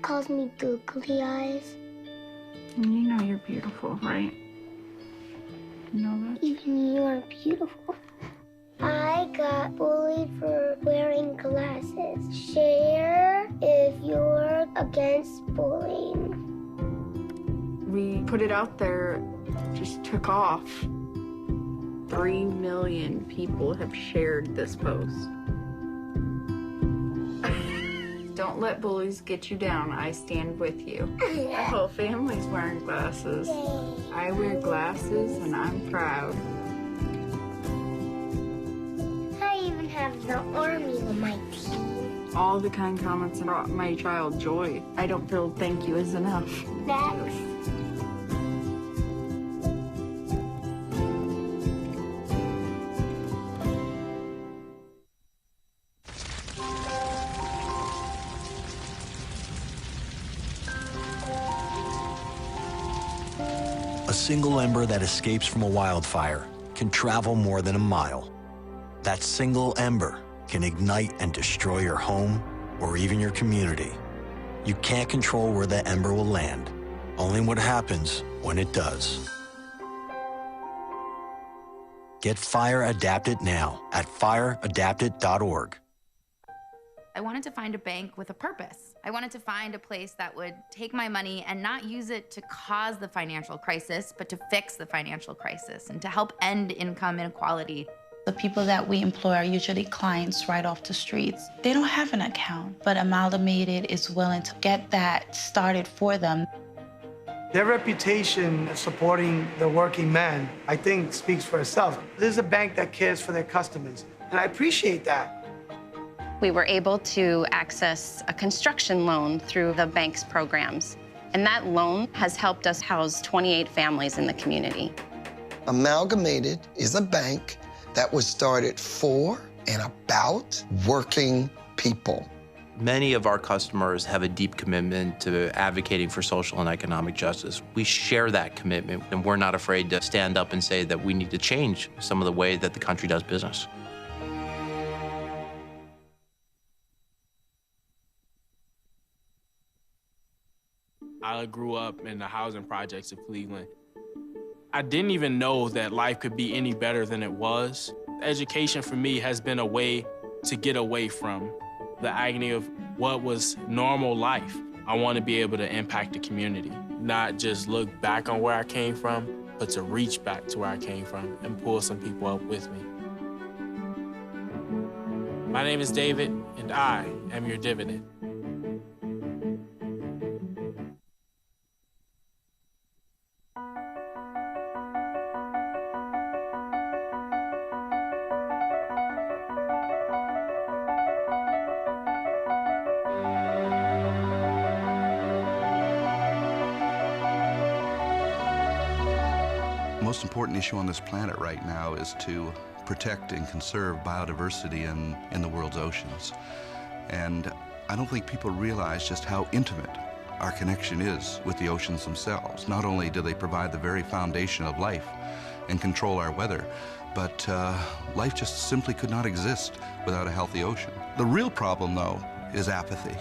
calls me googly eyes. And you know you're beautiful, right? You know that? Even you are beautiful. I got bullied for wearing glasses. Share if you're against bullying. We put it out there, just took off. 3 million people have shared this post. Don't let bullies get you down. I stand with you. The whole family's wearing glasses. I wear glasses and I'm proud. I even have the army on my team. All the kind comments brought my child joy. I don't feel thank you is enough. Next. A single ember that escapes from a wildfire can travel more than a mile. That single ember can ignite and destroy your home or even your community. You can't control where the ember will land, only what happens when it does. Get Fire Adapted now at fireadapted.org. I wanted to find a bank with a purpose. I wanted to find a place that would take my money and not use it to cause the financial crisis, but to fix the financial crisis and to help end income inequality. The people that we employ are usually clients right off the streets. They don't have an account, but Amalgamated is willing to get that started for them. Their reputation supporting the working man, I think, speaks for itself. This is a bank that cares for their customers, and I appreciate that. We were able to access a construction loan through the bank's programs, and that loan has helped us house 28 families in the community. Amalgamated is a bank that was started for and about working people. Many of our customers have a deep commitment to advocating for social and economic justice. We share that commitment, and we're not afraid to stand up and say that we need to change some of the way that the country does business. I grew up in the housing projects of Cleveland. I didn't even know that life could be any better than it was. Education for me has been a way to get away from the agony of what was normal life. I want to be able to impact the community, not just look back on where I came from, but to reach back to where I came from and pull some people up with me. My name is David, and I am your dividend. The most important issue on this planet right now is to protect and conserve biodiversity in the world's oceans. And I don't think people realize just how intimate our connection is with the oceans themselves. Not only do they provide the very foundation of life and control our weather, but life just simply could not exist without a healthy ocean. The real problem, though, is apathy.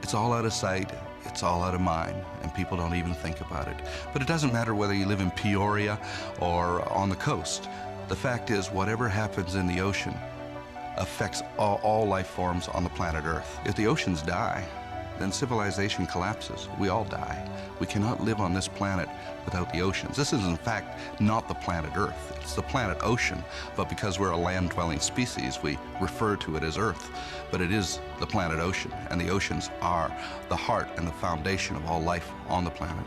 It's all out of sight. It's all out of mind, and people don't even think about it. But it doesn't matter whether you live in Peoria or on the coast. The fact is, whatever happens in the ocean affects all life forms on the planet Earth. If the oceans die, then civilization collapses. We all die. We cannot live on this planet without the oceans. This is, in fact, not the planet Earth. It's the planet ocean, but because we're a land-dwelling species, we refer to it as Earth. But it is the planet ocean, and the oceans are the heart and the foundation of all life on the planet.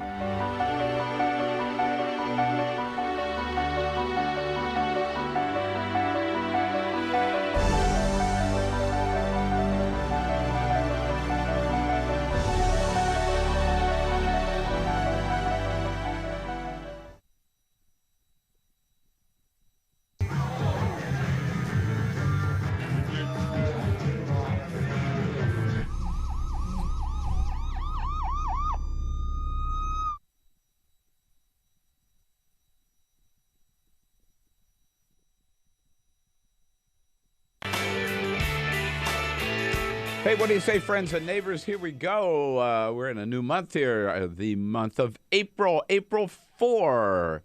Hey, what do you say, friends and neighbors? Here we go. We're in a new month here, the month of April, April 4,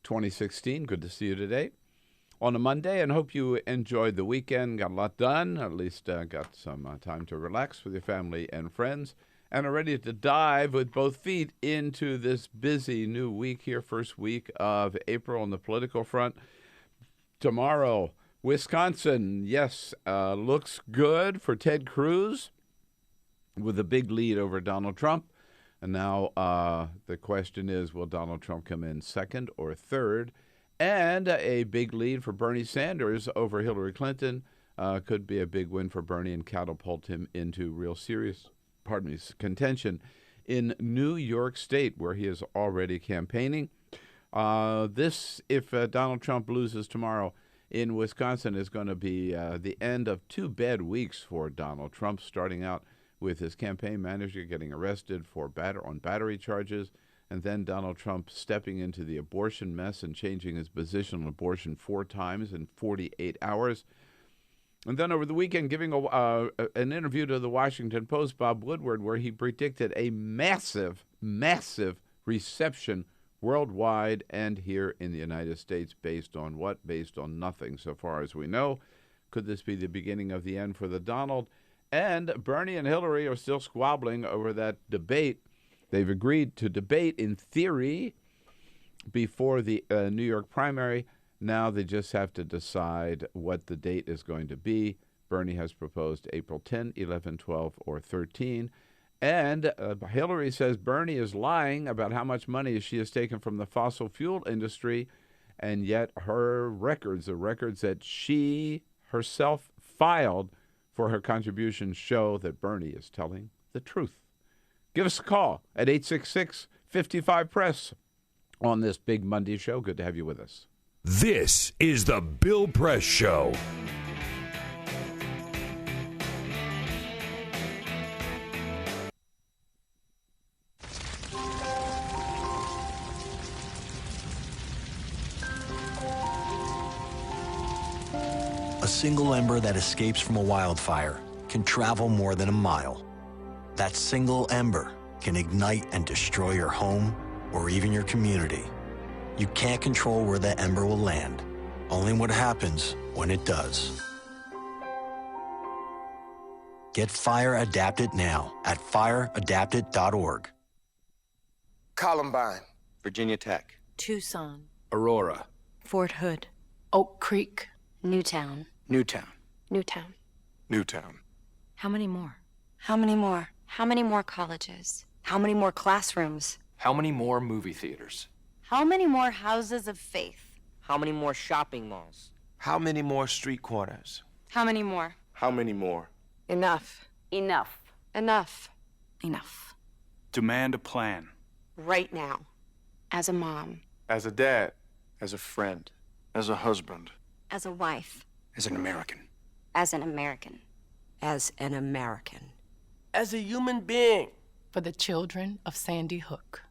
2016. Good to see you today on a Monday, and hope you enjoyed the weekend, got a lot done, at least got some time to relax with your family and friends, and are ready to dive with both feet into this busy new week here, first week of April on the political front. Tomorrow, Wisconsin, yes, looks good for Ted Cruz with a big lead over Donald Trump. And now the question is, will Donald Trump come in second or third? And a big lead for Bernie Sanders over Hillary Clinton could be a big win for Bernie and catapult him into real serious, contention in New York State, where he is already campaigning. If Donald Trump loses tomorrow in Wisconsin, is going to be the end of 2 bad weeks for Donald Trump, starting out with his campaign manager getting arrested for battery charges, and then Donald Trump stepping into the abortion mess and changing his position on abortion 4 times in 48 hours. And then over the weekend, giving an interview to the Washington Post, Bob Woodward, where he predicted a massive, massive reception worldwide and here in the United States. Based on what? Based on nothing, so far as we know. Could this be the beginning of the end for the Donald? And Bernie and Hillary are still squabbling over that debate. They've agreed to debate in theory before the New York primary. Now they just have to decide what the date is going to be. Bernie has proposed April 10, 11, 12, or 13. And Hillary says Bernie is lying about how much money she has taken from the fossil fuel industry, and yet her records, the records that she herself filed for her contributions, show that Bernie is telling the truth. Give us a call at 866-55-PRESS on this big Monday show. Good to have you with us. This is the Bill Press Show. A single ember that escapes from a wildfire can travel more than a mile. That single ember can ignite and destroy your home or even your community. You can't control where that ember will land, only what happens when it does. Get Fire Adapted now at fireadapted.org. Columbine, Virginia Tech, Tucson, Aurora, Fort Hood, Oak Creek, Newtown. Newtown, Newtown. Newtown. How many more? How many more? How many more colleges? How many more classrooms? How many more movie theaters? How many more houses of faith? How many more shopping malls? How many more street corners? How many more? How many more? Enough. Enough. Enough. Enough. Demand a plan. Right now. As a mom. As a dad. As a friend. As a husband. As a wife. As an American. As an American. As an American. As a human being. For the children of Sandy Hook.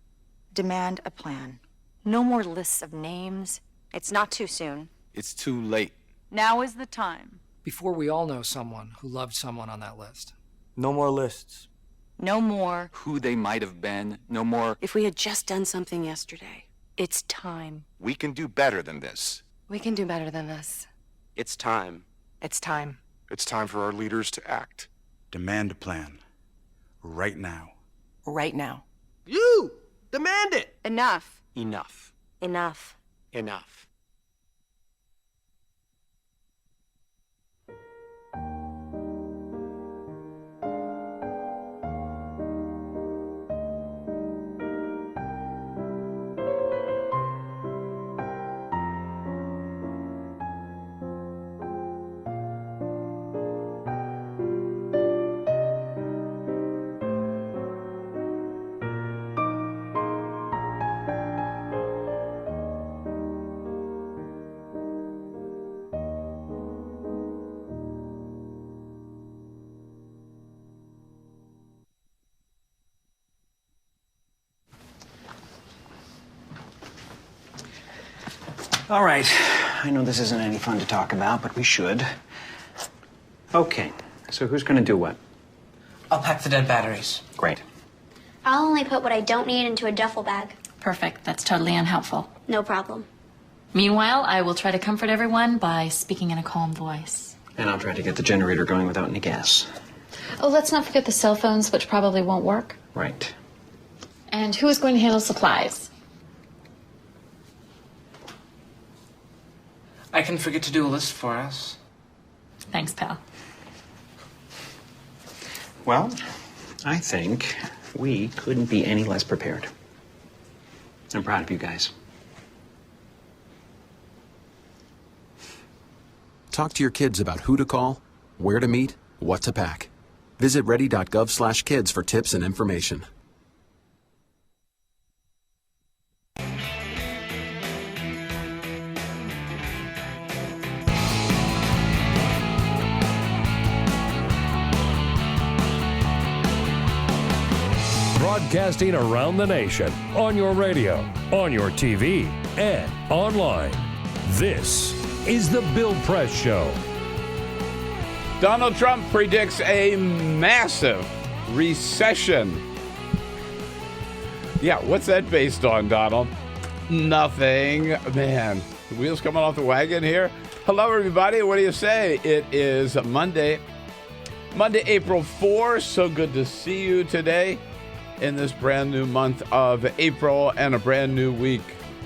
Demand a plan. No more lists of names. It's not too soon. It's too late. Now is the time. Before we all know someone who loved someone on that list. No more lists. No more. Who they might have been. No more. If we had just done something yesterday. It's time. We can do better than this. We can do better than this. It's time. It's time. It's time for our leaders to act. Demand a plan. Right now. Right now. You! Demand it! Enough. Enough. Enough. Enough. All right. I know this isn't any fun to talk about, but we should. Okay, so who's going to do what? I'll pack the dead batteries. Great. I'll only put what I don't need into a duffel bag. Perfect. That's totally unhelpful. No problem. Meanwhile, I will try to comfort everyone by speaking in a calm voice. And I'll try to get the generator going without any gas. Oh, let's not forget the cell phones, which probably won't work. Right. And who is going to handle supplies? I can forget to do a list for us. Thanks, pal. Well, I think we couldn't be any less prepared. I'm proud of you guys. Talk to your kids about who to call, where to meet, what to pack. Visit ready.gov/kids for tips and information. Broadcasting around the nation, on your radio, on your TV, and online. This is The Bill Press Show. Donald Trump predicts a massive recession. Yeah, what's that based on, Donald? Nothing. Man, the wheels coming off the wagon here. Hello, everybody. What do you say? It is Monday, April 4. So good to see you today in this brand new month of April and a brand new week.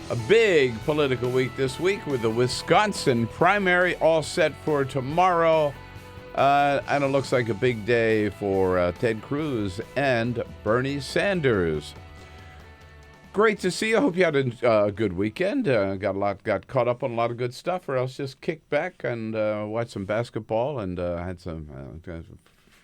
A big political week this week with the Wisconsin primary all set for tomorrow. And it looks like a big day for Ted Cruz and Bernie Sanders. Great to see you. I hope you had a good weekend. Got caught up on a lot of good stuff, or else just kicked back and watched some basketball and had some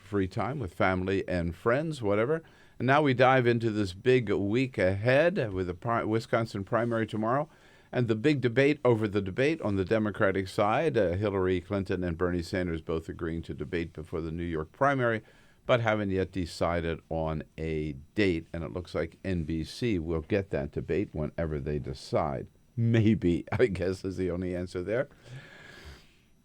free time with family and friends, whatever. And now we dive into this big week ahead with the Wisconsin primary tomorrow and the big debate over the debate on the Democratic side. Hillary Clinton and Bernie Sanders both agreeing to debate before the New York primary, but haven't yet decided on a date. And it looks like NBC will get that debate whenever they decide. Maybe, I guess, is the only answer there.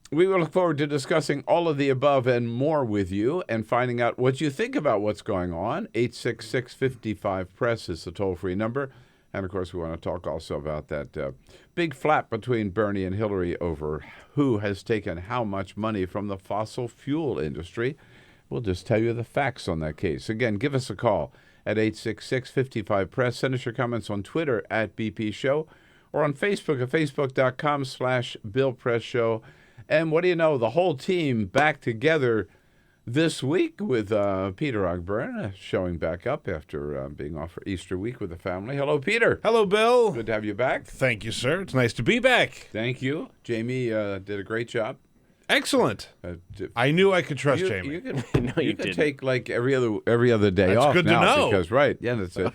We will look forward to discussing all of the above and more with you and finding out what you think about what's going on. 866-55-PRESS is the toll-free number. And, of course, we want to talk also about that big flap between Bernie and Hillary over who has taken how much money from the fossil fuel industry. We'll just tell you the facts on that case. Again, give us a call at 866-55-PRESS. Send us your comments on Twitter at BP Show or on Facebook at facebook.com/BillPressShow. And what do you know? The whole team back together this week with Peter Ogburn showing back up after being off for Easter week with the family. Hello, Peter. Hello, Bill. Good to have you back. Thank you, sir. It's nice to be back. Thank you. Jamie did a great job. Excellent. I knew I could trust Jamie. You can take like every other day off. That's good now to know. Because, right, yeah, that's it.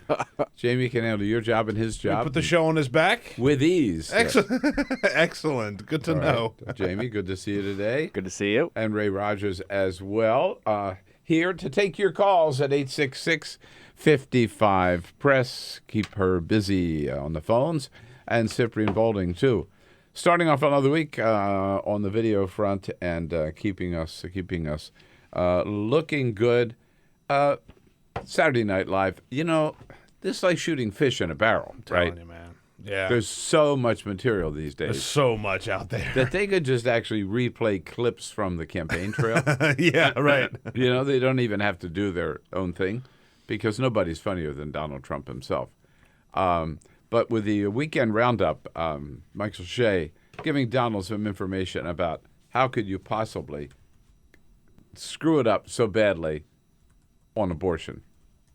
Jamie can handle your job and his job. Put the show on his back? With ease. Excellent. Excellent. Good to know. Right. Jamie, good to see you today. Good to see you. And Ray Rogers as well. Here to take your calls at 866-55-PRESS. Keep her busy on the phones. And Cyprian Bolding, too. Starting off another week on the video front and keeping us looking good. Saturday Night Live, you know, this is like shooting fish in a barrel, right? I'm telling you, man. Yeah. There's so much material these days. There's so much out there. That they could just actually replay clips from the campaign trail. Yeah, right. You know, they don't even have to do their own thing because nobody's funnier than Donald Trump himself. But with the weekend roundup, Michael Shea giving Donald some information about how could you possibly screw it up so badly on abortion.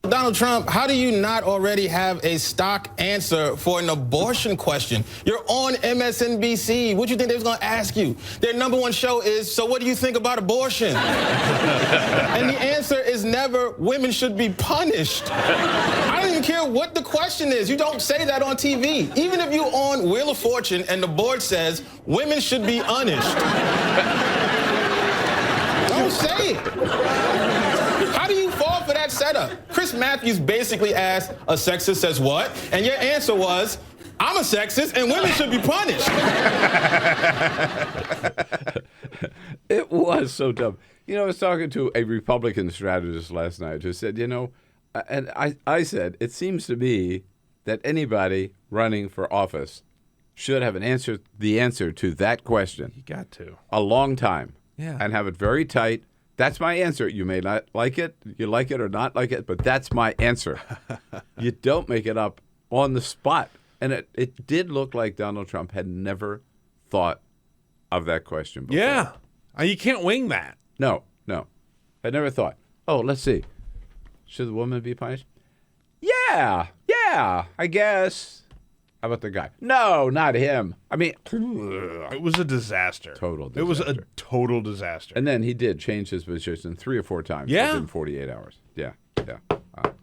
Donald Trump, how do you not already have a stock answer for an abortion question? You're on MSNBC. What do you think they was going to ask you? Their number one show is, so what do you think about abortion? And the answer is never, women should be punished. I don't even care what the question is. You don't say that on TV. Even if you're on Wheel of Fortune and the board says, women should be punished. Don't say it. How do you fall for that setup? Chris Matthews basically asked, a sexist says what? And your answer was, I'm a sexist and women should be punished. It was so dumb. You know, I was talking to a Republican strategist last night who said, and I said, it seems to me that anybody running for office should have the answer to that question. You got to. A long time. Yeah. And have it very tight. That's my answer. You may not like it, you like it or not like it, but that's my answer. You don't make it up on the spot. And it did look like Donald Trump had never thought of that question before. Yeah. You can't wing that. No. I never thought, let's see. Should the woman be punished? Yeah, I guess. How about the guy? No, not him. I mean, it was a disaster. Total disaster. It was a total disaster. And then he did change his position 3 or 4 times within 48 hours. Yeah.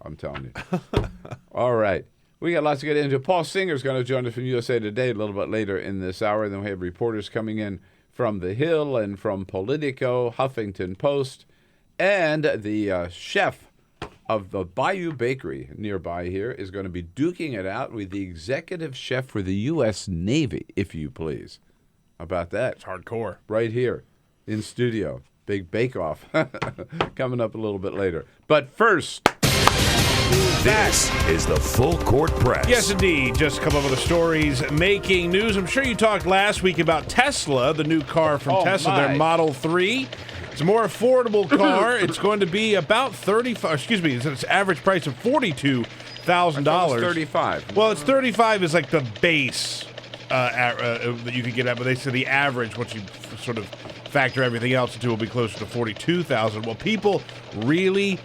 I'm telling you. All right. We got lots to get into. Paul Singer's going to join us from USA Today a little bit later in this hour. Then we have reporters coming in from The Hill and from Politico, Huffington Post, and the chef of the Bayou Bakery nearby here is going to be duking it out with the executive chef for the U.S. Navy, if you please. How about that? It's hardcore. Right here in studio. Big bake-off coming up a little bit later. But first... This is the Full Court Press. Yes, indeed. Just a couple of other stories making news. I'm sure you talked last week about Tesla, the new car from Tesla, their Model 3. It's a more affordable car. It's going to be about its average price of $42,000. $35. Well, it's 35 is like the base that you could get at, but they said the average, once you sort of factor everything else into, will be closer to $42,000. Well, people really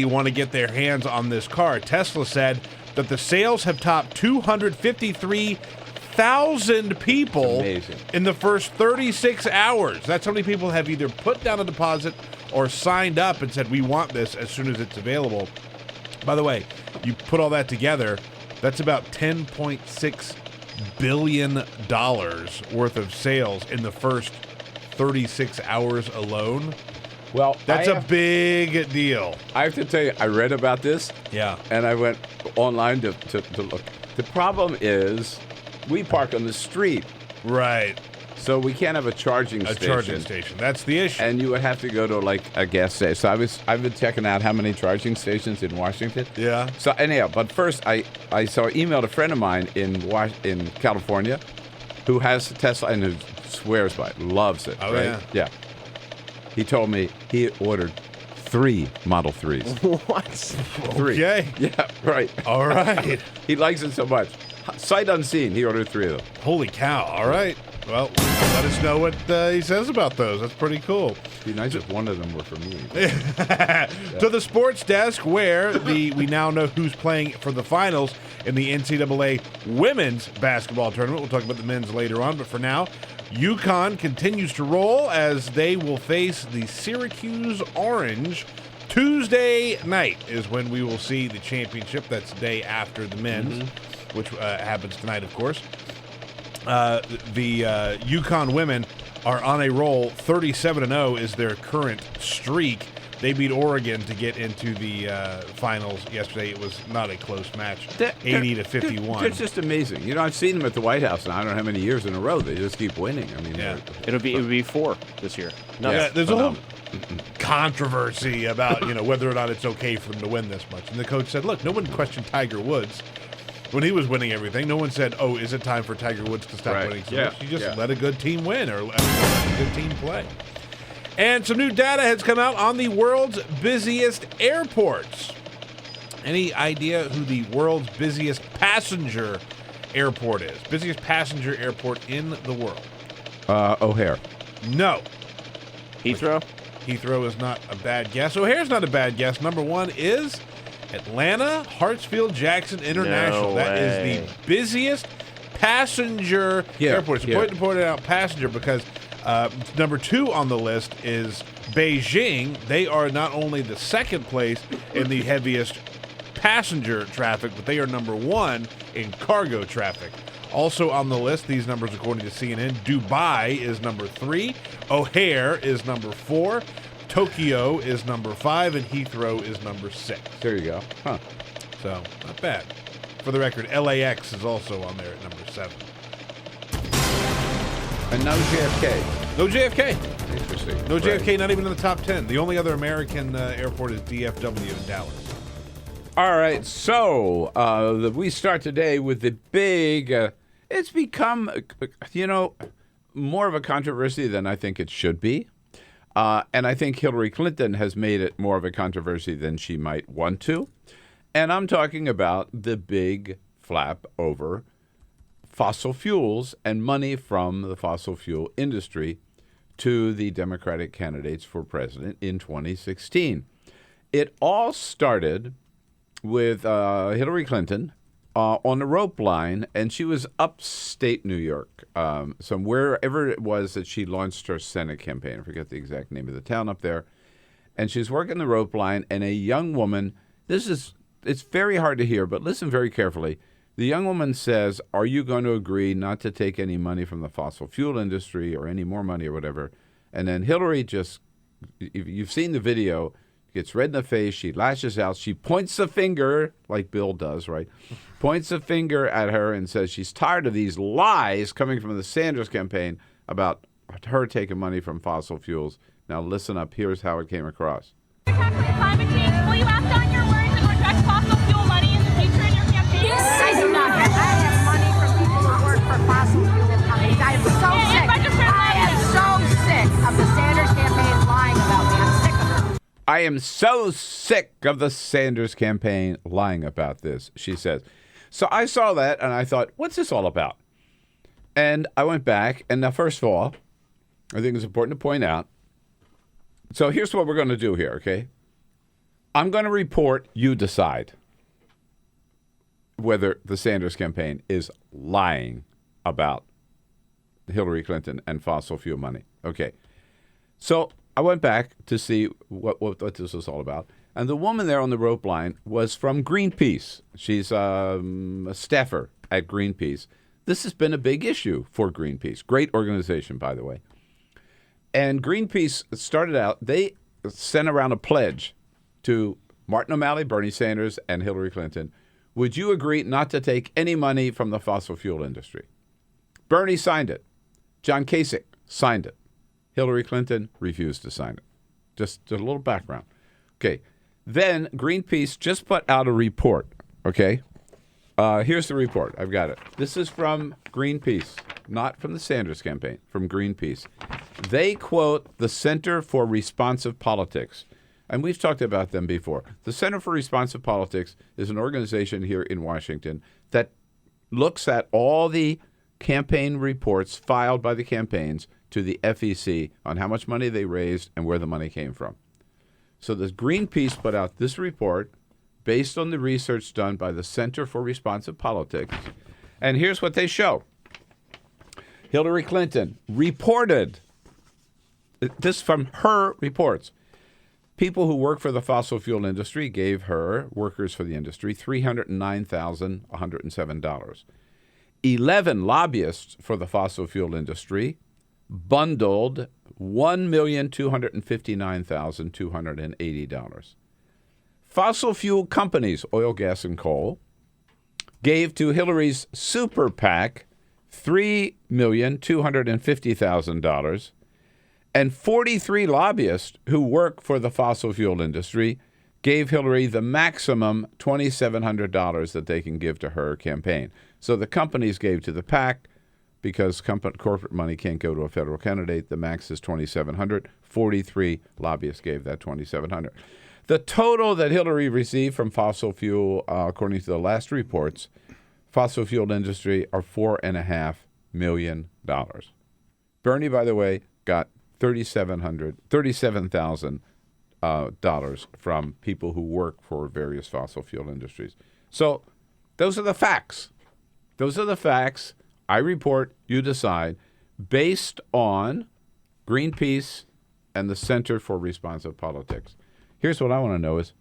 want to get their hands on this car. Tesla said that the sales have topped 253,000 people in the first 36 hours. That's how many people have either put down a deposit or signed up and said, we want this as soon as it's available. By the way, you put all that together, that's about $10.6 billion worth of sales in the first 36 hours alone. Well, that's a big deal. I have to tell you, I read about this. Yeah. And I went online to look. The problem is we park on the street. Right. So we can't have a charging station. A charging station. That's the issue. And you would have to go to like a gas station. So I've been checking out how many charging stations in Washington. Yeah. So anyhow, but first I emailed a friend of mine in California who has a Tesla and who swears by it, loves it. Oh, right? Yeah. He told me he ordered 3 Model 3s. What? 3. Okay. Yeah, right. All right. He likes it so much. Sight unseen, he ordered 3 of them. Holy cow. All right. Well, let us know what he says about those. That's pretty cool. It'd be nice if one of them were for me. To the sports desk, where we now know who's playing for the finals in the NCAA women's basketball tournament. We'll talk about the men's later on, but for now, UConn continues to roll as they will face the Syracuse Orange. Tuesday night is when we will see the championship. That's the day after the men's, which happens tonight, of course. The UConn women are on a roll. 37-0 is their current streak. They beat Oregon to get into the finals yesterday. It was not a close match, 80-51. It's just amazing. You know, I've seen them at the White House, and I don't know how many years in a row. They just keep winning. I mean, yeah. It would be 4 this year. No, yeah, there's a whole controversy about whether or not it's okay for them to win this much. And the coach said, "Look, no one questioned Tiger Woods when he was winning everything. No one said, "Oh, is it time for Tiger Woods to stop winning?" So you just let a good team win or let a good team play." And some new data has come out on the world's busiest airports. Any idea who the world's busiest passenger airport is? Busiest passenger airport in the world? O'Hare. No. Heathrow? Heathrow is not a bad guess. O'Hare's not a bad guess. Number 1 is Atlanta Hartsfield-Jackson International. That is the busiest passenger airport. It's important to point out passenger because number 2 on the list is Beijing. They are not only the second place in the heaviest passenger traffic, but they are number 1 in cargo traffic. Also on the list, these numbers according to CNN, Dubai is number 3, O'Hare is number 4, Tokyo is number 5, and Heathrow is number 6. There you go. Huh. So, not bad. For the record, LAX is also on there at number 7. And no JFK. No JFK. Interesting. No Right. JFK, not even in the top 10. The only other American airport is DFW in Dallas. All right, so we start today with the big. It's become, more of a controversy than I think it should be. And I think Hillary Clinton has made it more of a controversy than she might want to. And I'm talking about the big flap over fossil fuels and money from the fossil fuel industry to the Democratic candidates for president in 2016. It all started with Hillary Clinton on the rope line, and she was upstate New York, wherever it was that she launched her Senate campaign. I forget the exact name of the town up there. And she's working the rope line, and a young woman, it's very hard to hear, but listen very carefully. The young woman says, "Are you going to agree not to take any money from the fossil fuel industry or any more money or whatever?" And then Hillary just, if you've seen the video, gets red in the face. She lashes out. She points the finger, like Bill does, right? Points the finger at her and says she's tired of these lies coming from the Sanders campaign about her taking money from fossil fuels. Now listen up. Here's how it came across. Climate change. Will you act on your words and reject fossil fuel money in the future in your campaign? Yes. I do not. I have money from people who work for fossil fuel companies. I am so sick. I am so sick of the Sanders campaign lying about me. I'm sick of it. I am so sick of the Sanders campaign lying about this, she says. So I saw that and I thought, what's this all about? And I went back, and now, first of all, I think it's important to point out. So here's what we're going to do here, okay? I'm going to report, you decide whether the Sanders campaign is lying about Hillary Clinton and fossil fuel money. Okay. So I went back to see what this was all about. And the woman there on the rope line was from Greenpeace. She's a staffer at Greenpeace. This has been a big issue for Greenpeace. Great organization, by the way. And Greenpeace started out, they sent around a pledge to Martin O'Malley, Bernie Sanders, and Hillary Clinton. Would you agree not to take any money from the fossil fuel industry? Bernie signed it. John Kasich signed it. Hillary Clinton refused to sign it. Just a little background. Okay. Then Greenpeace just put out a report. Okay. Here's the report. I've got it. This is from Greenpeace, not from the Sanders campaign, from Greenpeace. They quote the Center for Responsive Politics. And we've talked about them before. The Center for Responsive Politics is an organization here in Washington that looks at all the campaign reports filed by the campaigns to the FEC on how much money they raised and where the money came from. So the Greenpeace put out this report based on the research done by the Center for Responsive Politics. And here's what they show. Hillary Clinton reported, this from her reports, people who work for the fossil fuel industry gave her, workers for the industry, $309,107. 11 lobbyists for the fossil fuel industry bundled $1,259,280. Fossil fuel companies, oil, gas, and coal, gave to Hillary's super PAC $3,250,000, and 43 lobbyists who work for the fossil fuel industry gave Hillary the maximum $2,700 that they can give to her campaign. So the companies gave to the PAC because corporate money can't go to a federal candidate. The max is $2,700. 43 lobbyists gave that $2,700. The total that Hillary received from fossil fuel, according to the last reports, fossil fuel industry are $4.5 million. Bernie, by the way, got $37,000 from people who work for various fossil fuel industries. So those are the facts. Those are the facts. I report, you decide, based on Greenpeace and the Center for Responsive Politics. Here's what I want to know is,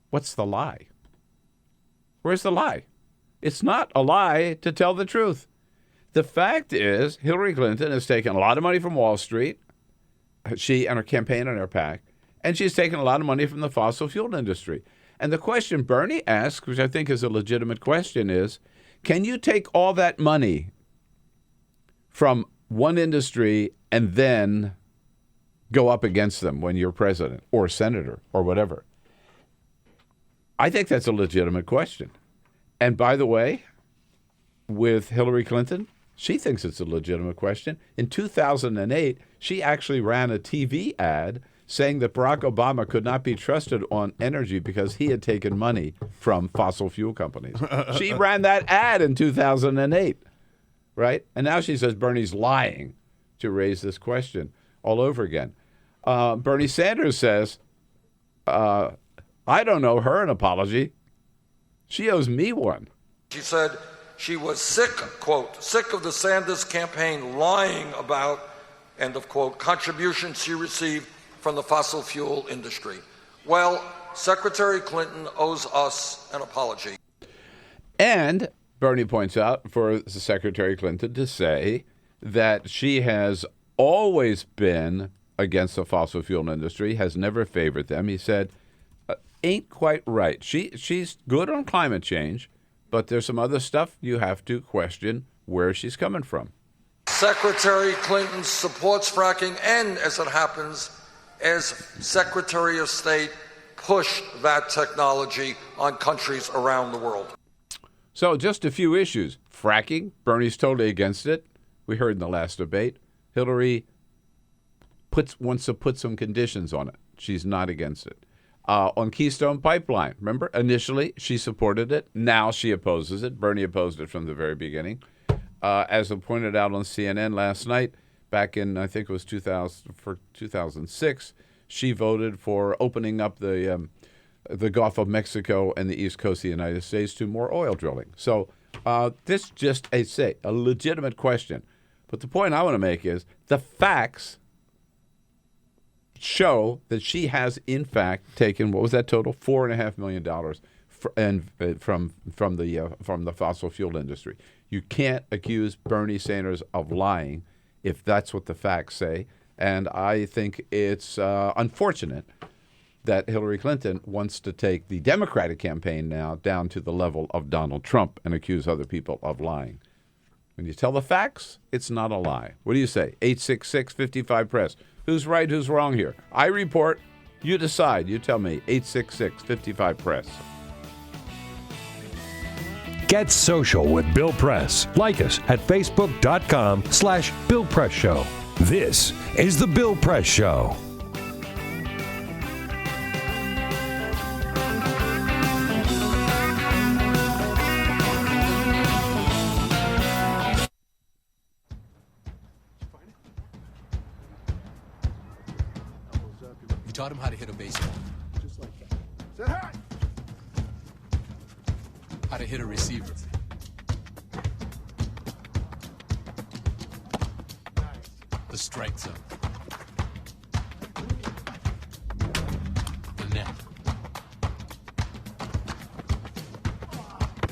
what's the lie? Where's the lie? It's not a lie to tell the truth. The fact is, Hillary Clinton has taken a lot of money from Wall Street, she and her campaign and her PAC, and she's taken a lot of money from the fossil fuel industry. And the question Bernie asks, which I think is a legitimate question, is, can you take all that money from one industry and then go up against them when you're president or senator or whatever? I think that's a legitimate question. And by the way, with Hillary Clinton, she thinks it's a legitimate question. In 2008, she actually ran a TV ad saying that Barack Obama could not be trusted on energy because he had taken money from fossil fuel companies. She ran that ad in 2008, right? And now she says Bernie's lying to raise this question all over again. Bernie Sanders says, I don't owe her an apology. She owes me one. She said she was sick, quote, sick of the Sanders campaign lying about, end of quote, contributions she received from the fossil fuel industry. Well, Secretary Clinton owes us an apology. And Bernie points out for Secretary Clinton to say that she has always been against the fossil fuel industry, has never favored them. He said, ain't quite right. She's good on climate change, but there's some other stuff you have to question where she's coming from. Secretary Clinton supports fracking and, as it happens, as Secretary of State, pushed that technology on countries around the world. So just a few issues. Fracking, Bernie's totally against it. We heard in the last debate. Hillary wants to put some conditions on it. She's not against it. On Keystone Pipeline, remember, initially she supported it. Now she opposes it. Bernie opposed it from the very beginning. As I pointed out on CNN last night, back in, I think it was 2006, she voted for opening up the Gulf of Mexico and the East Coast of the United States to more oil drilling. So this just, a legitimate question. But the point I want to make is the facts show that she has, in fact, taken, what was that total? $4.5 million from the fossil fuel industry. You can't accuse Bernie Sanders of lying if that's what the facts say. And I think it's unfortunate that Hillary Clinton wants to take the Democratic campaign now down to the level of Donald Trump and accuse other people of lying. When you tell the facts, it's not a lie. What do you say? 866-55-PRESS. Who's right, who's wrong here? I report, you decide. You tell me. 866-55-PRESS. Get social with Bill Press. Like us at Facebook.com/Bill Press Show. This is The Bill Press Show. You taught him how to hit a baseball. Just like that. Say hi. How to hit a receiver. The strike zone. The net.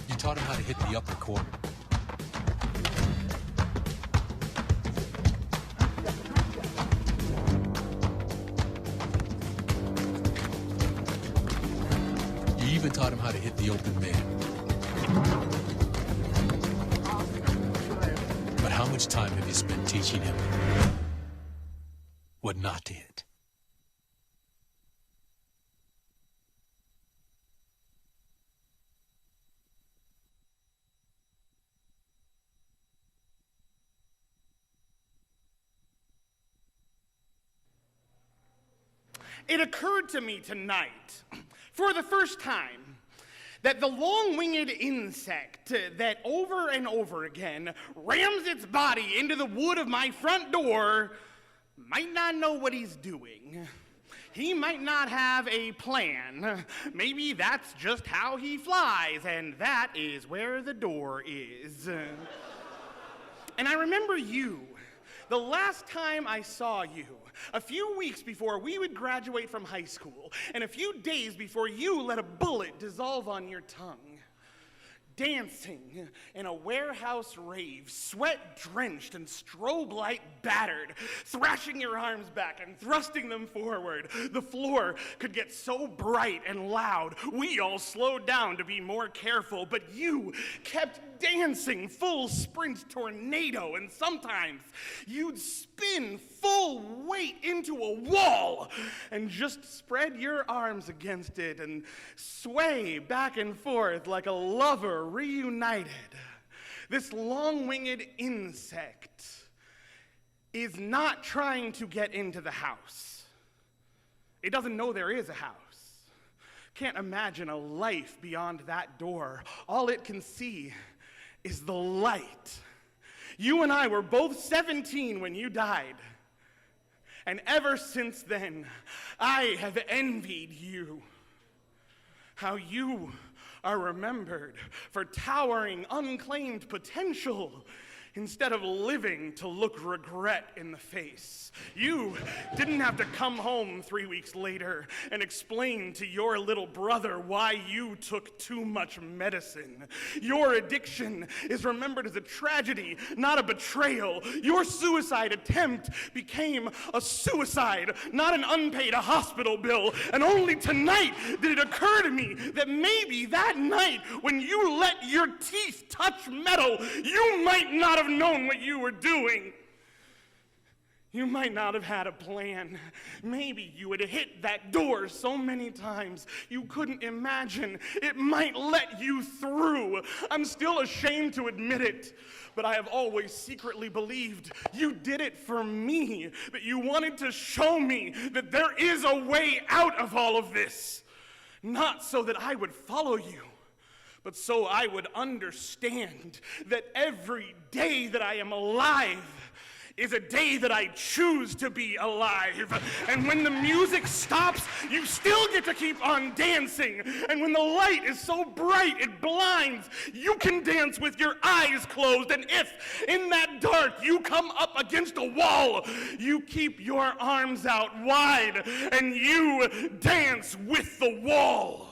You taught him how to hit the upper corner. You even taught him how to hit the open man. But how much time have you spent teaching him what not to hit? It occurred to me tonight, for the first time, that the long-winged insect that over and over again rams its body into the wood of my front door might not know what he's doing. He might not have a plan. Maybe that's just how he flies, and that is where the door is. And I remember you, the last time I saw you, a few weeks before we would graduate from high school, and a few days before you let a bullet dissolve on your tongue. dancing in a warehouse rave, sweat-drenched and strobe light battered, thrashing your arms back and thrusting them forward. The floor could get so bright and loud, we all slowed down to be more careful, but you kept dancing full sprint tornado, and sometimes you'd spin full weight into a wall and just spread your arms against it and sway back and forth like a lover reunited. This long-winged insect is not trying to get into the house. It doesn't know there is a house. Can't imagine a life beyond that door. All it can see is the light. You and I were both 17 when you died. And ever since then, I have envied you. How you are remembered for towering, unclaimed potential instead of living to look regret in the face. You didn't have to come home 3 weeks later and explain to your little brother why you took too much medicine. Your addiction is remembered as a tragedy, not a betrayal. Your suicide attempt became a suicide, not an unpaid hospital bill. And only tonight did it occur to me that maybe that night when you let your teeth touch metal, you might not have known what you were doing. You might not have had a plan. Maybe you had hit that door so many times you couldn't imagine it might let you through. I'm still ashamed to admit it, but I have always secretly believed you did it for me, that you wanted to show me that there is a way out of all of this. Not so that I would follow you, but so I would understand that every day that I am alive is a day that I choose to be alive. And when the music stops, you still get to keep on dancing. And when the light is so bright it blinds, you can dance with your eyes closed. And if in that dark you come up against a wall, you keep your arms out wide and you dance with the wall.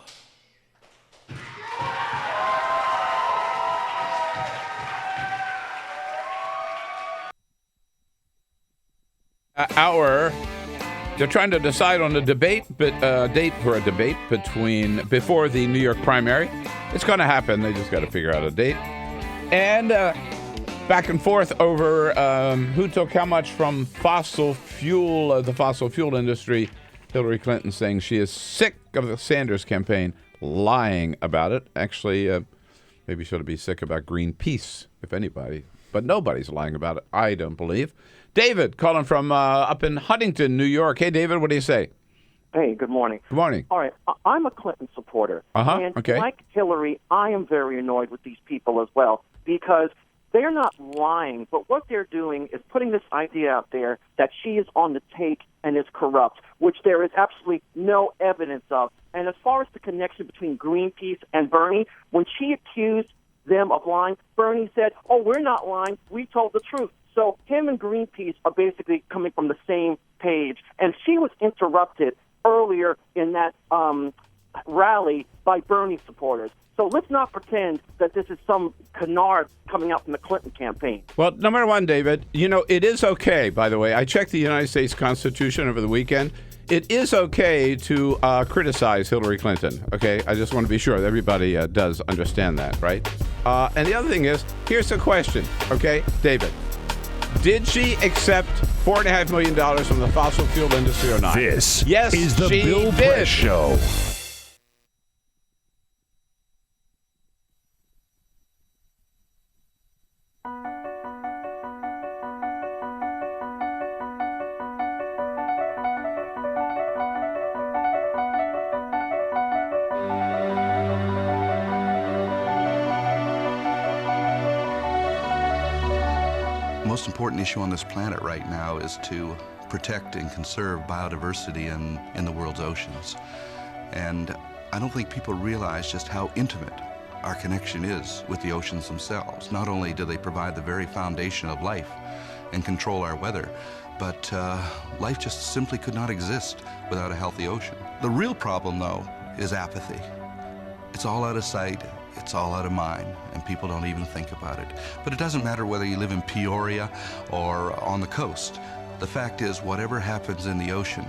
They're trying to decide on a date for a debate before the New York primary. It's going to happen. They just got to figure out a date. And back and forth over who took how much from fossil fuel, the fossil fuel industry. Hillary Clinton saying she is sick of the Sanders campaign lying about it. Actually, maybe she ought to be sick about Greenpeace, if anybody. But nobody's lying about it, I don't believe. David, calling from up in Huntington, New York. Hey, David, what do you say? Hey, good morning. Good morning. All right, I'm a Clinton supporter. And okay. Like Hillary, I am very annoyed with these people as well because they're not lying, but what they're doing is putting this idea out there that she is on the take and is corrupt, which there is absolutely no evidence of. And as far as the connection between Greenpeace and Bernie, when she accused them of lying, Bernie said, "Oh, we're not lying. We told the truth." So him and Greenpeace are basically coming from the same page. And she was interrupted earlier in that rally by Bernie supporters. So let's not pretend that this is some canard coming out from the Clinton campaign. Well, number one, David, it is okay, by the way. I checked the United States Constitution over the weekend. It is okay to criticize Hillary Clinton, okay? I just want to be sure that everybody does understand that, right? And the other thing is, here's the question, okay, David. Did she accept $4.5 million from the fossil fuel industry or not? This yes, is the she Bill did. Press Show. The most important issue on this planet right now is to protect and conserve biodiversity in the world's oceans. And I don't think people realize just how intimate our connection is with the oceans themselves. Not only do they provide the very foundation of life and control our weather, but life just simply could not exist without a healthy ocean. The real problem, though, is apathy. It's all out of sight it's all out of mind, and people don't even think about it. But it doesn't matter whether you live in Peoria or on the coast. The fact is, whatever happens in the ocean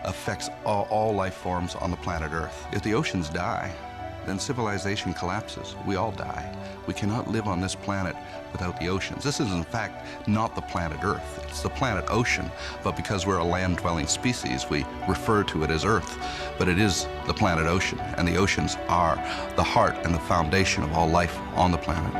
affects all life forms on the planet Earth. If the oceans die, then civilization collapses. We all die. We cannot live on this planet without the oceans. This is, in fact, not the planet Earth. It's the planet ocean, but because we're a land-dwelling species, we refer to it as Earth. But it is the planet ocean, and the oceans are the heart and the foundation of all life on the planet.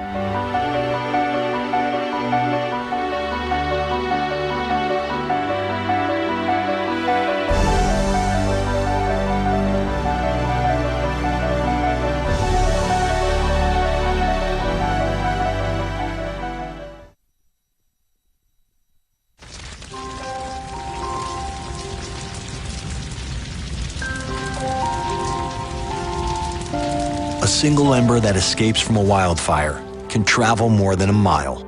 A single ember that escapes from a wildfire can travel more than a mile.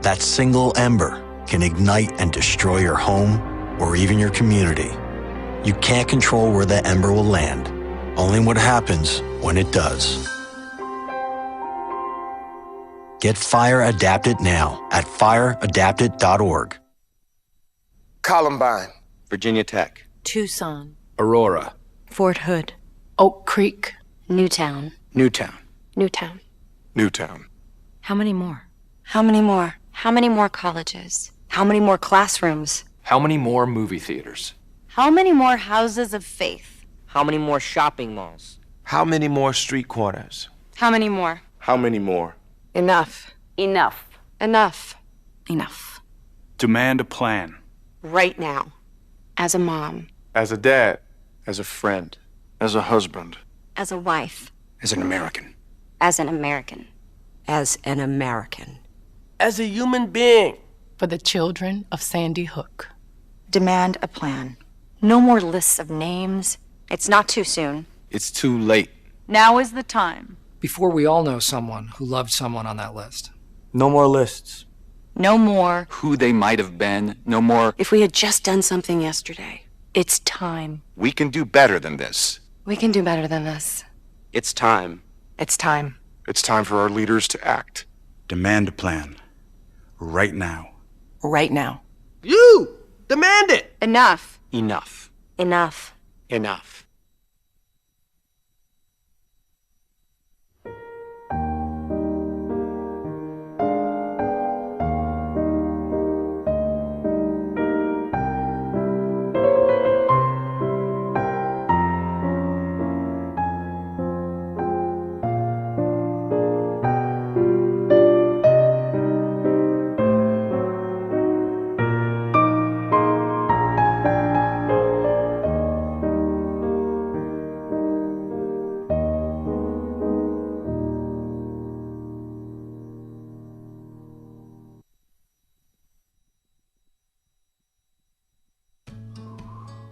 That single ember can ignite and destroy your home or even your community. You can't control where the ember will land, only what happens when it does. Get Fire Adapted now at fireadapted.org. Columbine, Virginia Tech, Tucson, Aurora, Fort Hood, Oak Creek, Newtown. Newtown, Newtown. Newtown. How many more? How many more? How many more colleges? How many more classrooms? How many more movie theaters? How many more houses of faith? How many more shopping malls? How many more street corners? How many more? How many more? Enough. Enough. Enough. Enough. Demand a plan. Right now. As a mom. As a dad. As a friend. As a husband. As a wife. As an American. As an American. As an American. As a human being. For the children of Sandy Hook. Demand a plan. No more lists of names. It's not too soon. It's too late. Now is the time. Before we all know someone who loved someone on that list. No more lists. No more. Who they might have been. No more. If we had just done something yesterday. It's time. We can do better than this. We can do better than this. It's time. It's time. It's time for our leaders to act. Demand a plan. Right now. Right now. You! Demand it! Enough. Enough. Enough. Enough.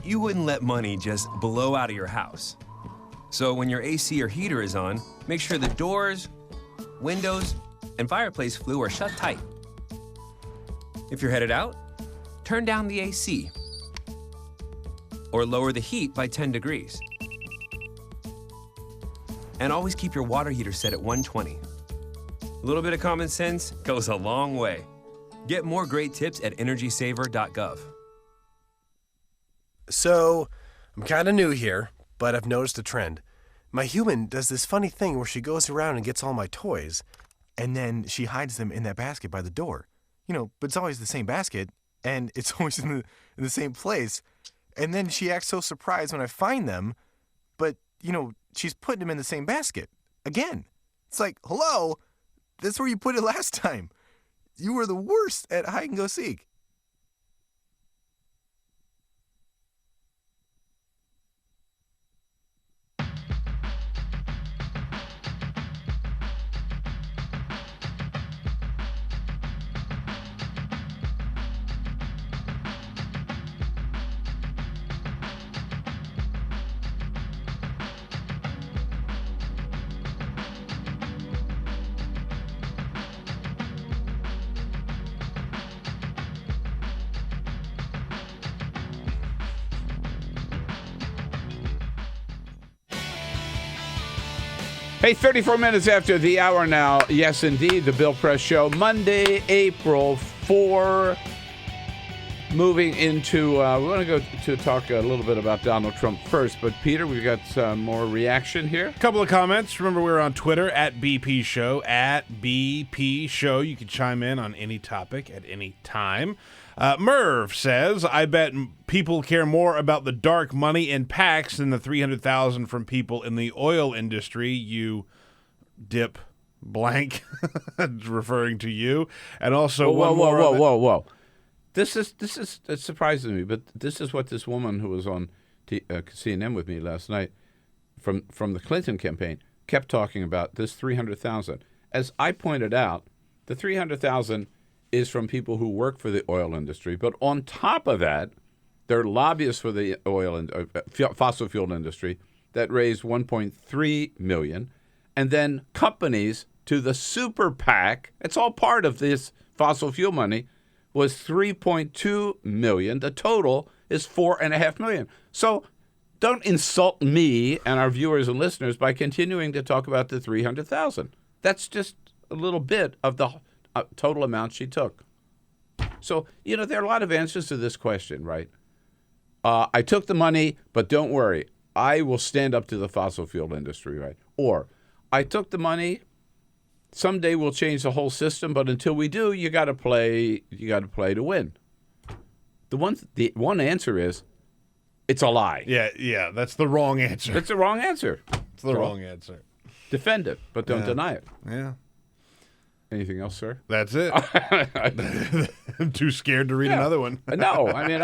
You wouldn't let money just blow out of your house. So when your AC or heater is on, make sure the doors, windows, and fireplace flue are shut tight. If you're headed out, turn down the AC or lower the heat by 10 degrees. And always keep your water heater set at 120. A little bit of common sense goes a long way. Get more great tips at energysaver.gov. So, I'm kind of new here, but I've noticed a trend. My human does this funny thing where she goes around and gets all my toys, and then she hides them in that basket by the door. You know, but it's always the same basket, and it's always in the same place. And then she acts so surprised when I find them, but, you know, she's putting them in the same basket. Again. It's like, hello, that's where you put it last time. You were the worst at hide and go seek. Hey, 34 minutes after the hour now. Yes, indeed, the Bill Press Show. Monday, April 4. Moving into, we want to go to talk a little bit about Donald Trump first. But, Peter, we've got some more reaction here. A couple of comments. Remember, we're on Twitter, at BP Show, at BP Show. You can chime in on any topic at any time. Merv says, I bet people care more about the dark money in PACs than the $300,000 from people in the oil industry. You dip blank, referring to you. And also, whoa. This is it surprises me, but this is what this woman who was on CNN with me last night from the Clinton campaign kept talking about, this $300,000. As I pointed out, the $300,000 is from people who work for the oil industry, but on top of that, there are lobbyists for the oil and fossil fuel industry that raised $1.3 million, and then companies to the super PAC. It's all part of this fossil fuel money. Was $3.2 million. The total is $4.5 million. So don't insult me and our viewers and listeners by continuing to talk about the $300,000. That's just a little bit of the total amount she took. So, there are a lot of answers to this question, right? I took the money, but don't worry. I will stand up to the fossil fuel industry, right? Or I took the money. Someday we'll change the whole system, but until we do, you got to play. You got to play to win. The one answer is, it's a lie. Yeah, that's the wrong answer. That's the wrong answer. It's the wrong answer. Defend it, but don't deny it. Yeah. Anything else, sir? That's it. I'm too scared to read another one. No, I mean,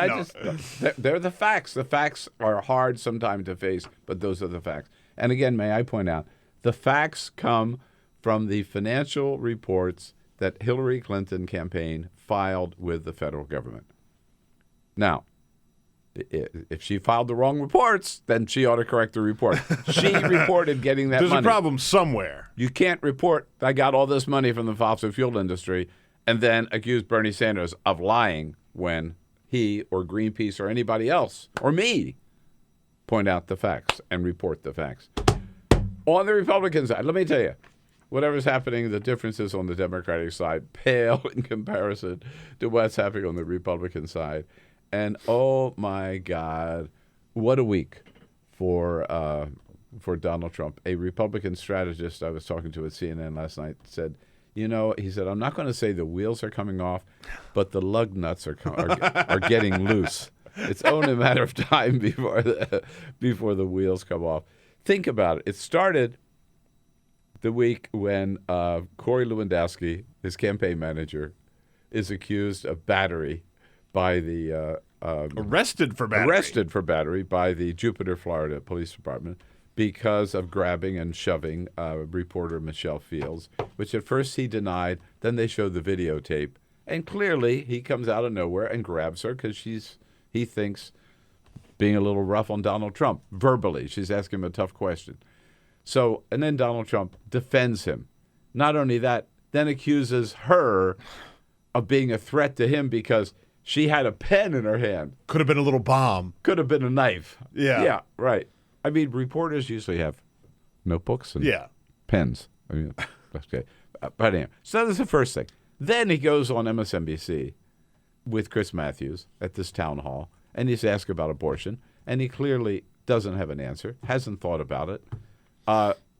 they're the facts. The facts are hard sometimes to face, but those are the facts. And again, may I point out, the facts come from the financial reports that Hillary Clinton campaign filed with the federal government. Now, if she filed the wrong reports, then she ought to correct the report. She reported getting that money. There's a problem somewhere. You can't report, I got all this money from the fossil fuel industry, and then accuse Bernie Sanders of lying when he or Greenpeace or anybody else, or me, point out the facts and report the facts. On the Republican side, let me tell you, whatever's happening, the differences on the Democratic side pale in comparison to what's happening on the Republican side. And oh my God, what a week for Donald Trump. A Republican strategist I was talking to at CNN last night said, he said, I'm not going to say the wheels are coming off, but the lug nuts are getting loose. It's only a matter of time before the wheels come off. Think about it. It started the week when Corey Lewandowski, his campaign manager, is accused of battery by the arrested for battery by the Jupiter, Florida Police Department because of grabbing and shoving reporter Michelle Fields, which at first he denied. Then they showed the videotape, and clearly he comes out of nowhere and grabs her because he thinks being a little rough on Donald Trump verbally. She's asking him a tough question. So, and then Donald Trump defends him. Not only that, then accuses her of being a threat to him because she had a pen in her hand. Could have been a little bomb. Could have been a knife. Yeah. Yeah, right. I mean, reporters usually have notebooks and pens. I mean, okay. But anyway, so that's the first thing. Then he goes on MSNBC with Chris Matthews at this town hall, and he's asked about abortion, and he clearly doesn't have an answer, hasn't thought about it.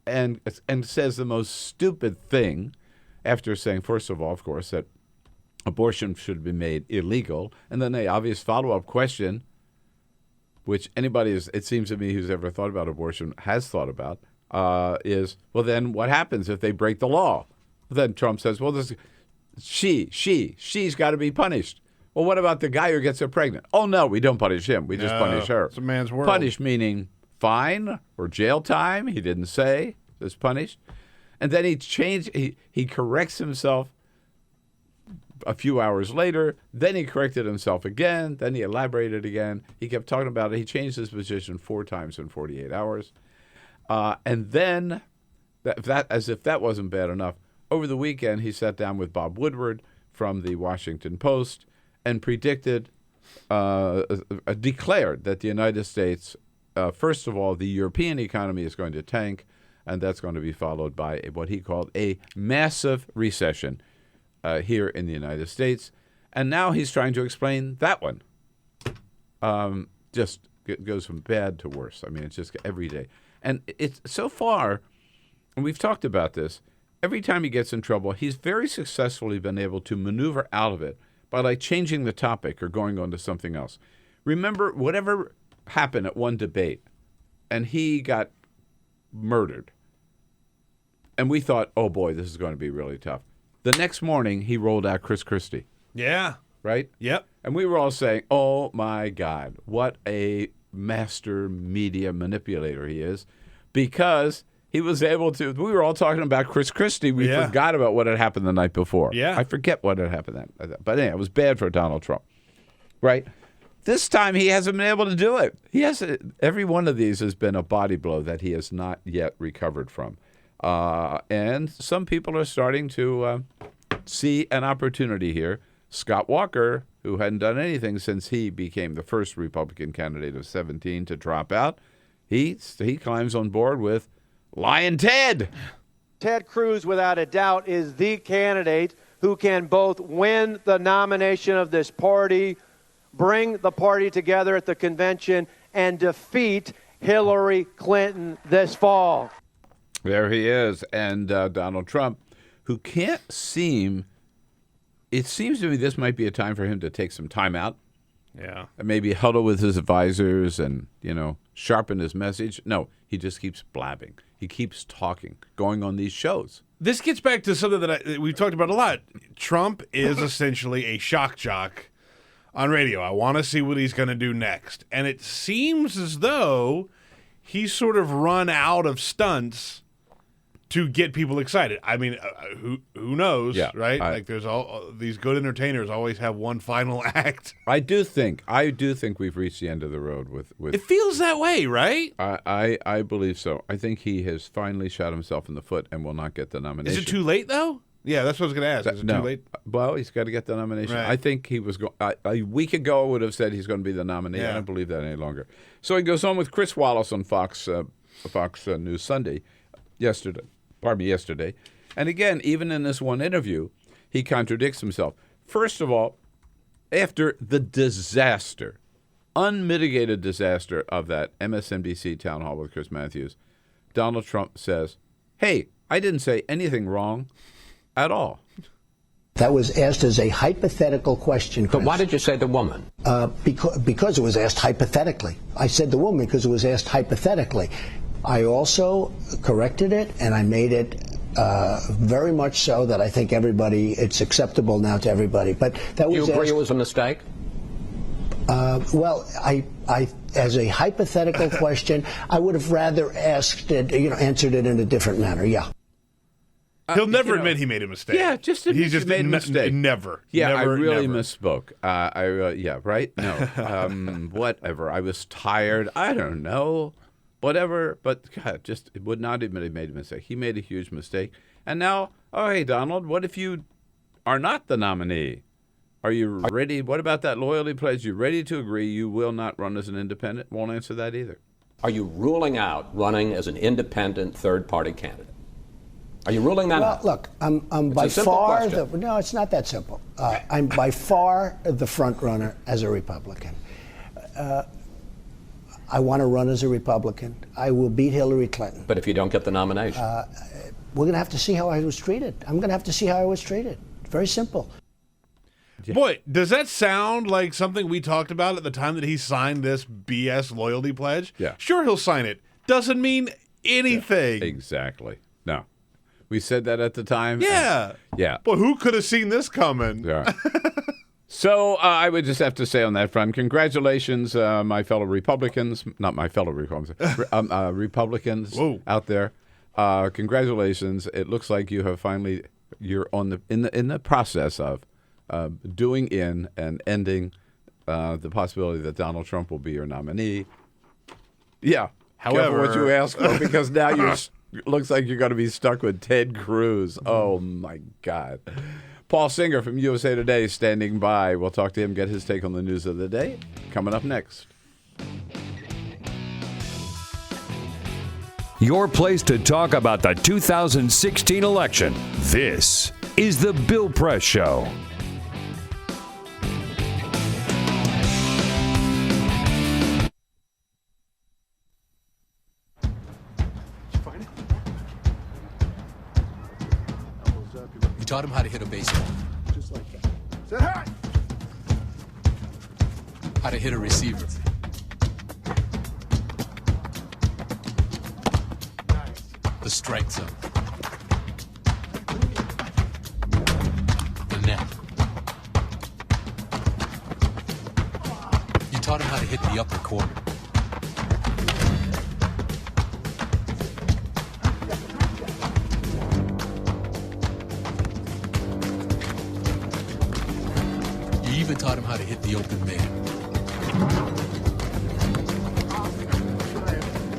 And says the most stupid thing after saying, first of all, of course, that abortion should be made illegal. And then the obvious follow-up question, which anybody, it seems to me, who's ever thought about abortion has thought about, is, well, then what happens if they break the law? Then Trump says, well, she's got to be punished. Well, what about the guy who gets her pregnant? Oh, no, we don't punish him. We just punish her. It's a man's world. Punish meaning fine or jail time. He didn't say. It's punished. And then he corrects himself a few hours later. Then he corrected himself again. Then he elaborated again. He kept talking about it. He changed his position 4 times in 48 hours. And then, as if that wasn't bad enough, over the weekend he sat down with Bob Woodward from the Washington Post and predicted, declared that the United States, first of all, the European economy is going to tank. and that's going to be followed by what he called a massive recession here in the United States. And now he's trying to explain that one. Just it goes from bad to worse. I mean, it's just every day. And it's so far, and we've talked about this, every time he gets in trouble, he's very successfully been able to maneuver out of it by like changing the topic or going on to something else. Remember, whatever happened at one debate, and he got murdered. And we thought, oh boy, this is going to be really tough. The next morning, he rolled out Chris Christie. Yeah. Right? Yep. And we were all saying, oh my God, what a master media manipulator he is, because he was able to. We were all talking about Chris Christie. We forgot about what had happened the night before. Yeah. I forget what had happened then. But anyway, it was bad for Donald Trump. Right? This time he hasn't been able to do it. He has every one of these has been a body blow that he has not yet recovered from. And some people are starting to see an opportunity here. Scott Walker, who hadn't done anything since he became the first Republican candidate of 17 to drop out, he climbs on board with Lyin' Ted. Ted Cruz, without a doubt, is the candidate who can both win the nomination of this party, bring the party together at the convention, and defeat Hillary Clinton this fall. There he is. And Donald Trump, who can't seem... It seems to me this might be a time for him to take some time out. Yeah. And maybe huddle with his advisors and, sharpen his message. No, he just keeps blabbing. He keeps talking, going on these shows. This gets back to something that we've talked about a lot. Trump is essentially a shock jock on radio. I want to see what he's going to do next. And it seems as though he's sort of run out of stunts to get people excited. I mean, who knows, right? Like there's all these good entertainers always have one final act. I do think we've reached the end of the road with It feels that way, right? I believe so. I think he has finally shot himself in the foot and will not get the nomination. Is it too late though? Yeah, that's what I was going to ask. Is it too late? Well, he's got to get the nomination. Right. I think he was a week ago I would have said he's going to be the nominee. Yeah. I don't believe that any longer. So he goes on with Chris Wallace on Fox News Sunday yesterday. And again, even in this one interview, he contradicts himself. First of all, after the disaster, unmitigated disaster of that MSNBC town hall with Chris Matthews, Donald Trump says, hey, I didn't say anything wrong at all. That was asked as a hypothetical question, Chris. But why did you say the woman? Because it was asked hypothetically. I said the woman because it was asked hypothetically. I also corrected it, and I made it very much so that I think it's acceptable now to everybody. But that was. You agree it was a mistake? Well, I as a hypothetical question, I would have rather answered it in a different manner. Yeah. He'll never admit he made a mistake. Yeah, just admit he made a mistake. Never. Yeah, never, I really never. misspoke. Yeah, right? No. Whatever. I was tired. I don't know. Whatever. But, God, it would not admit he made a mistake. He made a huge mistake. And now, oh, hey, Donald, what if you are not the nominee? Are you ready? What about that loyalty pledge? You ready to agree you will not run as an independent? Won't answer that either. Are you ruling out running as an independent third-party candidate? Are you ruling that out? Well, look, I'm by far no, it's not that simple. I'm by far the front runner as a Republican. I want to run as a Republican. I will beat Hillary Clinton. But if you don't get the nomination? We're going to have to see how I was treated. I'm going to have to see how I was treated. Very simple. Yeah. Boy, does that sound like something we talked about at the time that he signed this BS loyalty pledge? Yeah. Sure, he'll sign it. Doesn't mean anything. Yeah, exactly. No. We said that at the time. Yeah. Yeah. Boy, who could have seen this coming? Yeah. So I would just have to say on that front, congratulations, my fellow Republicans, not my fellow Republicans, Republicans out there. Congratulations. It looks like you have finally, you're on in the process of doing in and ending the possibility that Donald Trump will be your nominee. Yeah. However, what you ask for, because now you're looks like you're going to be stuck with Ted Cruz. Oh, my God. Paul Singer from USA Today standing by. We'll talk to him, get his take on the news of the day. Coming up next. your place to talk about the 2016 election. This is The Bill Press Show. You taught him how to hit a baseball. Just like that. Say hi! How to hit a receiver. The strike zone. The net. You taught him how to hit the upper corner. You even taught him how to hit the open man.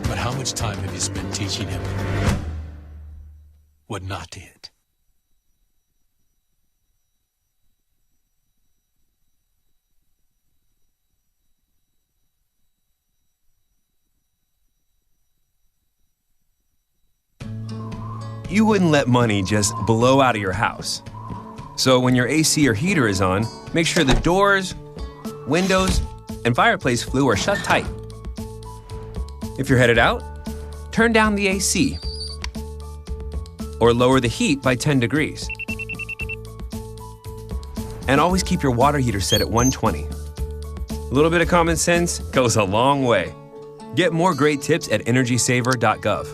But how much time have you spent teaching him what not to hit? You wouldn't let money just blow out of your house. So when your AC or heater is on, make sure the doors, windows, and fireplace flue are shut tight. If you're headed out, turn down the AC or lower the heat by 10 degrees. And always keep your water heater set at 120. A little bit of common sense goes a long way. Get more great tips at energysaver.gov.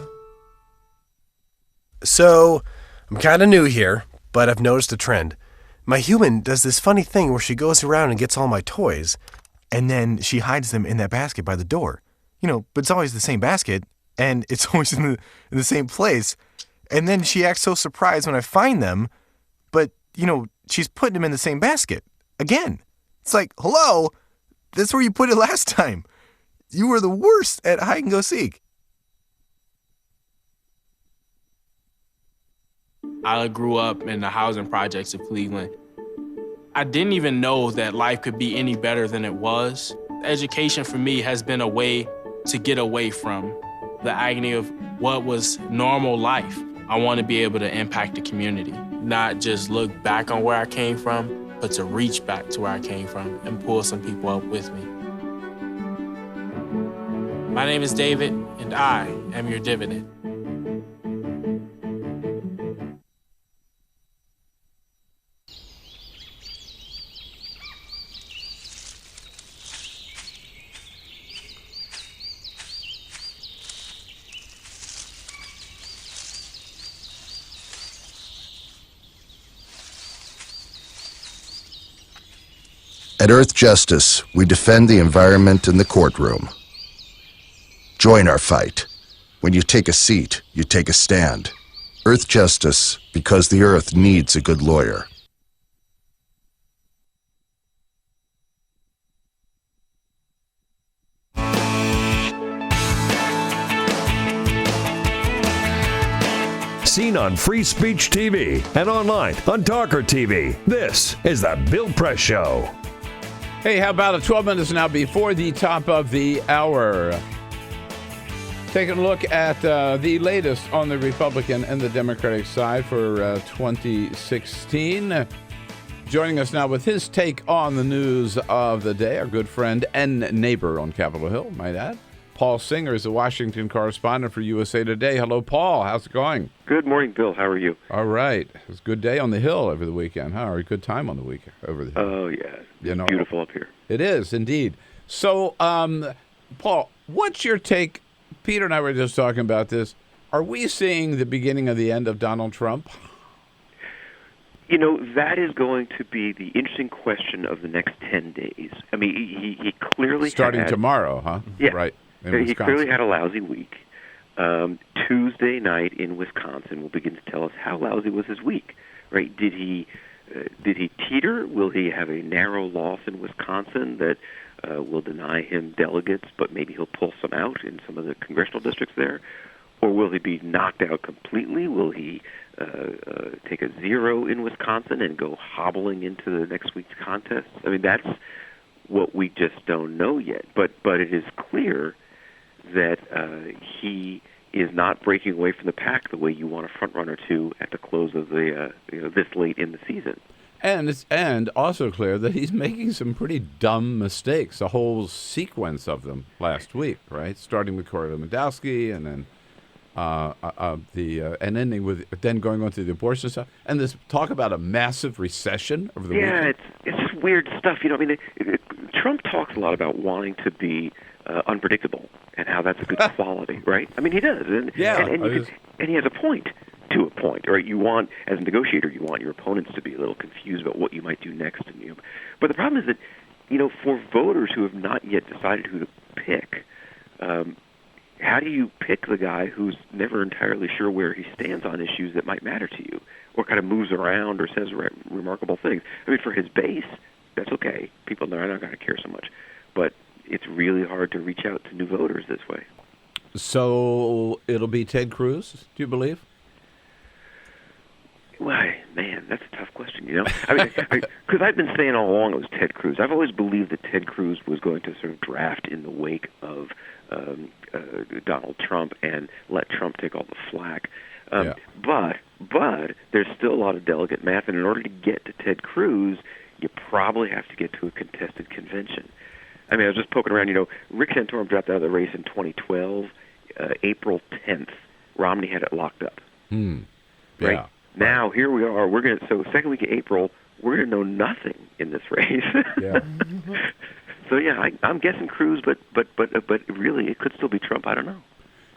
So, I'm kind of new here, but I've noticed a trend. My human does this funny thing where she goes around and gets all my toys, and then she hides them in that basket by the door. But it's always the same basket, and it's always in the same place. And then she acts so surprised when I find them, but, she's putting them in the same basket. Again. It's like, hello, that's where you put it last time. You were the worst at hide and go seek. I grew up in the housing projects of Cleveland. I didn't even know that life could be any better than it was. Education for me has been a way to get away from the agony of what was normal life. I want to be able to impact the community, not just look back on where I came from, but to reach back to where I came from and pull some people up with me. My name is David, and I am your dividend. At Earth Justice, we defend the environment in the courtroom. Join our fight. When you take a seat, you take a stand. Earth Justice, because the Earth needs a good lawyer. Seen on Free Speech TV and online on TawkrTV. This is The Bill Press Show. Hey, how about 12 minutes now before the top of the hour? Taking a look at the latest on the Republican and the Democratic side for 2016. Joining us now with his take on the news of the day, our good friend and neighbor on Capitol Hill, might add. Paul Singer is the Washington correspondent for USA Today. Hello, Paul. How's it going? Good morning, Bill. How are you? All right. It was a good day on the Hill over the weekend, huh? Or a good time on the weekend over the Hill. Oh, yeah. It's beautiful up here. It is, indeed. So, Paul, what's your take? Peter and I were just talking about this. Are we seeing the beginning of the end of Donald Trump? That is going to be the interesting question of the next 10 days. I mean, he clearly Starting tomorrow, huh? Yeah. Right. He clearly had a lousy week. Tuesday night in Wisconsin will begin to tell us how lousy was his week, right? Did he teeter? Will he have a narrow loss in Wisconsin that will deny him delegates, but maybe he'll pull some out in some of the congressional districts there? Or will he be knocked out completely? Will he take a 0 in Wisconsin and go hobbling into the next week's contest? I mean, that's what we just don't know yet. But it is clear that he is not breaking away from the pack the way you want a front runner to at the close of the this late in the season. And also clear that he's making some pretty dumb mistakes. A whole sequence of them last week, right? Starting with Corey Lewandowski, and then and ending with then going on to the abortion stuff, and this talk about a massive recession over the weekend. It's just weird stuff. I mean, Trump talks a lot about wanting to be unpredictable and how that's a good quality, right? I mean, he does, and he has a point. To a point, right? You want, as a negotiator, you want your opponents to be a little confused about what you might do next. But the problem is that, for voters who have not yet decided who to pick, how do you pick the guy who's never entirely sure where he stands on issues that might matter to you, or kind of moves around or says remarkable things? I mean, for his base, that's okay. People are not going to care so much. But it's really hard to reach out to new voters this way. So it'll be Ted Cruz, do you believe? Why, man, that's a tough question, I mean, because I've been saying all along it was Ted Cruz. I've always believed that Ted Cruz was going to sort of draft in the wake of Donald Trump and let Trump take all the flack. But there's still a lot of delegate math, and in order to get to Ted Cruz, you probably have to get to a contested convention. I mean, I was just poking around. Rick Santorum dropped out of the race in 2012. April 10th, Romney had it locked up. Right? Yeah. Now, here we are. So second week of April, we're going to know nothing in this race. Yeah. So, I'm guessing Cruz, but really, it could still be Trump. I don't know.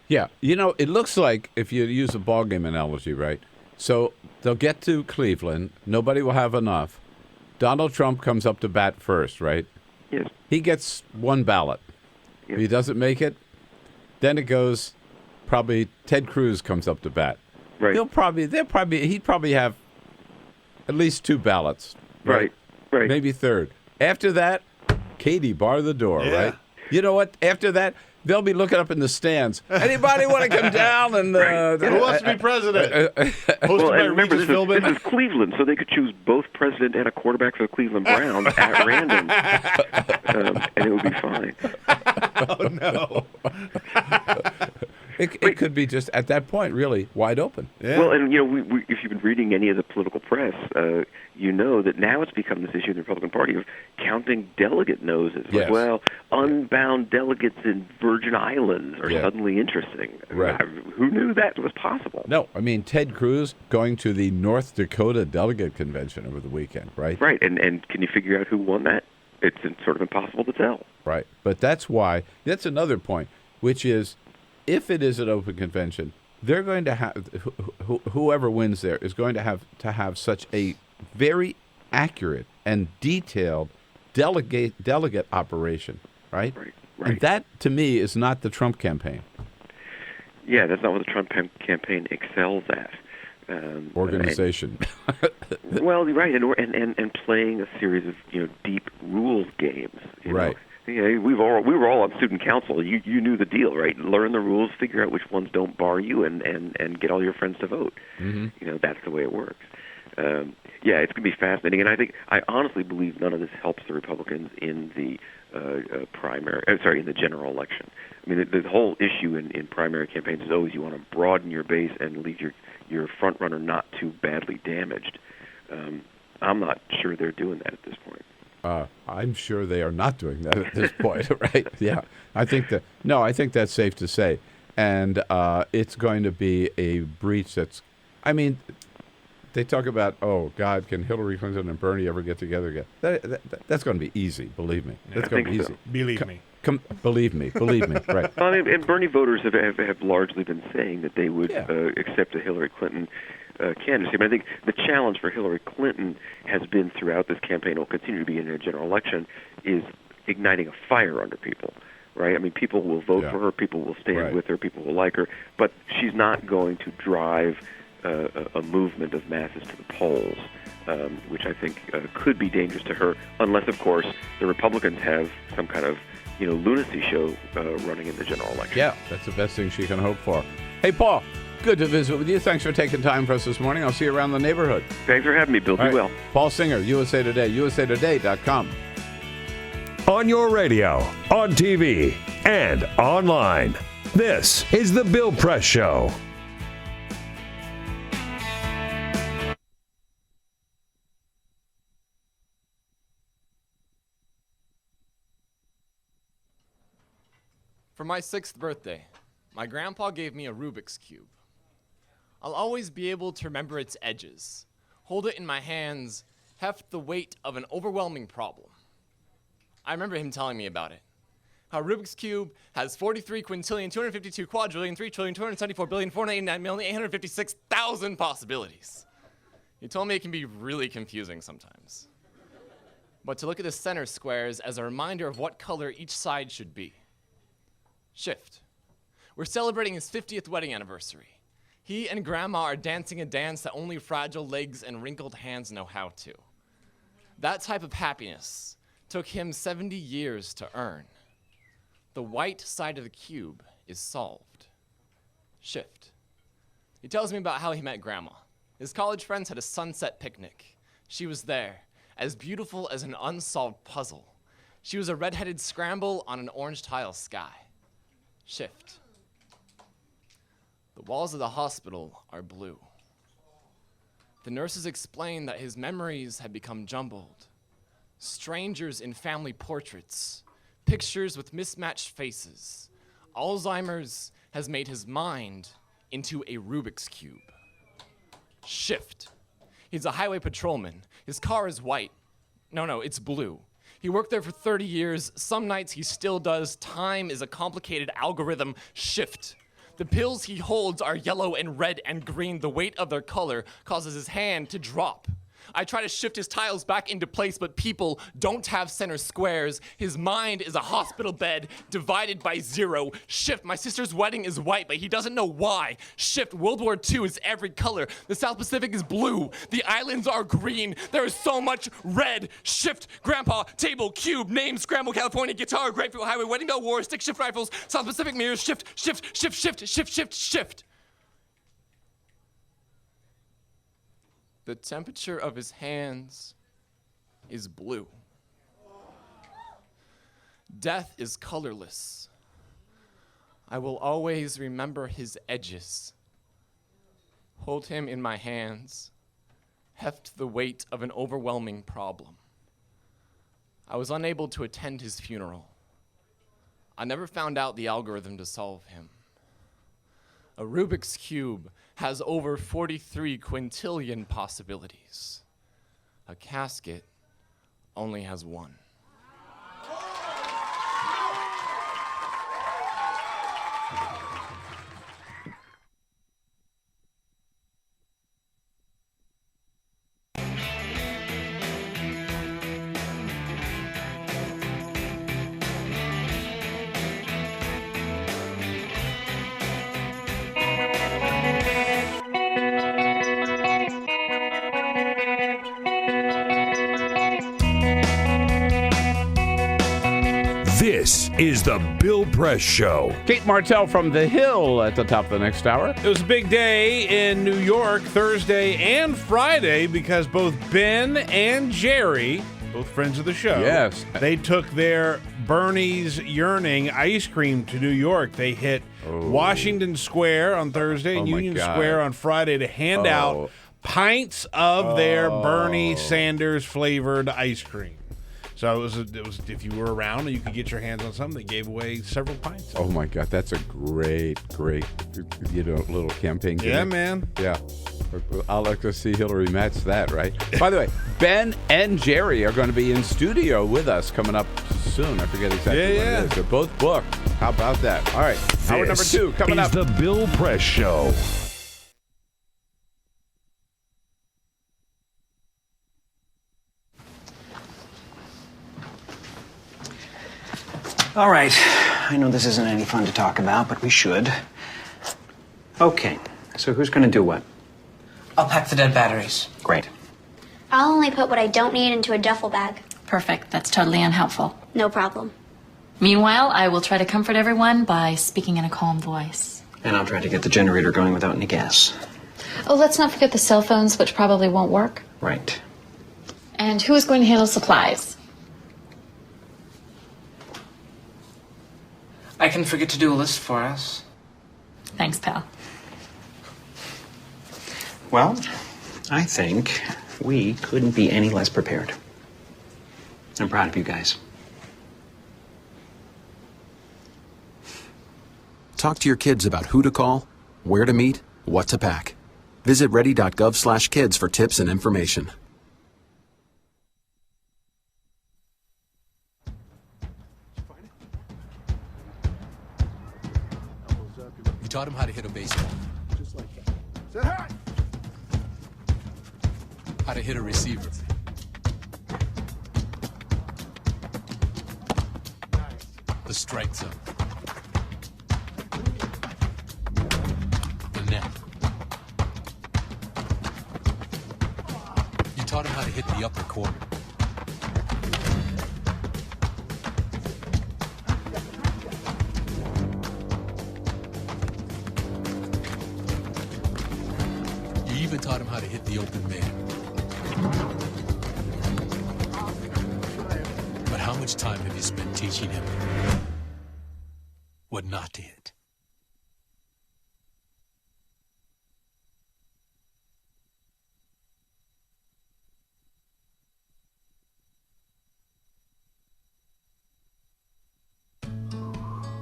Yeah. It looks like, if you use a ball game analogy, right? So they'll get to Cleveland. Nobody will have enough. Donald Trump comes up to bat first, right? Yes. He gets one ballot. If he doesn't make it, then it goes, probably Ted Cruz comes up to bat. Right. He'd probably have at least two ballots. Right. Maybe third. After that, Katie bar the door, right? You know what? After that, they'll be looking up in the stands. Anybody want to come down and who wants to be president? Well, and remember, this is Cleveland, so they could choose both president and a quarterback for the Cleveland Browns at random, and it would be fine. Oh no. It could be just at that point really wide open. Yeah. Well, and we, if you've been reading any of the political press, you know that now it's become this issue in the Republican Party of counting delegate noses. Yes. Like, well, unbound delegates in Virgin Islands are suddenly interesting. Right. Who knew that was possible? No, I mean Ted Cruz going to the North Dakota delegate convention over the weekend, right? Right, and can you figure out who won that? It's sort of impossible to tell. Right, but that's another point, which is, if it is an open convention, they're going to have whoever wins there is going to have such a very accurate and detailed delegate operation, right? Right. And that, to me, is not the Trump campaign. Yeah, that's not what the Trump campaign excels at. Organization. Well, right, and playing a series of deep rules games. You know? Yeah, we were all on student council. You knew the deal, right? Learn the rules, figure out which ones don't bar you, and get all your friends to vote. Mm-hmm. That's the way it works. It's going to be fascinating, and I honestly believe none of this helps the Republicans in the in the general election. I mean, the whole issue in primary campaigns is always you want to broaden your base and leave your front runner not too badly damaged. I'm not sure they're doing that at this point. I'm sure they are not doing that at this point, right? Yeah, I think that's safe to say, and it's going to be a breach. They talk about, oh God, can Hillary Clinton and Bernie ever get together again? That's going to be easy. Believe me, that's going to be easy. Believe me. Believe me, right? Well, and Bernie voters have largely been saying that they would accept a Hillary Clinton candidacy. But I think the challenge for Hillary Clinton has been throughout this campaign, will continue to be in a general election, is igniting a fire under people. Right? I mean, people will vote for her, people will stand with her, people will like her, but she's not going to drive a movement of masses to the polls, which I think could be dangerous to her, unless, of course, the Republicans have some kind of lunacy show running in the general election. Yeah, that's the best thing she can hope for. Hey, Paul, good to visit with you. Thanks for taking time for us this morning. I'll see you around the neighborhood. Thanks for having me, Bill. Be well. Paul Singer, USA Today, usatoday.com. On your radio, on TV, and online. This is The Bill Press Show. For my 6th birthday, my grandpa gave me a Rubik's Cube. I'll always be able to remember its edges, hold it in my hands, heft the weight of an overwhelming problem. I remember him telling me about it. How Rubik's Cube has 43 quintillion, 252 quadrillion, 3 trillion, 274 billion, 489,856,000 possibilities. He told me it can be really confusing sometimes. But to look at the center squares as a reminder of what color each side should be. Shift. We're celebrating his 50th wedding anniversary. He and Grandma are dancing a dance that only fragile legs and wrinkled hands know how to. That type of happiness took him 70 years to earn. The white side of the cube is solved. Shift. He tells me about how he met Grandma. His college friends had a sunset picnic. She was there, as beautiful as an unsolved puzzle. She was a red-headed scramble on an orange tile sky. Shift. The walls of the hospital are blue. The nurses explain that his memories had become jumbled. Strangers in family portraits, pictures with mismatched faces. Alzheimer's has made his mind into a Rubik's Cube. Shift. He's a highway patrolman. His car is white. No, it's blue. He worked there for 30 years. Some nights he still does. Time is a complicated algorithm. Shift. The pills he holds are yellow and red and green. The weight of their color causes his hand to drop. I try to shift his tiles back into place, but people don't have center squares. His mind is a hospital bed divided by 0. Shift. My sister's wedding is white, but he doesn't know why. Shift. World War II is every color. The South Pacific is blue. The islands are green. There is so much red. Shift. Grandpa, table, cube, name, scramble, California, guitar, grapefruit, highway, wedding bell, war, stick shift rifles, South Pacific mirrors, shift, shift, shift, shift, shift, shift, shift. The temperature of his hands is blue. Death is colorless. I will always remember his edges. Hold him in my hands, heft the weight of an overwhelming problem. I was unable to attend his funeral. I never found out the algorithm to solve him. A Rubik's Cube has over 43 quintillion possibilities. A casket only has one. This is the Bill Press Show. Kate Martell from The Hill at the top of the next hour. It was a big day in New York Thursday and Friday because both Ben and Jerry, both friends of the show, yes, they took their Bernie's Yearning ice cream to New York. They hit Washington Square on Thursday and Union Square on Friday to hand out pints of their Bernie Sanders flavored ice cream. So it was if you were around and you could get your hands on something, they gave away several pints. Oh my God, that's a great, little campaign gimmick. Yeah, man. Yeah. I'll like to see Hillary match that, right? By the way, Ben and Jerry are going to be in studio with us coming up soon. I forget exactly when it is. They're both booked. How about that? All right. Hour number 2 coming up. This is the Bill Press Show. All right. I know this isn't any fun to talk about, but we should. Okay. So who's going to do what? I'll pack the dead batteries. Great. I'll only put what I don't need into a duffel bag. Perfect. That's totally unhelpful. No problem. Meanwhile, I will try to comfort everyone by speaking in a calm voice. And I'll try to get the generator going without any gas. Oh, let's not forget the cell phones, which probably won't work. Right. And who is going to handle supplies? I can forget to do a list for us. Thanks, pal. Well, I think we couldn't be any less prepared. I'm proud of you guys. Talk to your kids about who to call, where to meet, what to pack. Visit ready.gov/kids for tips and information. You taught him how to hit a baseball, Just like that. Say hi! how to hit a receiver, the strike zone, the net. You taught him how to hit the upper corner. You even taught him how to hit the open man. But how much time have you spent teaching him what not to hit?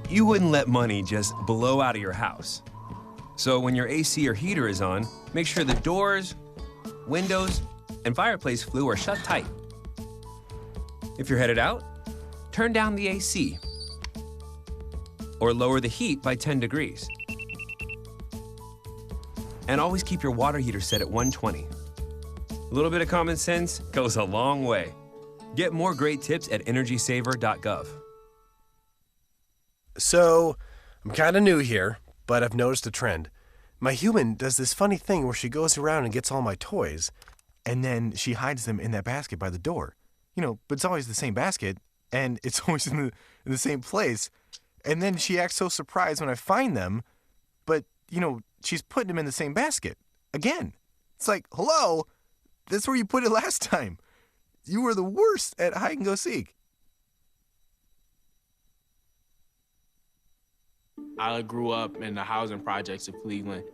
You wouldn't let money just blow out of your house. So when your AC or heater is on, make sure the doors, windows, and fireplace flue are shut tight. If you're headed out, turn down the AC or lower the heat by 10 degrees. And always keep your water heater set at 120. A little bit of common sense goes a long way. Get more great tips at energysaver.gov. So, I'm kind of new here, but I've noticed a trend. My human does this funny thing where she goes around and gets all my toys, and then she hides them in that basket by the door. You know, but it's always the same basket, and it's always in the same place. And then she acts so surprised when I find them, but, you know, she's putting them in the same basket. Again. It's like, hello? That's where you put it last time. You were the worst at hide and go seek. I grew up in the housing projects of Cleveland.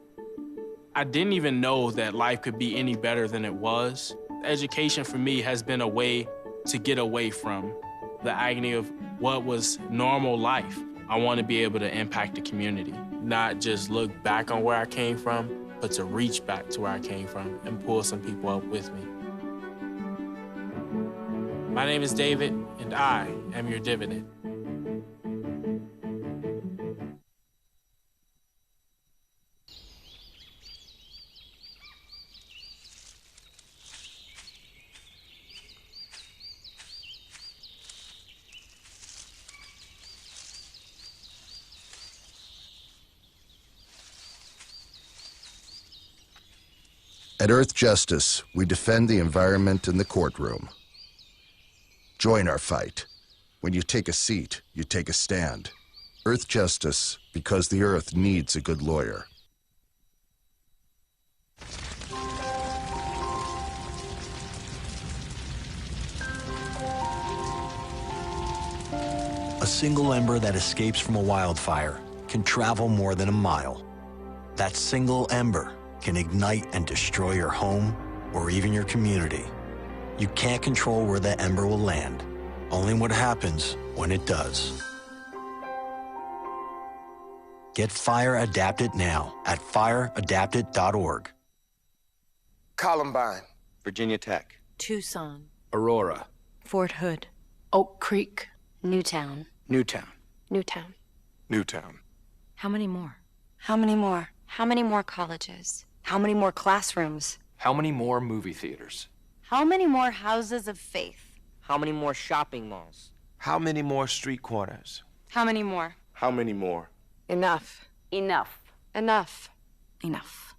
I didn't even know that life could be any better than it was. Education for me has been a way to get away from the agony of what was normal life. I want to be able to impact the community, not just look back on where I came from, but to reach back to where I came from and pull some people up with me. My name is David, and I am your dividend. At Earth Justice, we defend the environment in the courtroom. Join our fight. When you take a seat, you take a stand. Earth Justice, because the Earth needs a good lawyer. A single ember that escapes from a wildfire can travel more than a mile. That single ember can ignite and destroy your home or even your community. You can't control where that ember will land, only what happens when it does. Get Fire Adapted now at fireadapted.org. Columbine. Virginia Tech. Tucson. Aurora. Fort Hood. Oak Creek. Newtown. Newtown. Newtown. Newtown. How many more? How many more? How many more colleges? How many more classrooms? How many more movie theaters? How many more houses of faith? How many more shopping malls? How many more street corners? How many more? How many more? Enough. Enough. Enough. Enough.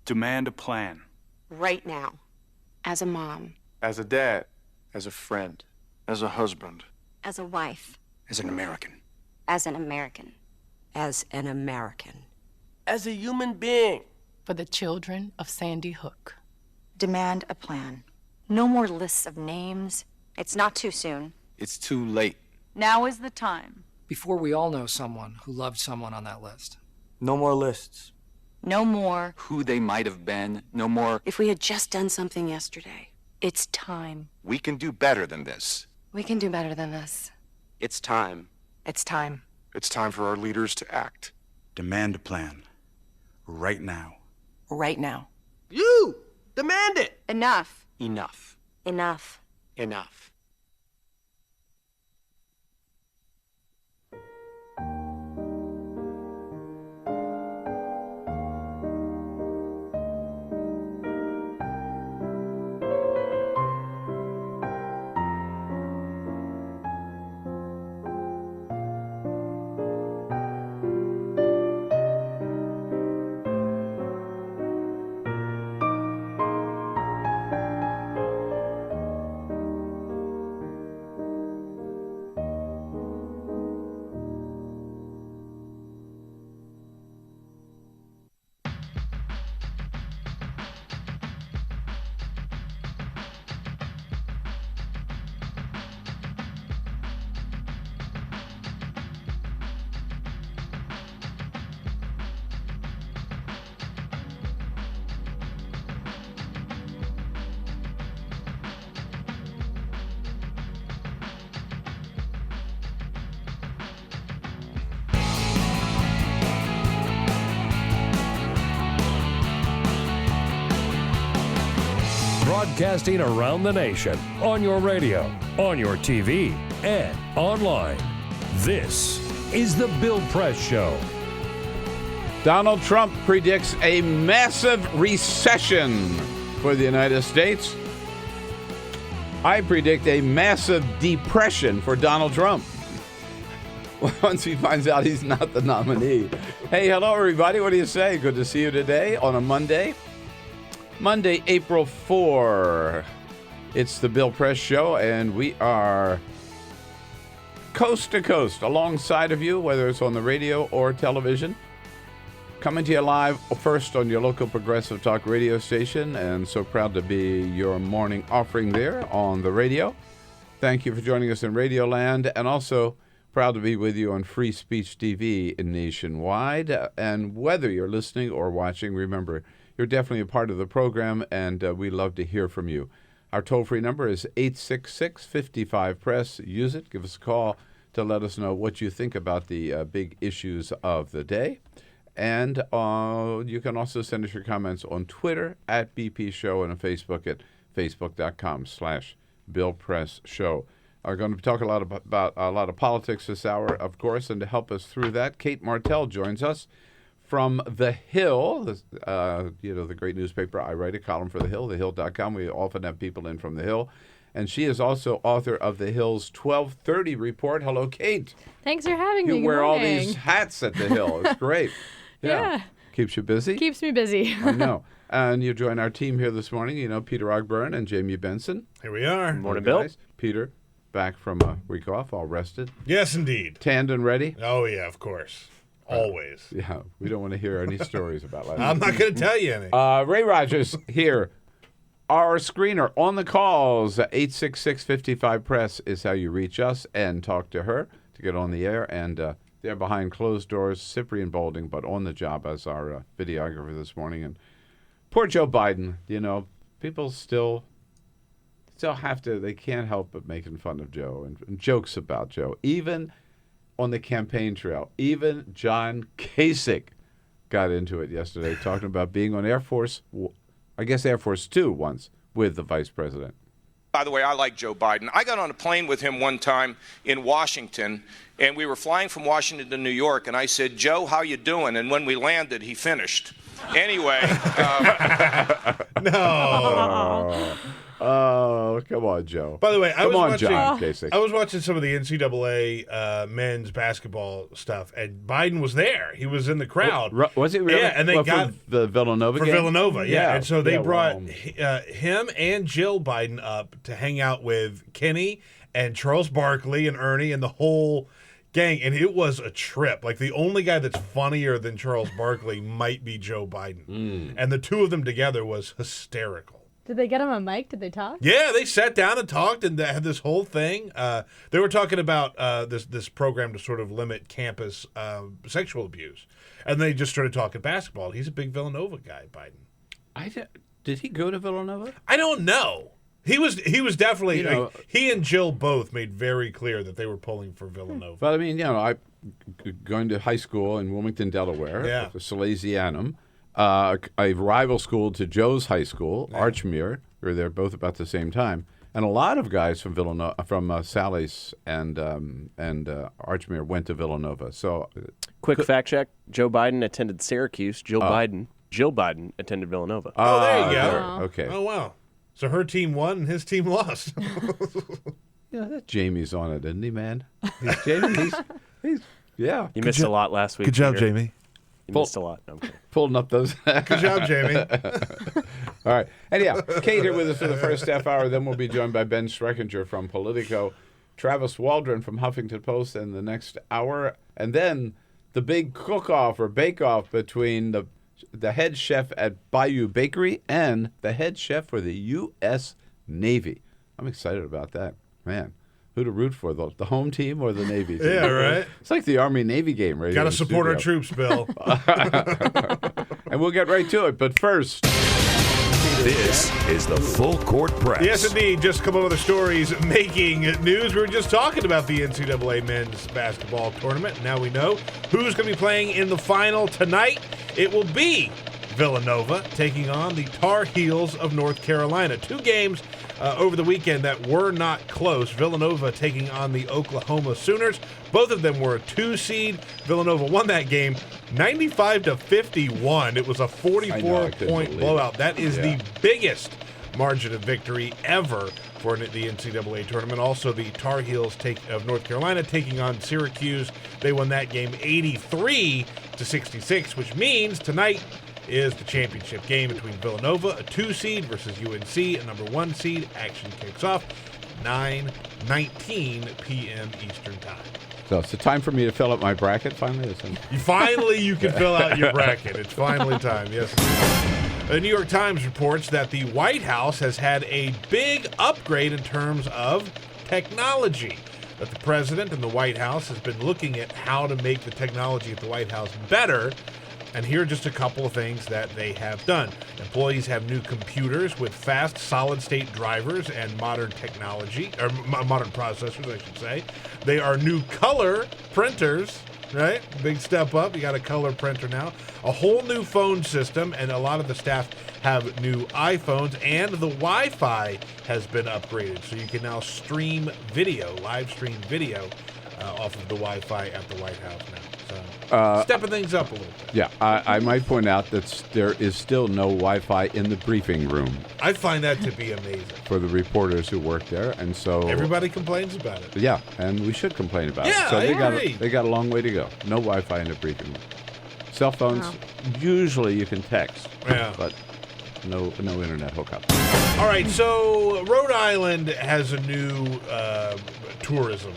Demand a plan. Right now. As a mom. As a dad. As a friend. As a husband. As a wife. As an American. As an American. As an American. As a human being. For the children of Sandy Hook. Demand a plan. No more lists of names. It's not too soon. It's too late. Now is the time. before we all know someone who loved someone on that list. No more lists. No more. Who they might have been. No more. If we had just done something yesterday. It's time. We can do better than this. We can do better than this. It's time. It's time. It's time for our leaders to act. Demand a plan. Right now. Right now. You! Demand it! Enough. Enough. Enough. Enough. Broadcasting around the nation, on your radio, on your TV, and online. This is The Bill Press Show. Donald Trump predicts a massive recession for the United States. I predict a massive depression for Donald Trump once he finds out he's not the nominee. Hey, hello, everybody. What do you say? Good to see you today on a Monday. Monday, April 4. It's the Bill Press Show, and we are coast to coast alongside of you, whether it's on the radio or television. Coming to you live first on your local progressive talk radio station, and so proud to be your morning offering there on the radio. Thank you for joining us in Radio Land, and also proud to be with you on Free Speech TV nationwide. And whether you're listening or watching, remember, you're definitely a part of the program, and we love to hear from you. Our toll-free number is 866-55-PRESS. Use it. Give us a call to let us know what you think about the big issues of the day. And you can also send us your comments on Twitter at BP Show and on Facebook at facebook.com/BillPressShow. We're going to be talking a lot about a lot of politics this hour, of course, and to help us through that, Kate Martell joins us from The Hill, the great newspaper. I write a column for The Hill, thehill.com. We often have people in from The Hill. And she is also author of The Hill's 1230 report. Hello, Kate. Thanks for having me. You wear all these hats at The Hill. It's great. Yeah. Keeps you busy? Keeps me busy. I know. And you join our team here this morning, Peter Ogburn and Jamie Benson. Here we are. Morning, Bill. Peter, back from a week off, all rested. Yes, indeed. Tanned and ready? Oh, yeah, of course. Always. Yeah, we don't want to hear any stories about last I'm not going to tell you any. Ray Rogers here. Our screener on the calls, 866-55-PRESS is how you reach us and talk to her to get on the air. And they're behind closed doors, Cyprian Bolding, but on the job as our videographer this morning. And poor Joe Biden, people still have to, they can't help but making fun of Joe and jokes about Joe. Even on the campaign trail, even John Kasich got into it yesterday, talking about being on Air Force 2 once with the vice president. By the way, I like Joe Biden. I got on a plane with him one time in Washington, and we were flying from Washington to New York, and I said, Joe, how you doing? And when we landed, he finished. Anyway. No. Oh, come on, Joe. By the way, I was watching some of the NCAA men's basketball stuff, and Biden was there. He was in the crowd. Was he really? Yeah, and they got for the Villanova game? For Villanova, yeah. And so they brought him and Jill Biden up to hang out with Kenny and Charles Barkley and Ernie and the whole gang, and it was a trip. Like, the only guy that's funnier than Charles Barkley might be Joe Biden. And the two of them together was hysterical. Did they get him a mic? Did they talk? Yeah, they sat down and talked, and they had this whole thing. They were talking about this program to sort of limit campus sexual abuse, and they just started talking basketball. He's a big Villanova guy, Biden. Did he go to Villanova? I don't know. He was definitely he and Jill both made very clear that they were pulling for Villanova. But I mean, I going to high school in Wilmington, Delaware, the Salesianum, a rival school to Joe's high school, Archmere. We were there both about the same time, and a lot of guys from Villanova, from Sally's and Archmere went to Villanova. So, quick fact check: Joe Biden attended Syracuse. Jill Biden attended Villanova. Oh, there you go. Okay. Oh, wow. So her team won and his team lost. That Jamie's on it, isn't he, man? Jamie, he's yeah. You missed a lot last week. Good job, Peter. Jamie. You missed a lot. No, I'm kidding. Pulling up those. Good job, Jamie. All right. Anyhow, Kate here with us for the first half hour. Then we'll be joined by Ben Streckinger from Politico, Travis Waldron from Huffington Post in the next hour, and then the big cook-off or bake-off between the head chef at Bayou Bakery and the head chef for the U.S. Navy. I'm excited about that. Man, who to root for, the home team or the Navy team? Yeah, right. It's like the Army-Navy game right Got to here in the support our studio. troops, Bill. And we'll get right to it. But first, This is the Full Court Press. Yes, indeed. Just a couple of other stories making news. We were just talking about the NCAA men's basketball tournament. Now we know who's going to be playing in the final tonight. It will be Villanova taking on the Tar Heels of North Carolina. 2 games over the weekend that were not close. Villanova taking on the Oklahoma Sooners. Both of them were a 2 seed. Villanova won that game 95-51. It was a 44-point blowout. That is the biggest margin of victory ever for the NCAA tournament. Also, the Tar Heels of North Carolina taking on Syracuse. They won that game 83-66, which means tonight is the championship game between Villanova, a 2 seed, versus UNC, a number 1 seed. Action kicks off 9:19 p.m. Eastern Time. so it's the time for me to fill up my bracket finally. You can fill out your bracket. It's finally time. Yes. The New York Times reports that the White House has had a big upgrade in terms of technology. That the president and the White House has been looking at how to make the technology at the White House better. And here are just a couple of things that they have done. Employees have new computers with fast solid-state drivers and modern technology, or modern processors, I should say. They are new color printers, right? Big step up. You got a color printer now. A whole new phone system, and a lot of the staff have new iPhones, and the Wi-Fi has been upgraded. So you can now stream video, live stream video, off of the Wi-Fi at the White House now. So stepping things up a little bit. Yeah, I might point out that there is still no Wi-Fi in the briefing room. I find that to be amazing. For the reporters who work there, and so everybody complains about it. Yeah, and we should complain about it. So they got a long way to go. No Wi-Fi in the briefing room. Cell phones, usually you can text, but no internet hookup. All right, so Rhode Island has a new tourism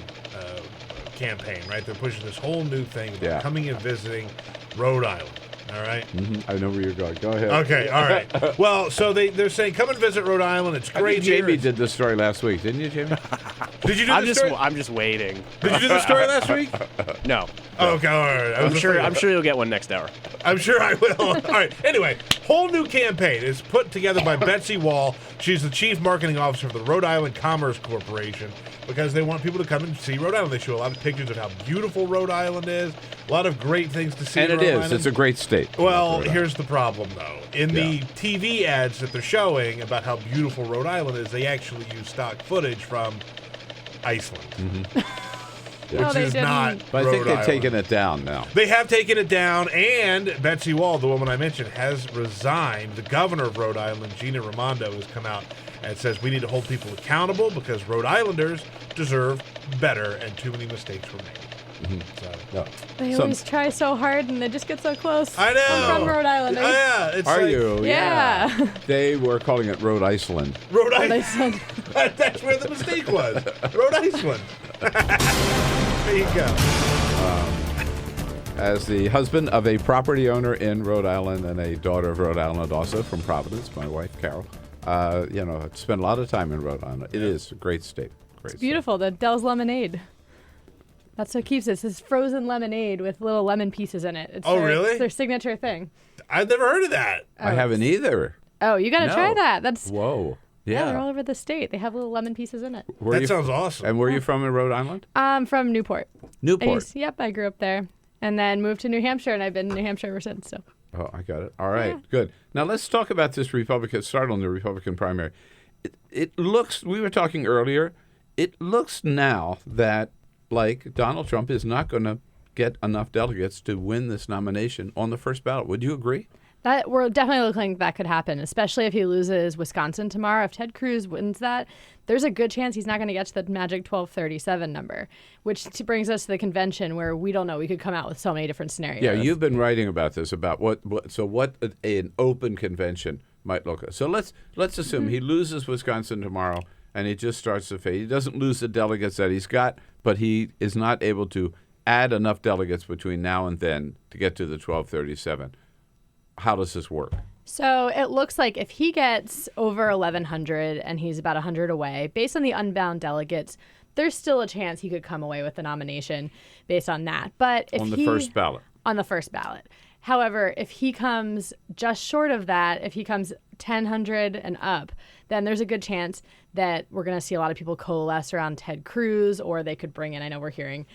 campaign, right? They're pushing this whole new thing about coming and visiting Rhode Island. All right? I know where you're going. Go ahead. Okay, all right. Well, so they're saying, come and visit Rhode Island. It's great here. Jamie did this story last week, didn't you, Jamie? Did you do the story? I'm just waiting. Did you do the story last week? No. Oh, okay, all right. I'm sure you'll get one next hour. I'm sure I will. All right. Anyway, whole new campaign is put together by Betsy Wall. She's the chief marketing officer of the Rhode Island Commerce Corporation, because they want people to come and see Rhode Island. They show a lot of pictures of how beautiful Rhode Island is. A lot of great things to see. And in it Rhode is. Island. It's a great state. Well, here's the problem, though. In the TV ads that they're showing about how beautiful Rhode Island is, they actually use stock footage from Iceland. Which is not But I think Rhode they've taken it down now. They have taken it down, and Betsy Wall, the woman I mentioned, has resigned. The governor of Rhode Island, Gina Raimondo, has come out and says we need to hold people accountable because Rhode Islanders deserve better, and too many mistakes were made. They always try so hard, and they just get so close. I know. I'm from Rhode Island. Are you? Yeah. They were calling it Rhode Iceland. Rhode Island. That's where the mistake was. Rhode Iceland. There you go. As the husband of a property owner in Rhode Island and a daughter of Rhode Island also from Providence, my wife, Carol, spent a lot of time in Rhode Island. It is a great state. Great It's beautiful. The Dell's lemonade. That's what keeps it. It's this frozen lemonade with little lemon pieces in it. It's really? It's their signature thing. I've never heard of that. I haven't either. Oh, you got to No. try that. That's Whoa. yeah. Yeah. They're all over the state. They have little lemon pieces in it. That sounds awesome. And where are you from in Rhode Island? I'm from Newport. Newport. I grew up there, and then moved to New Hampshire, and I've been in New Hampshire ever since. So. Oh, I got it. All right, good. Now let's talk about this Republican. Start on the Republican primary. It looks. We were talking earlier. It looks now that like Donald Trump is not going to get enough delegates to win this nomination on the first ballot. Would you agree? That we're definitely looking that could happen, especially if he loses Wisconsin tomorrow. If Ted Cruz wins that, there's a good chance he's not going to get to the magic 1237 number, which brings us to the convention where we don't know. We could come out with so many different scenarios. Yeah, you've been writing about this, about what an open convention might look like. So let's assume he loses Wisconsin tomorrow and he just starts to fade. He doesn't lose the delegates that he's got, but he is not able to add enough delegates between now and then to get to the 1237. How does this work? So it looks like if he gets over 1,100 and he's about 100 away, based on the unbound delegates, there's still a chance he could come away with the nomination based on that. But if On the first ballot. On the first ballot. However, if he comes just short of that, if he comes 1,000 and up, then there's a good chance that we're going to see a lot of people coalesce around Ted Cruz, or they could bring in, I know we're hearing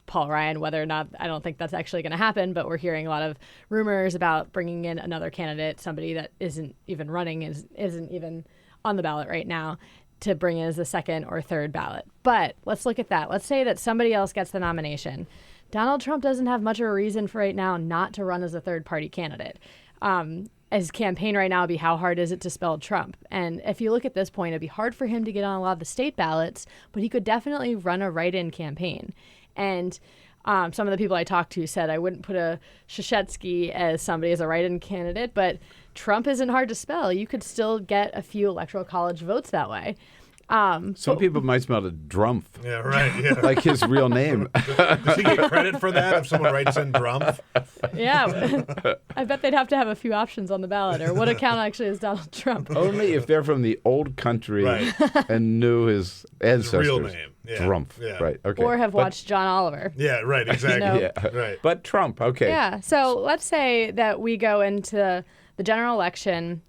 Paul Ryan, whether or not, I don't think that's actually going to happen, but we're hearing a lot of rumors about bringing in another candidate, somebody that isn't even running, isn't even on the ballot right now, to bring in as the second or third ballot. But let's look at that. Let's say that somebody else gets the nomination. Donald Trump doesn't have much of a reason for right now not to run as a third-party candidate. His campaign right now would be how hard is it to spell Trump? And if you look at this point, it'd be hard for him to get on a lot of the state ballots, but he could definitely run a write-in campaign. And some of the people I talked to said I wouldn't put a Krzyzewski as a write-in candidate, but Trump isn't hard to spell. You could still get a few electoral college votes that way. Some people might smell a drumpf. Yeah, right. Yeah. Like his real name. Does he get credit for that if someone writes in drumpf? Yeah. I bet they'd have to have a few options on the ballot, or what account actually is Donald Trump. Only if they're from the old country and knew his ancestors. His real name. Yeah. Drumpf. Yeah. Right. Okay. Or have watched John Oliver. Yeah, right. Exactly. Yeah. Right. But Trump, okay. Yeah. So let's say that we go into the general election.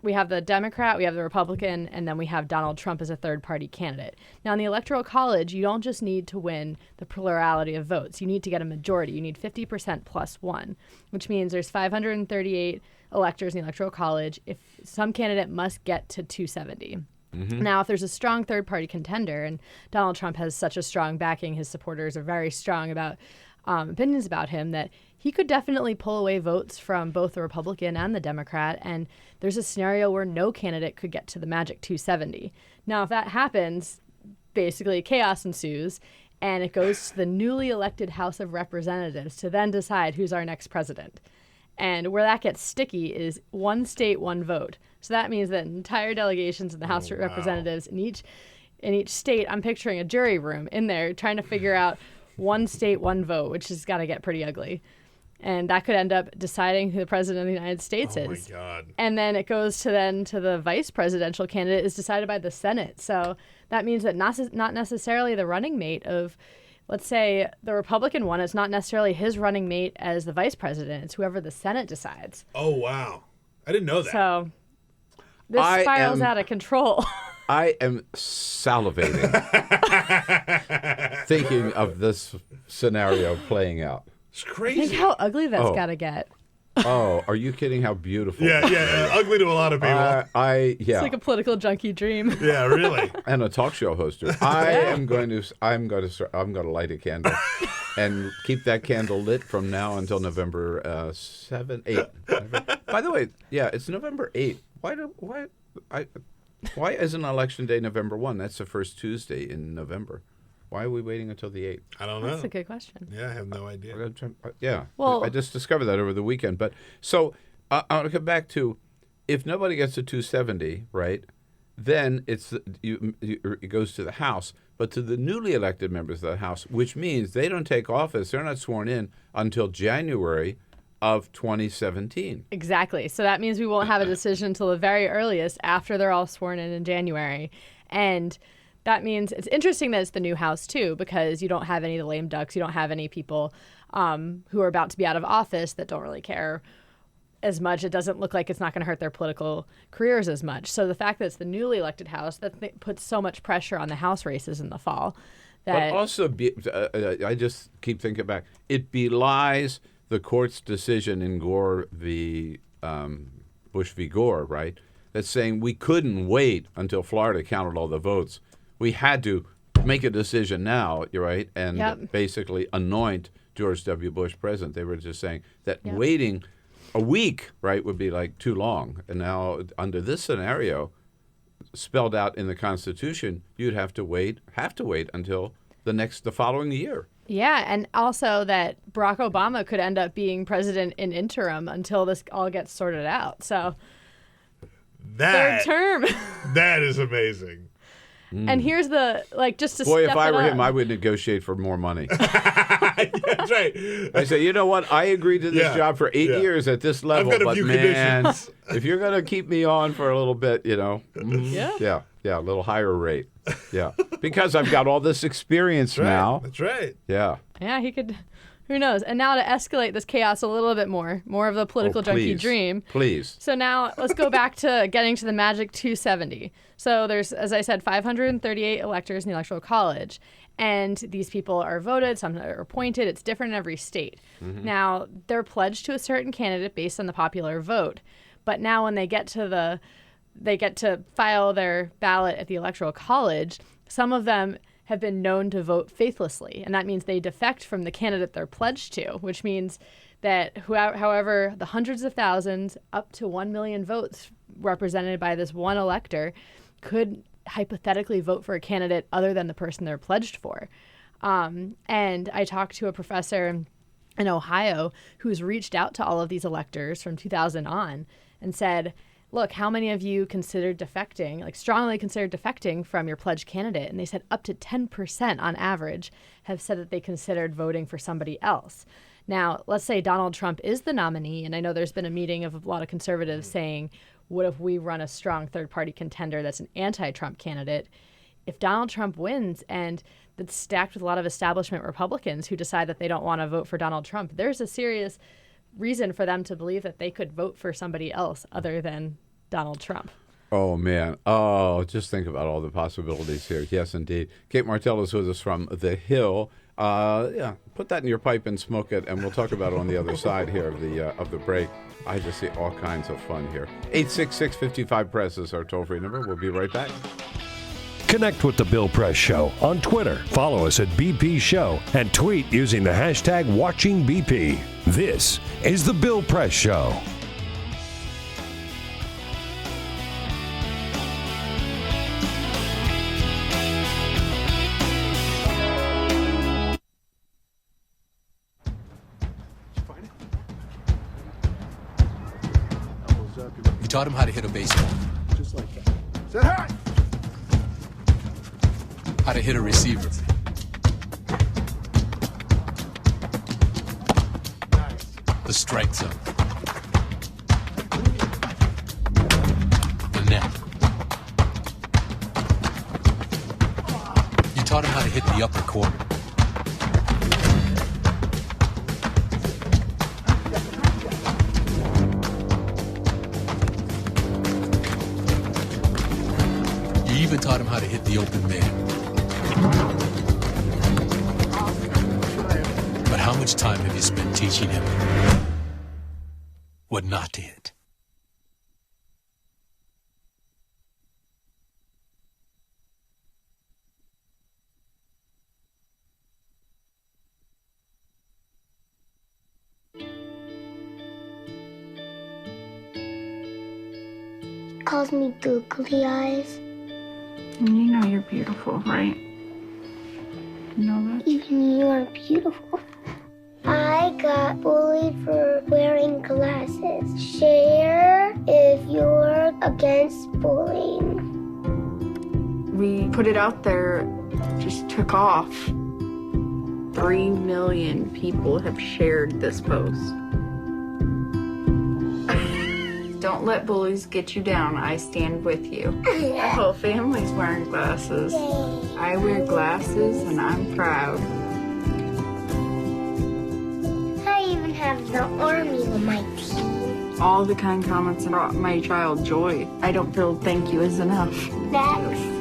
We have the Democrat, we have the Republican, and then we have Donald Trump as a third-party candidate. Now, in the Electoral College, you don't just need to win the plurality of votes. You need to get a majority. You need 50% plus one, which means there's 538 electors in the Electoral College. If some candidate must get to 270. Mm-hmm. Now, if there's a strong third-party contender, and Donald Trump has such a strong backing, his supporters are very strong about opinions about him, that he could definitely pull away votes from both the Republican and the Democrat, and there's a scenario where no candidate could get to the magic 270. Now, if that happens, basically chaos ensues, and it goes to the newly elected House of Representatives to then decide who's our next president. And where that gets sticky is one state, one vote. So that means that entire delegations in the House of Representatives in each state, I'm picturing a jury room in there trying to figure out one state, one vote, which has got to get pretty ugly. And that could end up deciding who the president of the United States is. Oh, my God. And then it goes to the vice presidential candidate is decided by the Senate. So that means that not necessarily the running mate of, let's say, the Republican one, it's not necessarily his running mate as the vice president. It's whoever the Senate decides. Oh, wow. I didn't know that. So this spirals out of control. I am salivating thinking of this scenario playing out. It's crazy. Think how ugly that's got to get. Oh, are you kidding? How beautiful. Yeah. Ugly to a lot of people. Yeah. It's like a political junkie dream. Yeah, really. And a talk show hoster. I'm going to light a candle and keep that candle lit from now until November 8. By the way, it's November 8. Why isn't election day November 1? That's the first Tuesday in November. Why are we waiting until the 8th? I don't know. That's a good question. Yeah, I have no idea. Well, I just discovered that over the weekend. But so I want to come back to, if nobody gets to 270, right, then it goes to the House. But to the newly elected members of the House, which means they don't take office, they're not sworn in until January of 2017. Exactly. So that means we won't have a decision until the very earliest after they're all sworn in January. And that means it's interesting that it's the new House, too, because you don't have any of the lame ducks. You don't have any people who are about to be out of office that don't really care as much. It doesn't look like it's not going to hurt their political careers as much. So the fact that it's the newly elected House, that puts so much pressure on the House races in the fall. That But also, I just keep thinking back, it belies the court's decision in Gore v. Bush v. Gore, right? That's saying we couldn't wait until Florida counted all the votes. We had to make a decision now, you're right, and basically anoint George W. Bush president. They were just saying that waiting a week, right, would be like too long. And now under this scenario, spelled out in the Constitution, you'd have to wait until the following year. Yeah, and also that Barack Obama could end up being president in interim until this all gets sorted out. So third term. That is amazing. And here's the, just to Boy, step if I it were up. him, I would negotiate for more money. That's right. I say, you know what? I agreed to this job for 8 years at this level, I've got a but few man, conditions. if you're going to keep me on for a little bit, Yeah, a little higher rate. Yeah, because I've got all this experience now. That's right. Yeah. Yeah, he could, who knows? And now to escalate this chaos a little bit more of the political junkie dream. Please. So now let's go back to getting to the magic 270. So there's, as I said, 538 electors in the Electoral College. And these people are voted, some are appointed. It's different in every state. Mhm. Now, they're pledged to a certain candidate based on the popular vote. But now when they get to file their ballot at the Electoral College, some of them have been known to vote faithlessly. And that means they defect from the candidate they're pledged to, which means that however the hundreds of thousands, up to 1 million votes represented by this one elector could hypothetically vote for a candidate other than the person they're pledged for. And I talked to a professor in Ohio who's reached out to all of these electors from 2000 on and said, look, how many of you considered defecting, strongly considered defecting from your pledged candidate? And they said up to 10% on average have said that they considered voting for somebody else. Now, let's say Donald Trump is the nominee, and I know there's been a meeting of a lot of conservatives saying, what if we run a strong third-party contender that's an anti-Trump candidate? If Donald Trump wins and that's stacked with a lot of establishment Republicans who decide that they don't want to vote for Donald Trump, there's a serious reason for them to believe that they could vote for somebody else other than Donald Trump. Oh, man. Oh, just think about all the possibilities here. Yes, indeed. Kate Martell is with us from The Hill. Put that in your pipe and smoke it, and we'll talk about it on the other side here of the break. I just see all kinds of fun here. 866-55-PRESS is our toll-free number. We'll be right back. Connect with The Bill Press Show on Twitter. Follow us at BP Show and tweet using the hashtag WatchingBP. This is The Bill Press Show. You taught him how to hit a baseball, Just like that. Say hi! how to hit a receiver, the strike zone, the net. You taught him how to hit the upper corner. You even taught him how to hit the open man. But how much time have you spent teaching him what not to hit? Calls me googly eyes. You know you're beautiful, right? You know that? Even you are beautiful. I got bullied for wearing glasses. Share if you're against bullying. We put it out there, just took off. 3 million people have shared this post. Don't let bullies get you down. I stand with you. Our whole family's wearing glasses. I wear glasses and I'm proud. I even have the army on my team. All the kind comments brought my child joy. I don't feel thank you is enough. Thanks.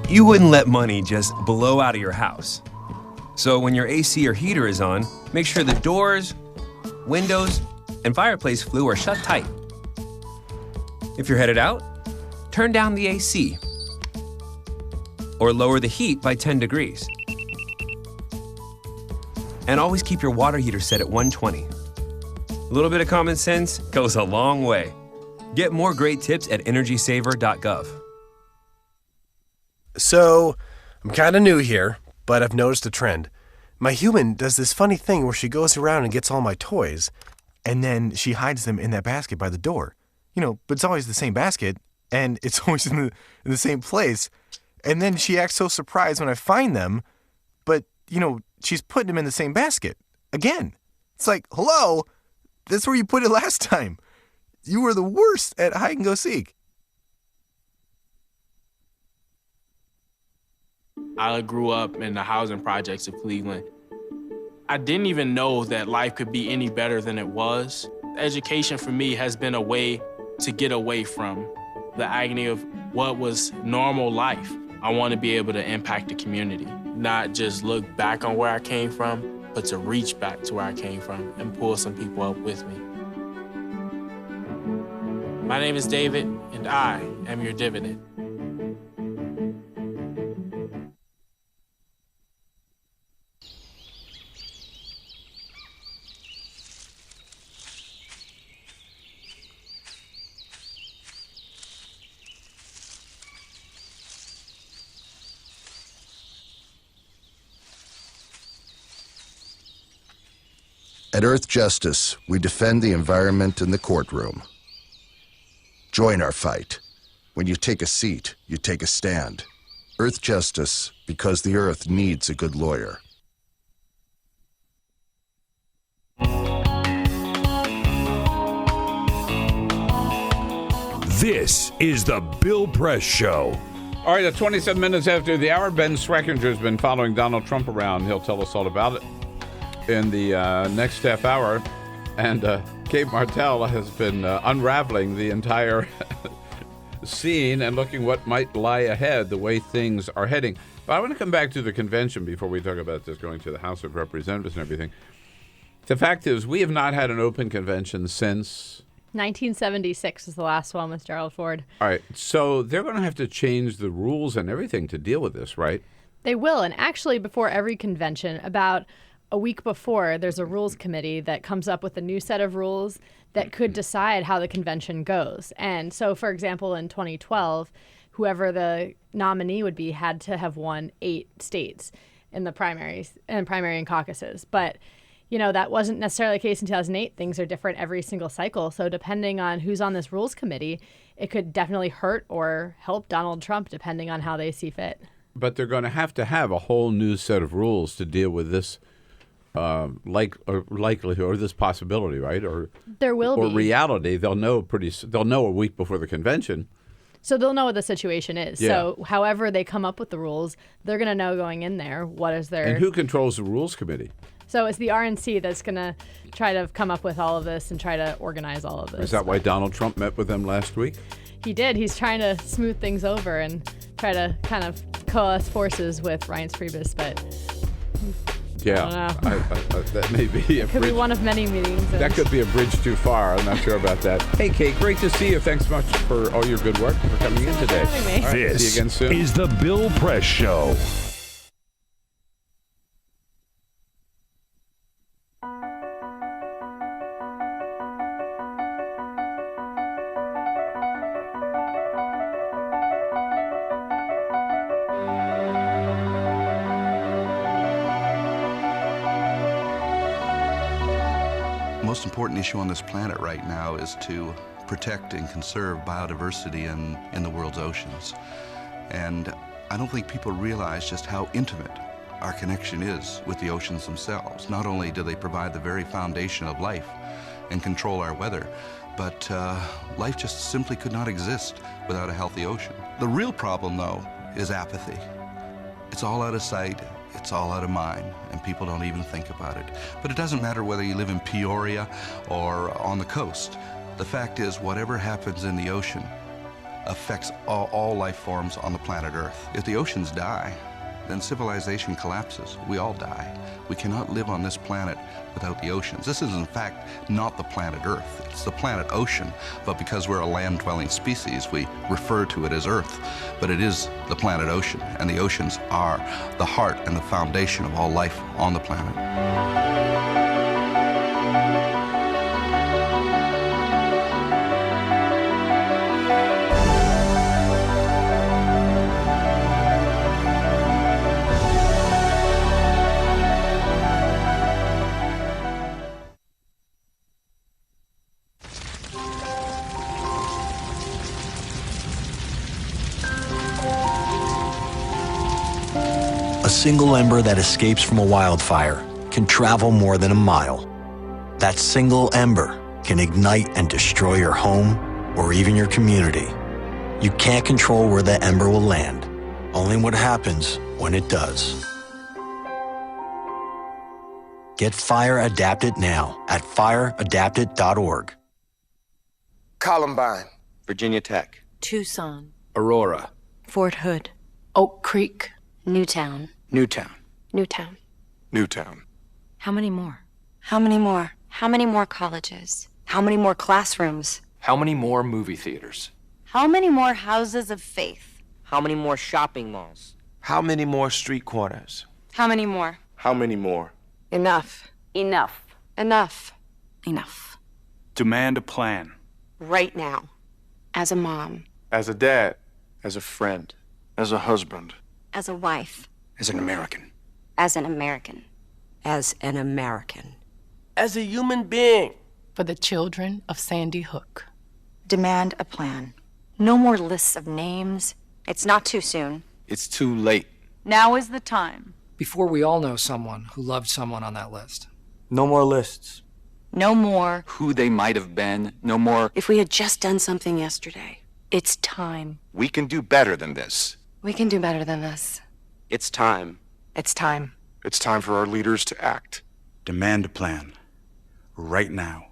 You wouldn't let money just blow out of your house. So when your AC or heater is on, make sure the doors, windows, and fireplace flue are shut tight. If you're headed out, turn down the AC or lower the heat by 10 degrees. And always keep your water heater set at 120. A little bit of common sense goes a long way. Get more great tips at energysaver.gov. So, I'm kind of new here, but I've noticed a trend. My human does this funny thing where she goes around and gets all my toys, and then she hides them in that basket by the door. You know, but it's always the same basket, and it's always in the same place. And then she acts so surprised when I find them, but, you know, she's putting them in the same basket. Again. It's like, hello, that's where you put it last time. You were the worst at hide and go seek. I grew up in the housing projects of Cleveland. I didn't even know that life could be any better than it was. Education for me has been a way to get away from the agony of what was normal life. I want to be able to impact the community, not just look back on where I came from, but to reach back to where I came from and pull some people up with me. My name is David, and I am your dividend. At Earth Justice, we defend the environment in the courtroom. Join our fight. When you take a seat, you take a stand. Earth Justice, because the Earth needs a good lawyer. This is the Bill Press Show. All right, at 27 minutes after the hour, Ben Schreckinger has been following Donald Trump around. He'll tell us all about it in the next half hour. And Kate Martell has been unraveling the entire scene and looking what might lie ahead, the way things are heading. But I want to come back to the convention before we talk about this going to the House of Representatives and everything. The fact is, we have not had an open convention since 1976 is the last one with Gerald Ford. All right, so they're going to have to change the rules and everything to deal with this, right? They will, and actually before every convention, about a week before, there's a rules committee that comes up with a new set of rules that could decide how the convention goes. And so, for example, in 2012, whoever the nominee would be had to have won 8 states in the primaries and primary and caucuses. But, you know, that wasn't necessarily the case in 2008. Things are different every single cycle. So depending on who's on this rules committee, it could definitely hurt or help Donald Trump, depending on how they see fit. But they're going to have a whole new set of rules to deal with this likelihood or this possibility, right? Or there will or be reality. They'll know a week before the convention. So they'll know what the situation is. Yeah. So however they come up with the rules, they're going to know going in there what is their. And who controls the rules committee? So it's the RNC that's going to try to come up with all of this and try to organize all of this. Is that why Donald Trump met with them last week? He did. He's trying to smooth things over and try to kind of coalesce forces with Reince Priebus, but. Yeah, that may be a could be one of many meetings. That could be a bridge too far. I'm not sure about that. Hey, Kate, great to see you. Thanks much for all your good work for coming in today. Having me. All right, This see you again soon. is the Bill Press Show. Most important issue on this planet right now is to protect and conserve biodiversity in the world's oceans. And I don't think people realize just how intimate our connection is with the oceans themselves. Not only do they provide the very foundation of life and control our weather, but life just simply could not exist without a healthy ocean. The real problem, though, is apathy. It's all out of sight, it's all out of mind, and people don't even think about it. But it doesn't matter whether you live in Peoria or on the coast. The fact is, whatever happens in the ocean affects all life forms on the planet Earth. If the oceans die, then civilization collapses. We all die. We cannot live on this planet without the oceans. This is, in fact, not the planet Earth. It's the planet ocean, but because we're a land-dwelling species, we refer to it as Earth. But it is the planet ocean, and the oceans are the heart and the foundation of all life on the planet. A single ember that escapes from a wildfire can travel more than a mile. That single ember can ignite and destroy your home or even your community. You can't control where that ember will land, only what happens when it does. Get Fire Adapted now at fireadapted.org. Columbine. Virginia Tech. Tucson. Aurora. Fort Hood. Oak Creek. Newtown. Newtown. Newtown. Newtown. How many more? How many more? How many more colleges? How many more classrooms? How many more movie theaters? How many more houses of faith? How many more shopping malls? How many more street corners? How many more? How many more? Enough. Enough. Enough. Enough. Demand a plan. Right now. As a mom. As a dad. As a friend. As a husband. As a wife. As an American. As an American. As an American. As a human being. For the children of Sandy Hook. Demand a plan. No more lists of names. It's not too soon. It's too late. Now is the time. Before we all know someone who loved someone on that list. No more lists. No more. Who they might have been. No more. If we had just done something yesterday. It's time. We can do better than this. We can do better than this. It's time. It's time. It's time for our leaders to act. Demand a plan. Right now.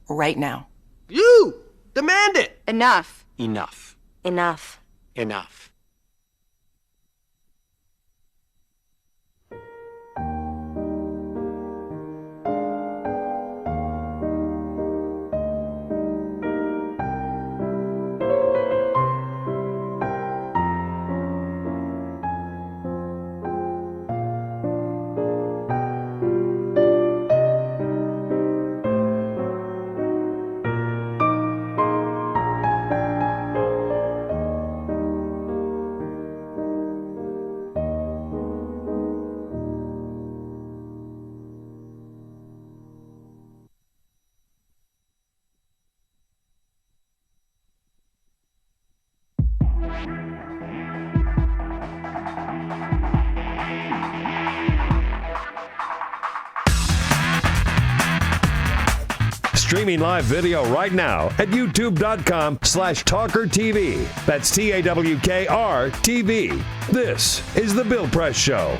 Right now. You! Demand it! Enough. Enough. Enough. Enough. Streaming live video right now at youtube.com/TawkrTV. That's TAWKR-TV. This is The Bill Press Show.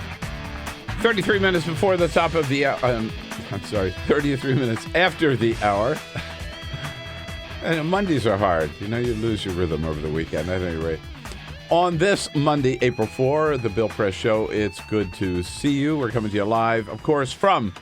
33 minutes before the top of the hour. 33 minutes after the hour. And Mondays are hard. You know, you lose your rhythm over the weekend. At any rate, on this Monday, April 4, The Bill Press Show, it's good to see you. We're coming to you live, of course, from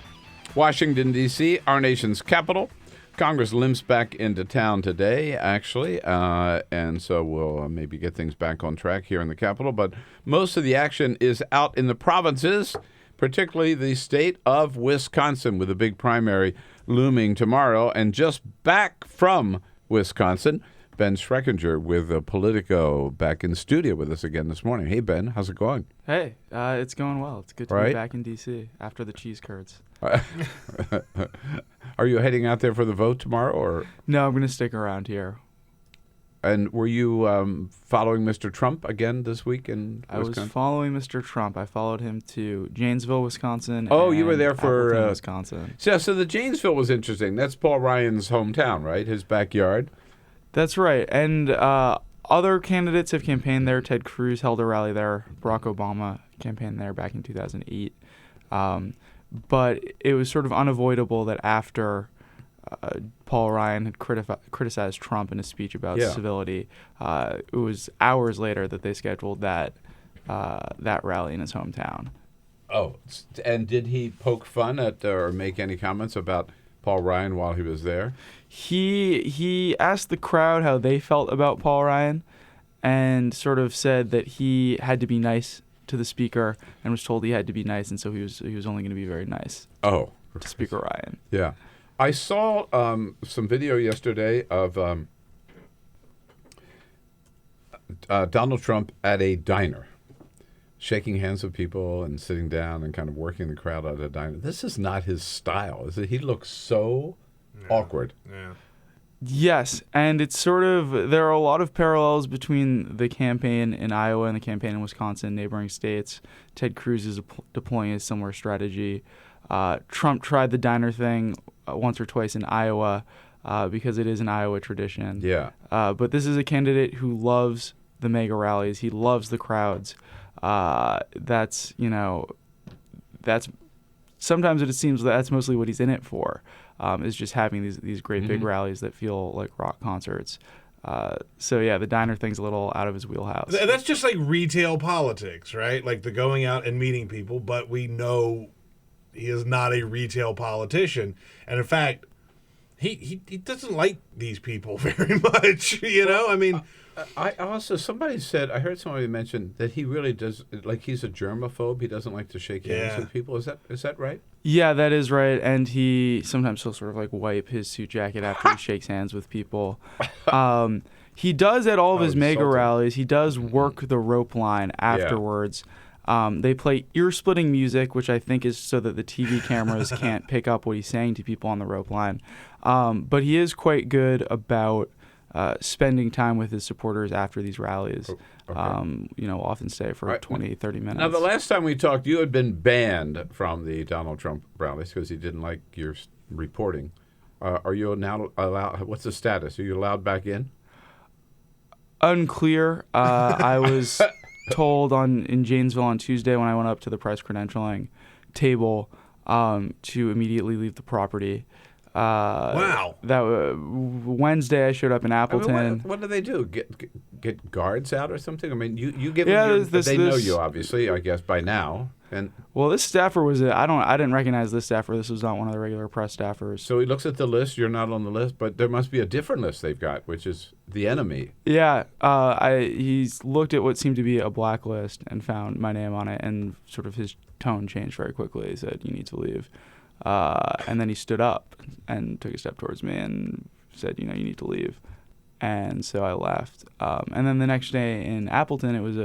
Washington, D.C., our nation's capital. Congress limps back into town today, actually, and so we'll maybe get things back on track here in the Capitol. But most of the action is out in the provinces, particularly the state of Wisconsin, with a big primary looming tomorrow. And just back from Wisconsin, Ben Schreckinger with Politico back in studio with us again this morning. Hey, Ben, how's it going? Hey, it's going well. It's good to be back in D.C. after the cheese curds. Are you heading out there for the vote tomorrow, or? No, I'm going to stick around here. And were you following Mr. Trump again this week in Wisconsin? I was following Mr. Trump. I followed him to Janesville, Wisconsin. Oh, and you were there for Appleton, Wisconsin. So the Janesville was interesting. That's Paul Ryan's hometown, right? His backyard. That's right. And other candidates have campaigned there. Ted Cruz held a rally there. Barack Obama campaigned there back in 2008. But it was sort of unavoidable that after Paul Ryan had criticized Trump in a speech about civility, it was hours later that they scheduled that rally in his hometown. Oh, and did he poke fun at or make any comments about Paul Ryan while he was there? He asked the crowd how they felt about Paul Ryan and sort of said that he had to be nice to the speaker and was told he had to be nice, and so he was only going to be very nice to Speaker Ryan. Yeah. I saw some video yesterday of Donald Trump at a diner, shaking hands with people and sitting down and kind of working the crowd at a diner. This is not his style, is it? He looks so awkward. Yeah. Yes, and it's sort of, there are a lot of parallels between the campaign in Iowa and the campaign in Wisconsin, neighboring states. Ted Cruz is deploying a similar strategy. Trump tried the diner thing once or twice in Iowa because it is an Iowa tradition. Yeah. But this is a candidate who loves the mega rallies. He loves the crowds. That's sometimes it seems that's mostly what he's in it for, is just having these great big rallies that feel like rock concerts. So yeah, the diner thing's a little out of his wheelhouse. That's just like retail politics, right? Like the going out and meeting people, but we know he is not a retail politician. And in fact, he doesn't like these people very much, you know? I mean... I also, I heard somebody mention that he really does, like he's a germaphobe. He doesn't like to shake hands with people. Is that right? Yeah, that is right. And sometimes he'll sort of like wipe his suit jacket after he shakes hands with people. He does at all of his mega rallies. He does work the rope line afterwards. They play ear-splitting music, which I think is so that the TV cameras can't pick up what he's saying to people on the rope line. But he is quite good about spending time with his supporters after these rallies. Often stay for 20, 30 minutes. Now, the last time we talked, you had been banned from the Donald Trump rallies because he didn't like your reporting. Are you now allowed? What's the status? Are you allowed back in? Unclear. I was told in Janesville on Tuesday when I went up to the press credentialing table to immediately leave the property. Wow. That Wednesday I showed up in Appleton. I mean, what do they do? Get guards out or something? I mean, you give them they know you obviously, I guess by now. And well, this staffer was I didn't recognize this staffer. This was not one of the regular press staffers. So he looks at the list. You're not on the list, but there must be a different list they've got, which is the enemy. Yeah. He's looked at what seemed to be a blacklist and found my name on it, and sort of his tone changed very quickly. He said, "You need to leave." And then he stood up and took a step towards me and said, you need to leave. And so I left. And then the next day in Appleton, it was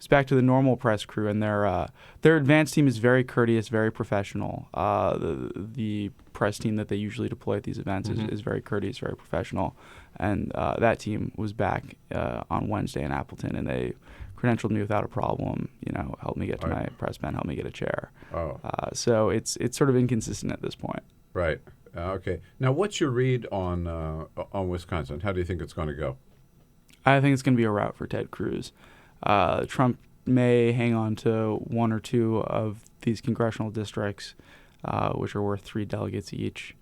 back to the normal press crew, and their advance team is very courteous, very professional. The press team that they usually deploy at these events is very courteous, very professional. And that team was back on Wednesday in Appleton, and they credentialed me without a problem, helped me get to my press pen, helped me get a chair. Oh. So it's sort of inconsistent at this point. Right. Okay. Now, what's your read on Wisconsin? How do you think it's going to go? I think it's going to be a rout for Ted Cruz. Trump may hang on to one or two of these congressional districts, which are worth 3 delegates each.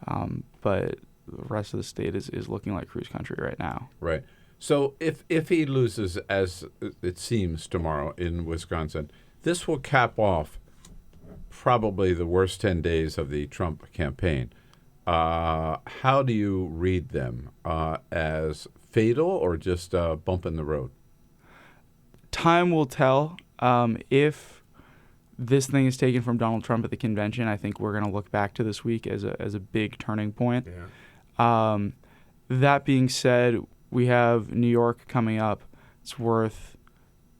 But the rest of the state is looking like Cruz country right now. Right. So if he loses, as it seems tomorrow in Wisconsin, this will cap off probably the worst 10 days of the Trump campaign. How do you read them? As fatal or just a bump in the road? Time will tell. If this thing is taken from Donald Trump at the convention, I think we're going to look back to this week as a big turning point. Yeah. That being said, we have New York coming up. It's worth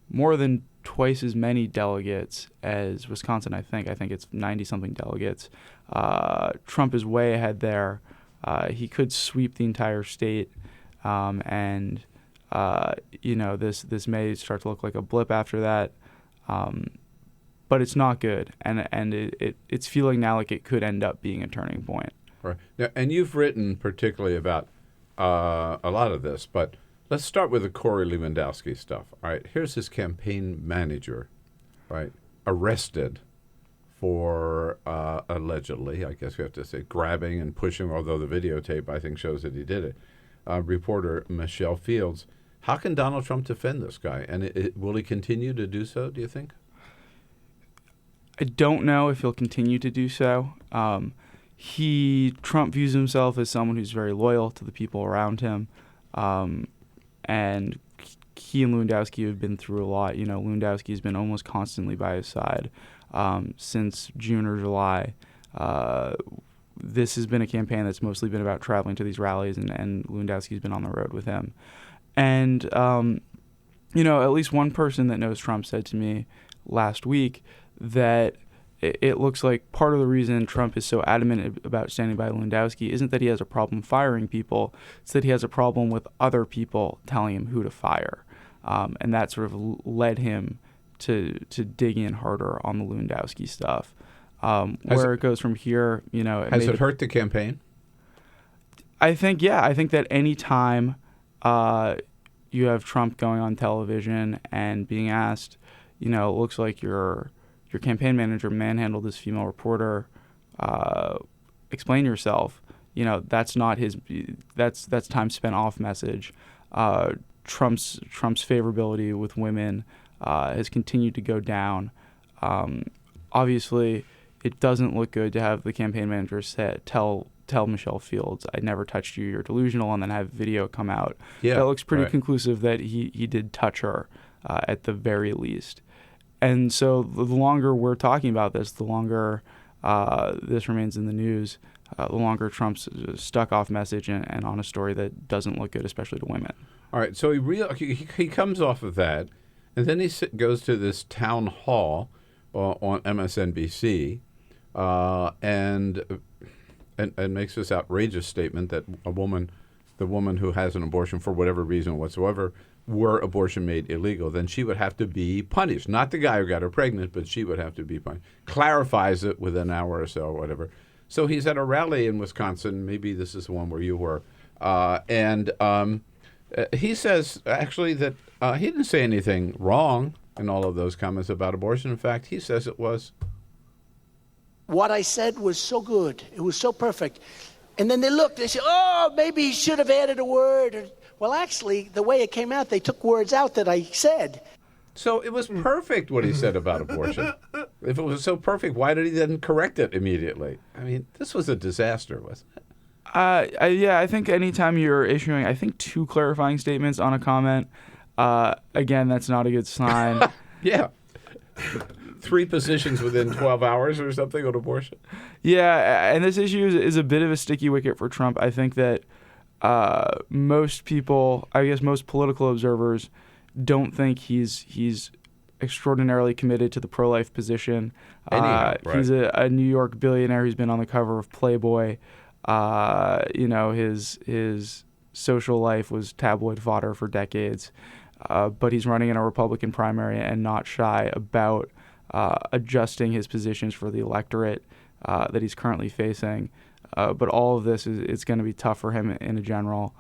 more than twice as many delegates as Wisconsin, I think. I think it's 90-something delegates. Trump is way ahead there. He could sweep the entire state, and this may start to look like a blip after that. But it's not good, and it's feeling now like it could end up being a turning point. Right. Now, and you've written particularly about a lot of this, but let's start with the Corey Lewandowski stuff. All right, here's his campaign manager, right, arrested for allegedly, I guess we have to say, grabbing and pushing, although the videotape, I think, shows that he did it. Reporter Michelle Fields. How can Donald Trump defend this guy? And will he continue to do so, do you think? I don't know if he'll continue to do so. Trump views himself as someone who's very loyal to the people around him, and he and Lewandowski have been through a lot. Lewandowski has been almost constantly by his side since June or July. This has been a campaign that's mostly been about traveling to these rallies, and Lewandowski's been on the road with him. And at least one person that knows Trump said to me last week that it looks like part of the reason Trump is so adamant about standing by Lewandowski isn't that he has a problem firing people, it's that he has a problem with other people telling him who to fire. And that sort of led him to dig in harder on the Lewandowski stuff. Where it goes from here, Has it hurt the campaign? I think that any time you have Trump going on television and being asked, it looks like your campaign manager manhandled this female reporter. Explain yourself. That's not his. That's time spent off message. Trump's favorability with women has continued to go down. Obviously, it doesn't look good to have the campaign manager tell Michelle Fields, "I never touched you. You're delusional," and then have video come out. Yeah, that looks pretty right. conclusive that he did touch her at the very least. And so the longer we're talking about this, the longer this remains in the news, the longer Trump's stuck off message and on a story that doesn't look good, especially to women. All right, so he comes off of that, and then he goes to this town hall on MSNBC and makes this outrageous statement that the woman who has an abortion for whatever reason whatsoever, were abortion made illegal, then she would have to be punished. Not the guy who got her pregnant, but she would have to be punished. Clarifies it within an hour or so or whatever. So he's at a rally in Wisconsin. Maybe this is the one where you were. And he says, actually, that he didn't say anything wrong in all of those comments about abortion. In fact, he says it was. What I said was so good. It was so perfect. And then they looked. They said, oh, maybe he should have added a word. Well, actually, the way it came out, they took words out that I said. So it was perfect what he said about abortion. If it was so perfect, why did he then correct it immediately? I mean, this was a disaster, wasn't it? I think anytime you're issuing, 2 clarifying statements on a comment, again, that's not a good sign. Yeah. 3 positions within 12 hours or something on abortion. Yeah, and this issue is a bit of a sticky wicket for Trump. I think that most people, most political observers, don't think he's extraordinarily committed to the pro-life position. Right. He's a New York billionaire who's been on the cover of Playboy. His social life was tabloid fodder for decades. But he's running in a Republican primary and not shy about adjusting his positions for the electorate that he's currently facing. But all of this is going to be tough for him in a general.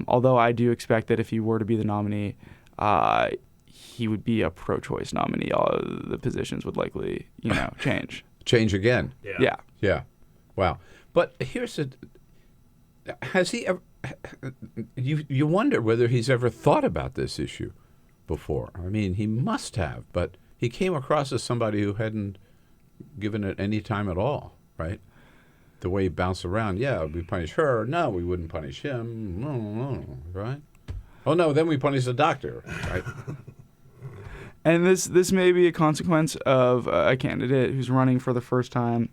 Although I do expect that if he were to be the nominee, he would be a pro-choice nominee. All the positions would likely, change. Change again. Yeah. Wow. But has he ever? You wonder whether he's ever thought about this issue before. I mean, he must have, but he came across as somebody who hadn't given it any time at all, right? The way he bounced around, we punish her. No, we wouldn't punish him. No, right? Oh, no, then we punish the doctor, right? And this may be a consequence of a candidate who's running for the first time,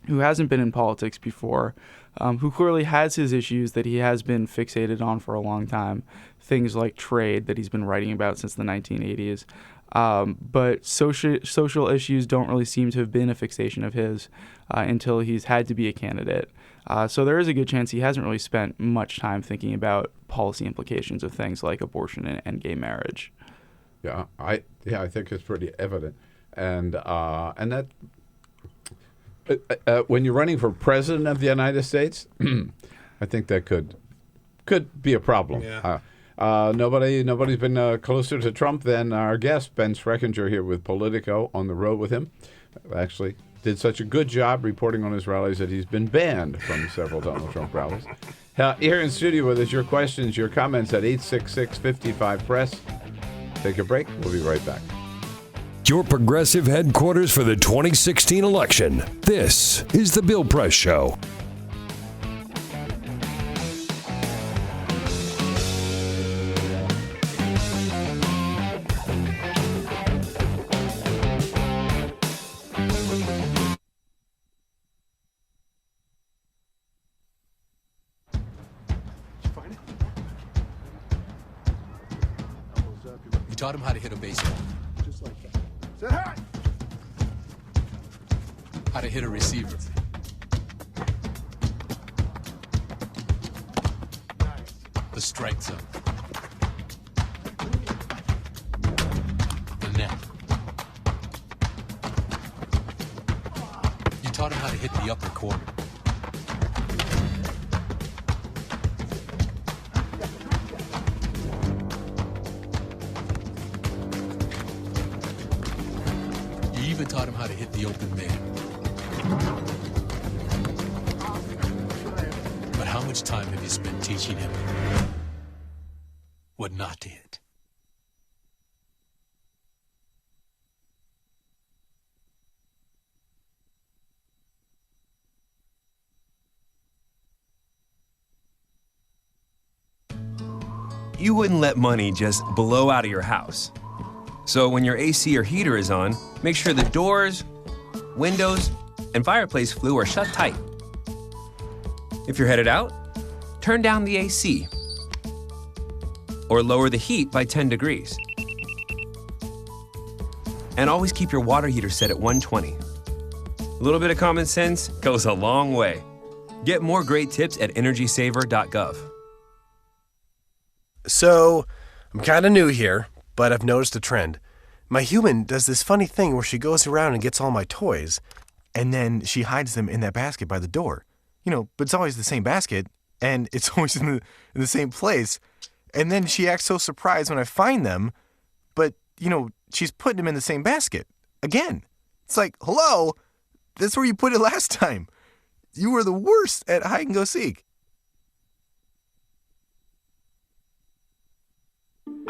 who hasn't been in politics before, who clearly has his issues that he has been fixated on for a long time, things like trade that he's been writing about since the 1980s. But social issues don't really seem to have been a fixation of his until he's had to be a candidate. So there is a good chance he hasn't really spent much time thinking about policy implications of things like abortion and gay marriage. Yeah, I think it's pretty evident, and that when you're running for president of the United States, I think that could be a problem. Yeah. Nobody's been closer to Trump than our guest, Ben Schreckinger, here with Politico on the road with him. Actually, did such a good job reporting on his rallies that he's been banned from several Donald Trump rallies. Here in studio with us, your questions, your comments at 866-55-PRESS. Take a break. We'll be right back. Your progressive headquarters for the 2016 election. This is The Bill Press Show. We taught him how to hit a baseball. Just like that. Say hi! How to hit a receiver. The strike zone. The net. You taught him how to hit the upper corner. You even taught him how to hit the open man. But how much time have you spent teaching him what not to hit? You wouldn't let money just blow out of your house. So when your AC or heater is on, make sure the doors, windows, and fireplace flue are shut tight. If you're headed out, turn down the AC or lower the heat by 10 degrees. And always keep your water heater set at 120. A little bit of common sense goes a long way. Get more great tips at energysaver.gov. So, I'm kind of new here, but I've noticed a trend. My human does this funny thing where she goes around and gets all my toys, and then she hides them in that basket by the door. But it's always the same basket, and it's always in the same place. And then she acts so surprised when I find them, but, she's putting them in the same basket. Again. It's like, hello? That's where you put it last time. You were the worst at hide and go seek.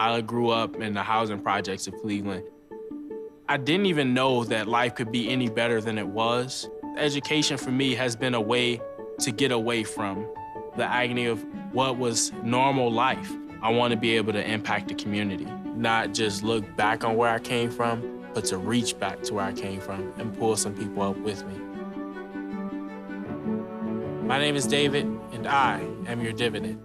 I grew up in the housing projects of Cleveland. I didn't even know that life could be any better than it was. Education for me has been a way to get away from the agony of what was normal life. I want to be able to impact the community, not just look back on where I came from, but to reach back to where I came from and pull some people up with me. My name is David, and I am your dividend.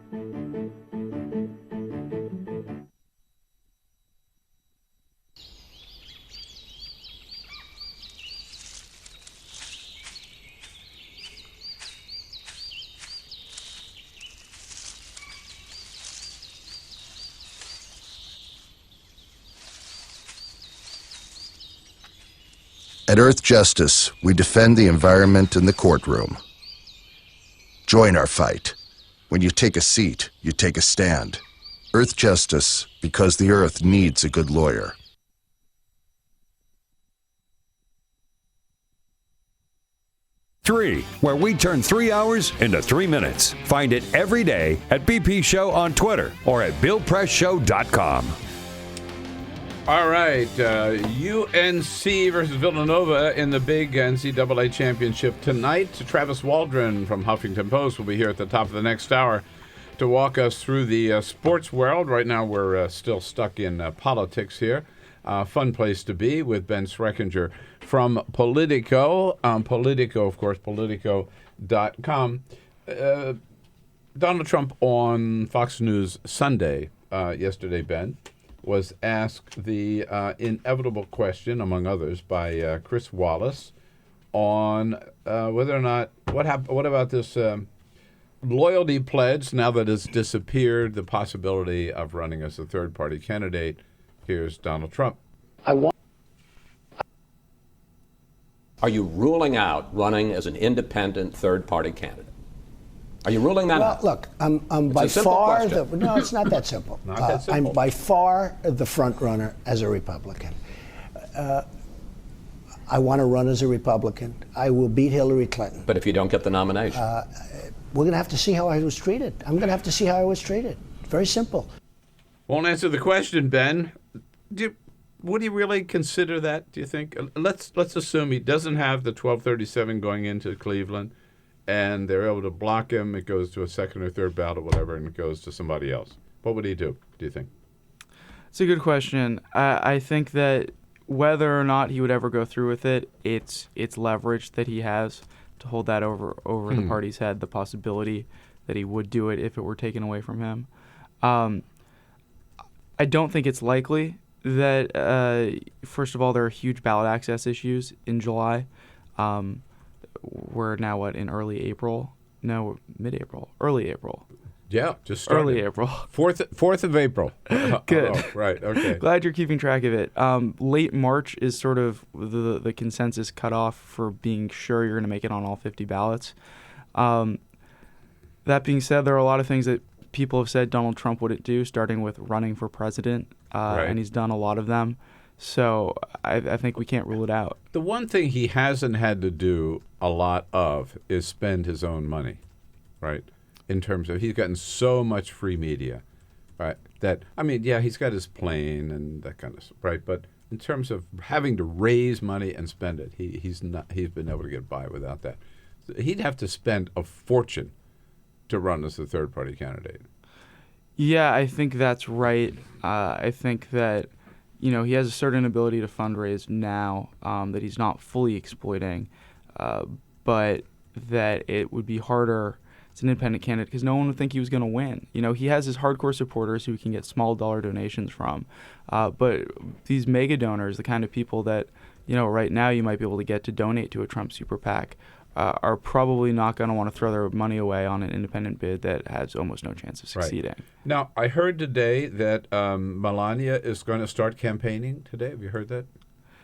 At Earth Justice, we defend the environment and the courtroom. Join our fight. When you take a seat, you take a stand. Earth Justice, because the Earth needs a good lawyer. Three, where we turn 3 hours into 3 minutes. Find it every day at BP Show on Twitter or at BillPressShow.com. All right, UNC versus Villanova in the big NCAA championship tonight. Travis Waldron from Huffington Post will be here at the top of the next hour to walk us through the sports world. Right now we're still stuck in politics here. Fun place to be with Ben Schreckinger from Politico. Politico, of course, Politico.com. Donald Trump on Fox News Sunday, yesterday, Ben, was asked the inevitable question, among others, by Chris Wallace on whether or not what about this loyalty pledge now that it's disappeared, the possibility of running as a third-party candidate. Here's Donald Trump. Are you ruling out running as an independent third-party candidate? Are you ruling that out? Well, look, I'm by far no, it's not that simple. Not that simple. I'm by far the front runner as a Republican. I want to run as a Republican. I will beat Hillary Clinton. But if you don't get the nomination? We're going to have to see how I was treated. I'm going to have to see how I was treated. Very simple. Won't answer the question, Ben. Would he really consider that, do you think? Let's assume he doesn't have the 1237 going into Cleveland, and they're able to block him. It goes to a second or third ballot or whatever, and it goes to somebody else. What would he do you think? It's a good question. I think that whether or not he would ever go through with it, it's leverage that he has to hold that over the party's head, the possibility that he would do it if it were taken away from him. I don't think it's likely that, first of all, there are huge ballot access issues in July. We're now, in early April? No, mid-April. Early April. Yeah, just started. Early April. 4th of April. Good. Oh, right, okay. Glad you're keeping track of it. Late March is sort of the consensus cutoff for being sure you're going to make it on all 50 ballots. That being said, there are a lot of things that people have said Donald Trump wouldn't do, starting with running for president, Right. and he's done a lot of them. So I think we can't rule it out. The one thing he hasn't had to do a lot of is spend his own money, right? In terms of, he's gotten so much free media, right? That, I mean, yeah, he's got his plane and that kind of stuff, right? But in terms of having to raise money and spend it, he's been able to get by without that. He'd have to spend a fortune to run as the third-party candidate. Yeah, I think that's right. I think that, he has a certain ability to fundraise now that he's not fully exploiting, but that it would be harder as an independent candidate because no one would think he was going to win. He has his hardcore supporters who he can get small dollar donations from, but these mega donors, the kind of people that, right now you might be able to get to donate to a Trump super PAC, are probably not going to want to throw their money away on an independent bid that has almost no chance of succeeding. Right. Now, I heard today that Melania is going to start campaigning today. Have you heard that?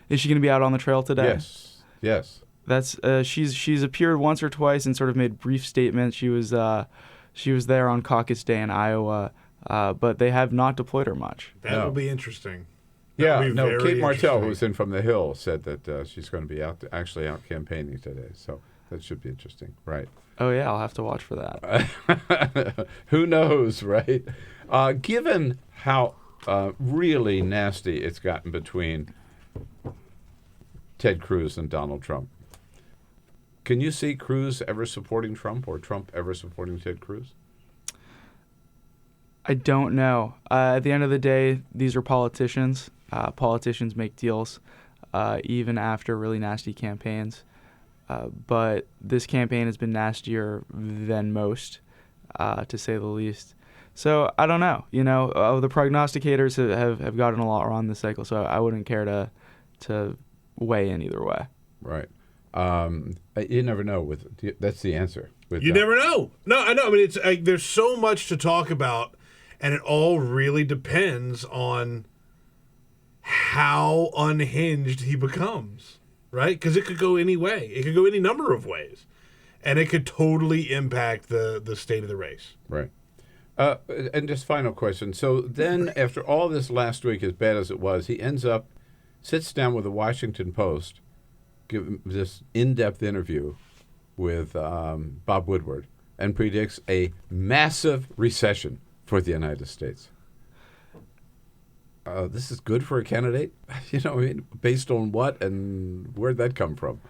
Is she going to be out on the trail today? Yes. That's she's appeared once or twice and sort of made brief statements. She was there on caucus day in Iowa, but they have not deployed her much. That will be interesting. Yeah, no. Kate Martell, who was in From the Hill, said that she's going to be out campaigning today. So that should be interesting, right? Oh yeah, I'll have to watch for that. Who knows, right? Given how really nasty it's gotten between Ted Cruz and Donald Trump, can you see Cruz ever supporting Trump or Trump ever supporting Ted Cruz? I don't know. At the end of the day, these are politicians. Politicians make deals, even after really nasty campaigns. But this campaign has been nastier than most, to say the least. So I don't know. The prognosticators have gotten a lot wrong this cycle, so I wouldn't care to weigh in either way. Right. You never know. That's the answer. You never know. No, I know. I mean, it's there's so much to talk about, and it all really depends on how unhinged he becomes, right? Because it could go any way. It could go any number of ways, and it could totally impact the state of the race. Right. And just final question. So then, after all this last week, as bad as it was, he sits down with the Washington Post, give this in-depth interview with Bob Woodward, and predicts a massive recession for the United States. This is good for a candidate? Based on what and where'd that come from?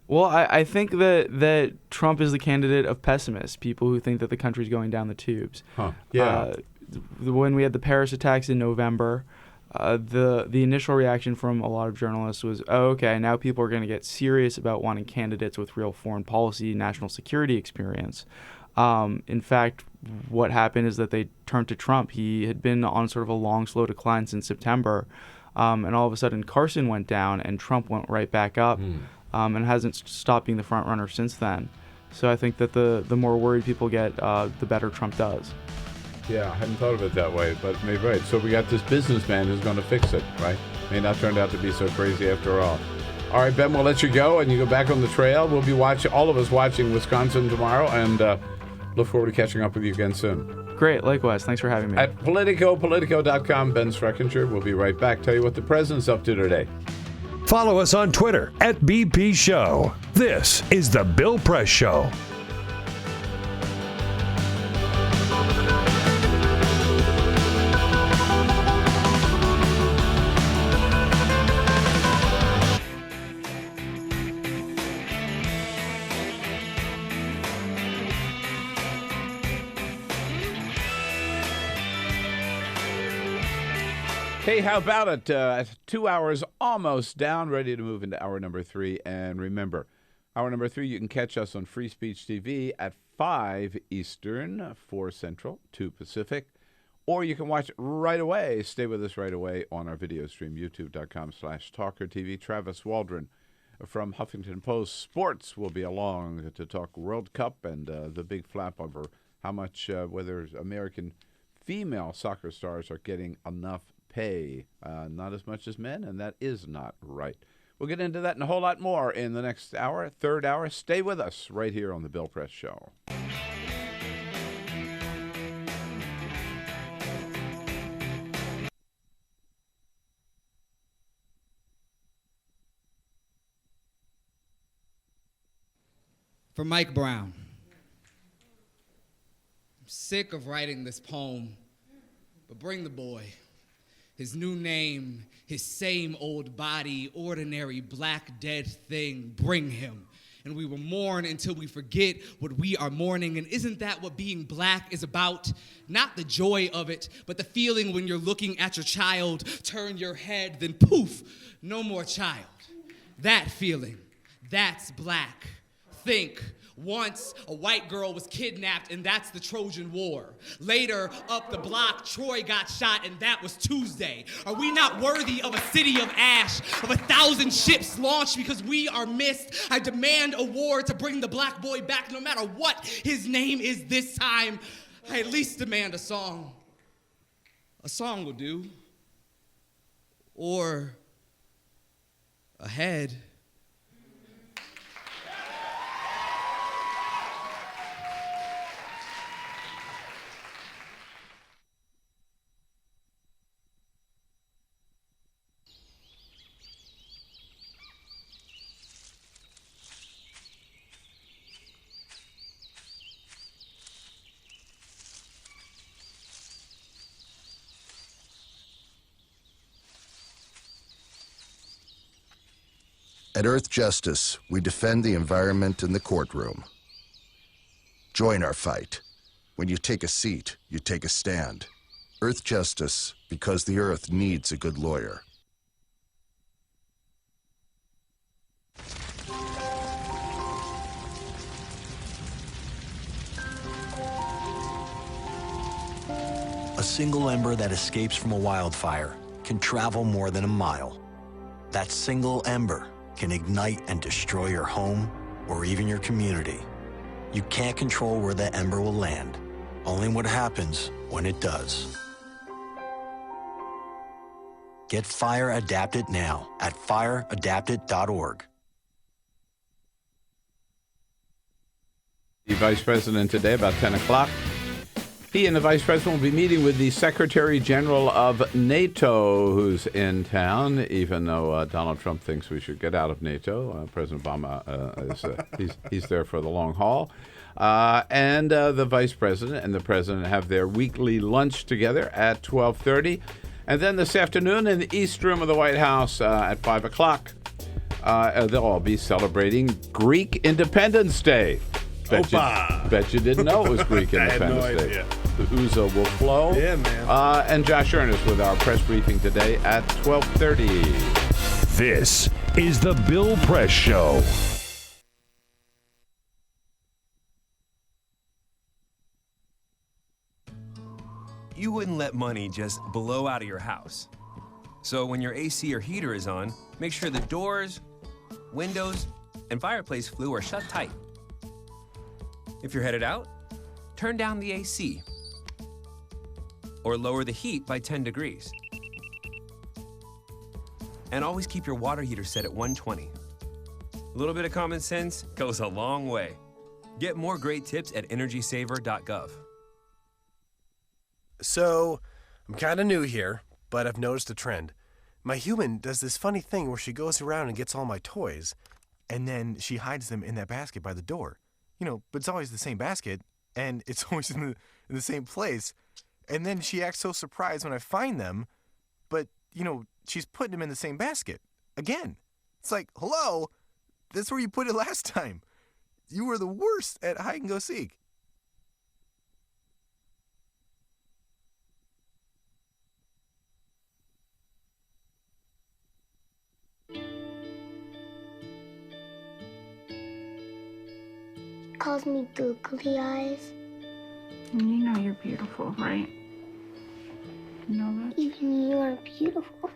Well, I think that Trump is the candidate of pessimists, people who think that the country's going down the tubes. Huh. Yeah. When we had the Paris attacks in November, the initial reaction from a lot of journalists was, oh, okay, now people are going to get serious about wanting candidates with real foreign policy, national security experience. In fact, what happened is that they turned to Trump. He had been on sort of a long, slow decline since September, and all of a sudden Carson went down and Trump went right back up, and hasn't stopped being the front runner since then. So I think that the more worried people get, the better Trump does. Yeah, I hadn't thought of it that way, but maybe right. So we got this businessman who's going to fix it, right? May not turn out to be so crazy after all. All right, Ben, we'll let you go, and you go back on the trail. We'll be watching, all of us watching Wisconsin tomorrow, and look forward to catching up with you again soon. Great, likewise. Thanks for having me. At Politico.com, Ben Streckinger. We'll be right back. Tell you what the president's up to today. Follow us on Twitter at BP Show. This is The Bill Press Show. Hey, how about it? 2 hours almost down, ready to move into hour number 3. And remember, hour number 3, you can catch us on Free Speech TV at 5 Eastern, 4 Central, 2 Pacific. Or you can watch it right away. Stay with us right away on our video stream, youtube.com/TawkrTV. Travis Waldron from Huffington Post Sports will be along to talk World Cup and the big flap over how much, whether American female soccer stars are getting enough pay, not as much as men, and that is not right. We'll get into that and a whole lot more in the next hour, third hour. Stay with us right here on The Bill Press Show. For Mike Brown. I'm sick of writing this poem, but bring the boy. His new name, his same old body, ordinary black dead thing, bring him. And we will mourn until we forget what we are mourning. And isn't that what being black is about? Not the joy of it, but the feeling when you're looking at your child, turn your head, then poof, no more child. That feeling, that's black. Think. Once, a white girl was kidnapped, and that's the Trojan War. Later, up the block, Troy got shot, and that was Tuesday. Are we not worthy of a city of ash, of 1,000 ships launched because we are missed? I demand a war to bring the black boy back, no matter what his name is this time. I at least demand a song. A song will do. Or a head. At Earth Justice, we defend the environment in the courtroom. Join our fight. When you take a seat, you take a stand. Earth Justice, because the Earth needs a good lawyer. A single ember that escapes from a wildfire can travel more than a mile. That single ember can ignite and destroy your home or even your community. You can't control where the ember will land, only what happens when it does. Get Fire Adapted now at fireadapted.org. The Vice President today about 10 o'clock. He and the Vice President will be meeting with the Secretary General of NATO, who's in town, even though Donald Trump thinks we should get out of NATO. President Obama, he's there for the long haul. And the Vice President and the President have their weekly lunch together at 12:30. And then this afternoon in the East Room of the White House at 5 o'clock, they'll all be celebrating Greek Independence Day. Bet you didn't know it was Greek Independence I had no Day. idea. The Ouzo will flow. Yeah, man. And Josh Earnest with our press briefing today at 12:30. This is The Bill Press Show. you wouldn't let money just blow out of your house. So when your AC or heater is on, make sure the doors, windows, and fireplace flue are shut tight. If you're headed out, turn down the AC or lower the heat by 10 degrees. And always keep your water heater set at 120. A little bit of common sense goes a long way. Get more great tips at energysaver.gov. So, I'm kind of new here, but I've noticed a trend. My human does this funny thing where she goes around and gets all my toys, and then she hides them in that basket by the door. But it's always the same basket, and it's always in the same place. And then she acts so surprised when I find them, but, she's putting them in the same basket. Again. It's like, hello, that's where you put it last time. You were the worst at hide and go seek. Calls me googly eyes. You know you're beautiful, right? You know that? Even you are beautiful.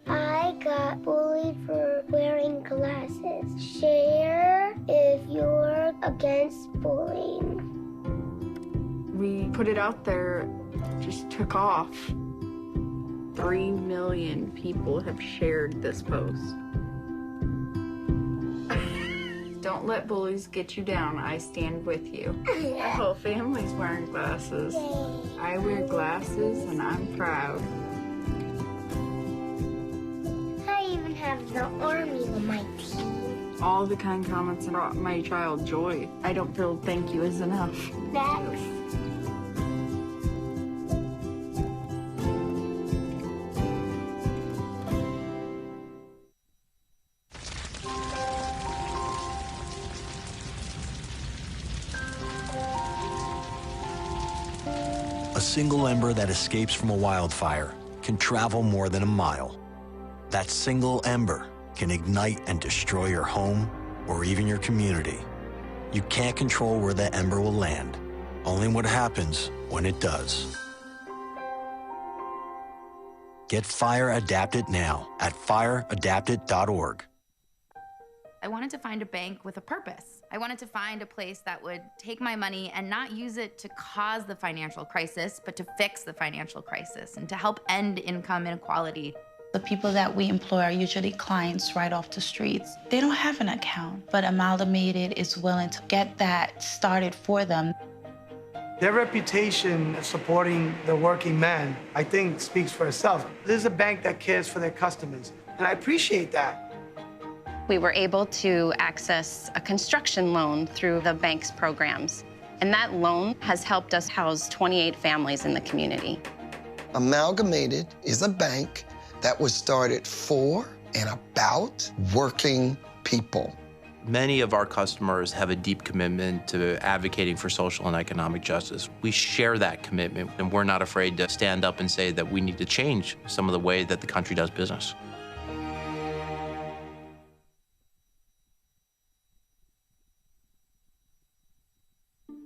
I got bullied for wearing glasses. Share if you're against bullying. We put it out there, just took off. 3 million people have shared this post. Don't let bullies get you down. I stand with you. The whole family's wearing glasses. I wear glasses and I'm proud. I even have the army on my team. All the kind comments brought my child joy. I don't feel thank you is enough. Thanks. A single ember that escapes from a wildfire can travel more than a mile. That single ember can ignite and destroy your home or even your community. You can't control where that ember will land, only what happens when it does. Get Fire Adapted now at fireadapted.org. I wanted to find a bank with a purpose. I wanted to find a place that would take my money and not use it to cause the financial crisis, but to fix the financial crisis and to help end income inequality. The people that we employ are usually clients right off the streets. They don't have an account, but Amalgamated is willing to get that started for them. Their reputation of supporting the working man, I think, speaks for itself. This is a bank that cares for their customers, and I appreciate that. We were able to access a construction loan through the bank's programs, and that loan has helped us house 28 families in the community. Amalgamated is a bank that was started for and about working people. Many of our customers have a deep commitment to advocating for social and economic justice. We share that commitment, and we're not afraid to stand up and say that we need to change some of the way that the country does business.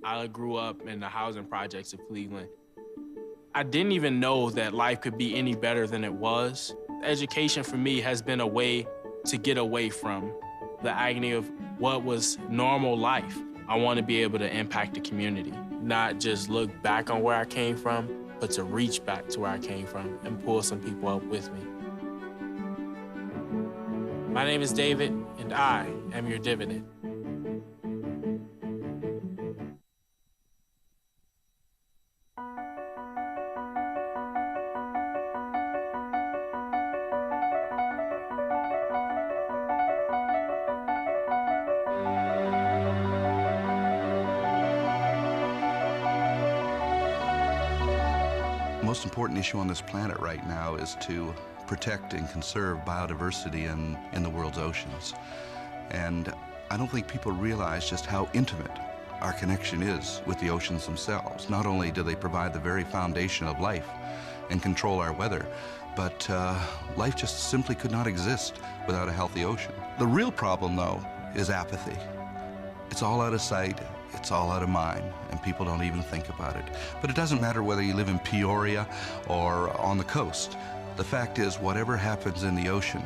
I grew up in the housing projects of Cleveland. I didn't even know that life could be any better than it was. Education for me has been a way to get away from the agony of what was normal life. I want to be able to impact the community, not just look back on where I came from, but to reach back to where I came from and pull some people up with me. My name is David, and I am your dividend. The most important issue on this planet right now is to protect and conserve biodiversity in the world's oceans. And I don't think people realize just how intimate our connection is with the oceans themselves. Not only do they provide the very foundation of life and control our weather, but life just simply could not exist without a healthy ocean. The real problem, though, is apathy. It's all out of sight, it's all out of mind, and people don't even think about it. But it doesn't matter whether you live in Peoria or on the coast. The fact is, whatever happens in the ocean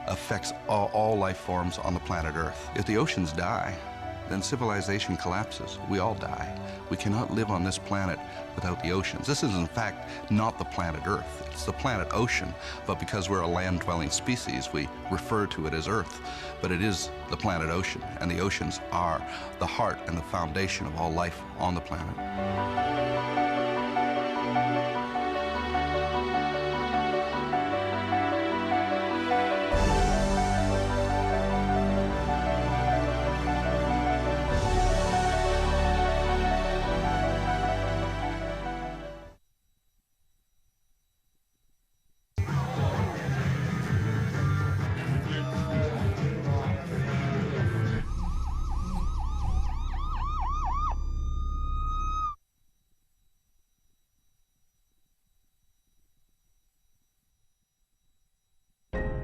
affects all life forms on the planet Earth. If the oceans die, then civilization collapses. We all die. We cannot live on this planet without the oceans. This is, in fact, not the planet Earth. It's the planet ocean, but because we're a land-dwelling species, we refer to it as Earth. But it is the planet ocean, and the oceans are the heart and the foundation of all life on the planet.